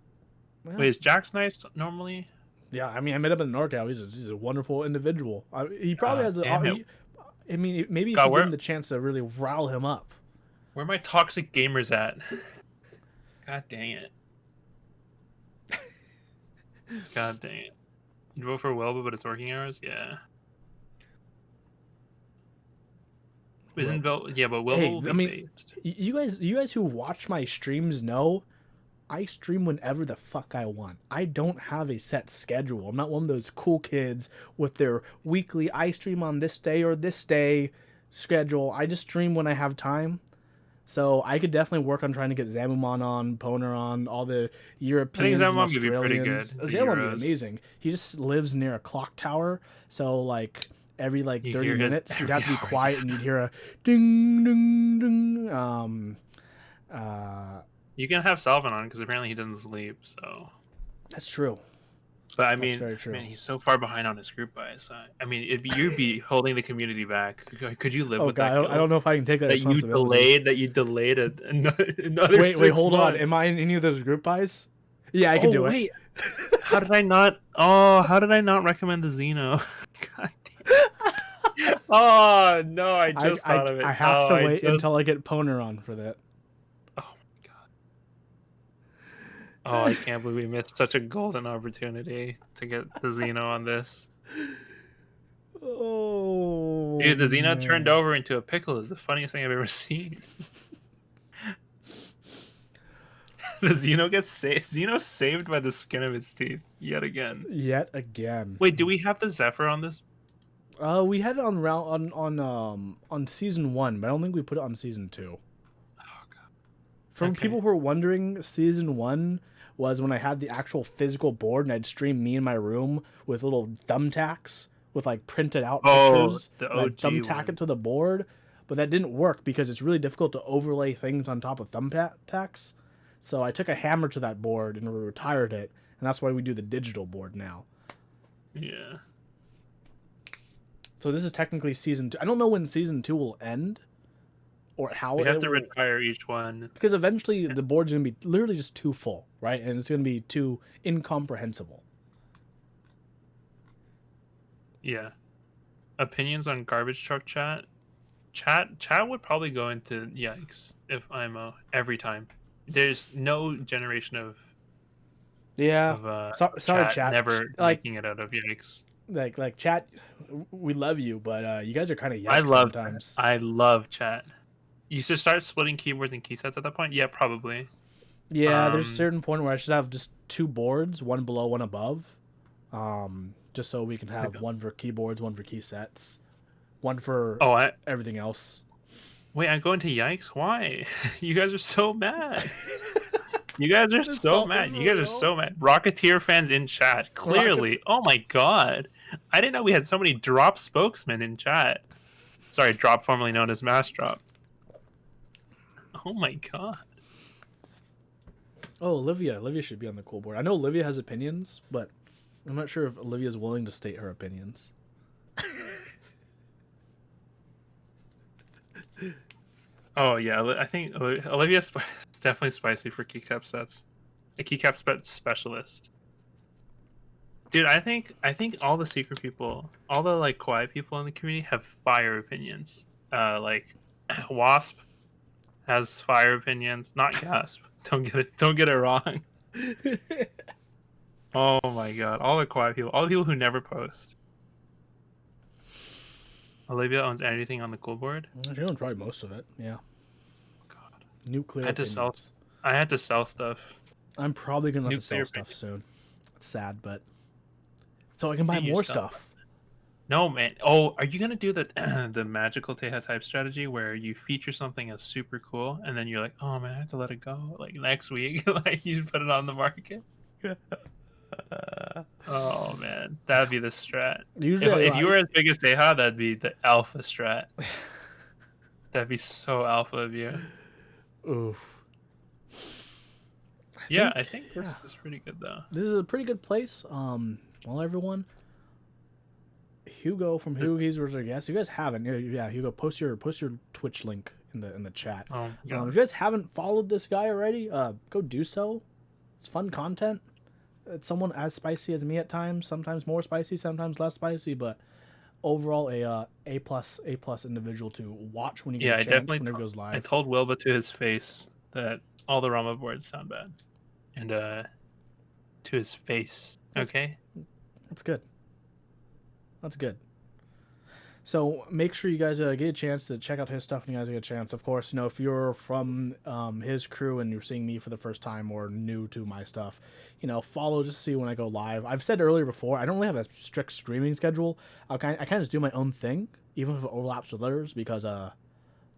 Well, Wait, is Jax nice normally? yeah, I mean, I met up in NorCal. He's a wonderful individual. He probably has a. Damn it. I mean, maybe if God, you give him the chance to really rile him up. where are my toxic gamers at? God dang it. God dang it. You vote for Welba, but it's working hours? Yeah. Isn't Vel? Yeah, but Welba Hey, will be I mean, based. you guys who watch my streams know I stream whenever the fuck I want. I don't have a set schedule. I'm not one of those cool kids with their weekly I stream on this day or this day schedule. I just stream when I have time. So I could definitely work on trying to get Zamumon on, Poner on, all the Europeans and Zamumon would be pretty Australians. good, the Zamumon would Euros. be amazing. He just lives near a clock tower, so like every You 30 hear it minutes you'd have to be every hour, quiet and you'd hear a ding ding ding. You can have Salvin on because apparently he doesn't sleep. So, That's true. but I That's mean, very true. man, he's so far behind on his group buys. I mean, you'd be holding the community back. Could you live Oh with god, that? I don't know if I can take that That you responsibility. delayed another. Wait, 6 hold on. months. Am I in any of those group buys? Yeah, I can Oh do it. wait, how did I not? Oh, how did I not recommend the Xeno? God damn. Oh no, I just thought of it. I have Oh, to wait until I get Poner on for that. Oh my god. Oh, I can't believe we missed such a golden opportunity to get the Xeno on this. Oh, Dude, the Xeno turned man. over into a pickle is the funniest thing I've ever seen. The Xeno gets saved. Xeno saved by the skin of its teeth yet again. Yet again. Wait, do we have the Zephyr on this? We had it on on season 1, but I don't think we put it on season 2. Oh god. For Okay. people who are wondering, season 1 was when I had the actual physical board and I'd stream me in my room with little thumbtacks with like printed out pictures. The And I'd OG thumbtack one. it to the board, but that didn't work because it's really difficult to overlay things on top of thumbtacks. So I took a hammer to that board and retired it, and that's why we do the digital board now. Yeah. So this is technically season 2. I don't know when season 2 will end, or how We it have to will, retire each one. because eventually the board's gonna be literally just too full, right? And it's gonna be too incomprehensible. Yeah. Opinions on garbage truck chat? Chat would probably go into yikes if I'm every time. There's no generation of Yeah. Sorry, chat. never Like making it out of yikes. like chat. We love you, but you guys are kind of I yikes love sometimes. I love chat. You should start splitting keyboards and key sets at that point. Yeah, probably. Yeah, there's a Um, certain point where I should have just 2 boards, one below, one above. Just so we can have one for keyboards, one for key sets, one for Oh, everything else. wait, I'm going to yikes. Why? You guys are so mad. You guys are This so salt is mad. You guys are real. so mad. Rocketeer fans in chat. Clearly. Oh my god. I didn't know we had so many drop spokesmen in chat. Sorry, drop formerly known as Mass Drop. Oh my god. Oh, Olivia. Olivia should be on the cool board. I know Olivia has opinions, but I'm not sure if Olivia's willing to state her opinions. Oh yeah, I think Olivia's definitely spicy for keycap sets. A keycap set specialist. Dude, I think all the secret people, all the like quiet people in the community have fire opinions. Like Wasp has fire opinions, not Gasp. Don't get it wrong. Oh my god, all the quiet people, all the people who never post. Olivia owns anything on the cool board. She owns probably most of it. Yeah. God, Nuclear I had to sell. opinions. I had to sell stuff. I'm probably gonna have to Nuclear sell stuff opinions. soon. It's sad, but so I can buy Do more yourself. stuff. No man. Oh, are you gonna do the the magical Teha type strategy where you feature something as super cool and then you're like, oh man, I have to let it go like next week, like you put it on the market? Oh man, that'd be the strat. Usually, If you were as big as Teha, that'd be the alpha strat. That'd be so alpha of you. oof. Yeah, I think this yeah. is pretty good though. This is a pretty good place. Well, everyone. Hugo from Hugokeys was our guest. If you guys haven't, yeah, Hugo, post your Twitch link in the chat. Oh yeah. If you guys haven't followed this guy already, go do so. It's fun content. It's someone as spicy as me at times, sometimes more spicy, sometimes less spicy, but overall a plus individual to watch when you get Yeah, a I chance definitely whenever it goes I live. told Wilba to his face that all the Rama boards sound bad. And to his face. Okay? That's good. That's good. So make sure you guys get a chance to check out his stuff when you guys get a chance. Of course, if you're from his crew and you're seeing me for the first time or new to my stuff, follow just to see when I go live. I've said earlier before, I don't really have a strict streaming schedule. I kind of just do my own thing, even if it overlaps with others, because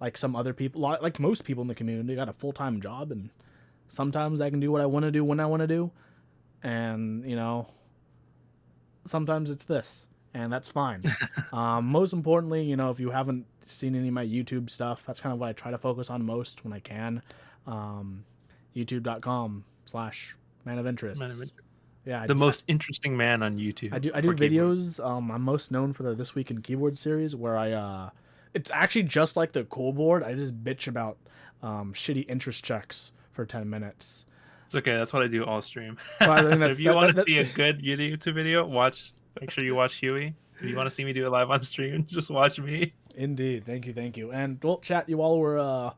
like some other people, like most people in the community, got a full-time job, and sometimes I can do what I want to do when I want to do, and sometimes it's this, and that's fine. Most importantly, if you haven't seen any of my YouTube stuff, that's kind of what I try to focus on most when I can. YouTube.com/man of interest. Yeah, the most interesting man on YouTube. I do videos. I'm most known for the This Week in Keyboard series, where it's actually just like the cool board. I just bitch about shitty interest checks for 10 minutes. It's okay. That's what I do all stream. So I think So if you want to see a good YouTube video, make sure you watch Huey. If you want to see me do it live on stream, just watch me. Indeed. Thank you. And well, chat, you all were a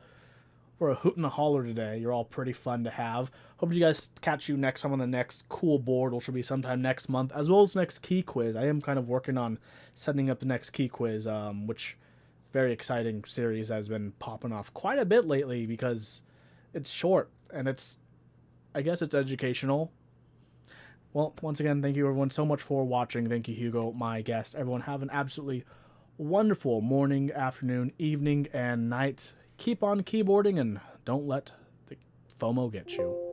hoot and a holler today. You're all pretty fun to have. Hope you guys catch you next time on the next cool board, which will be sometime next month, as well as next key quiz. I am kind of working on setting up the next key quiz, which very exciting series has been popping off quite a bit lately because it's short and I guess it's educational. Well, once again, thank you everyone so much for watching. Thank you, Hugo, my guest. Everyone have an absolutely wonderful morning, afternoon, evening, and night. Keep on keyboarding and don't let the FOMO get you.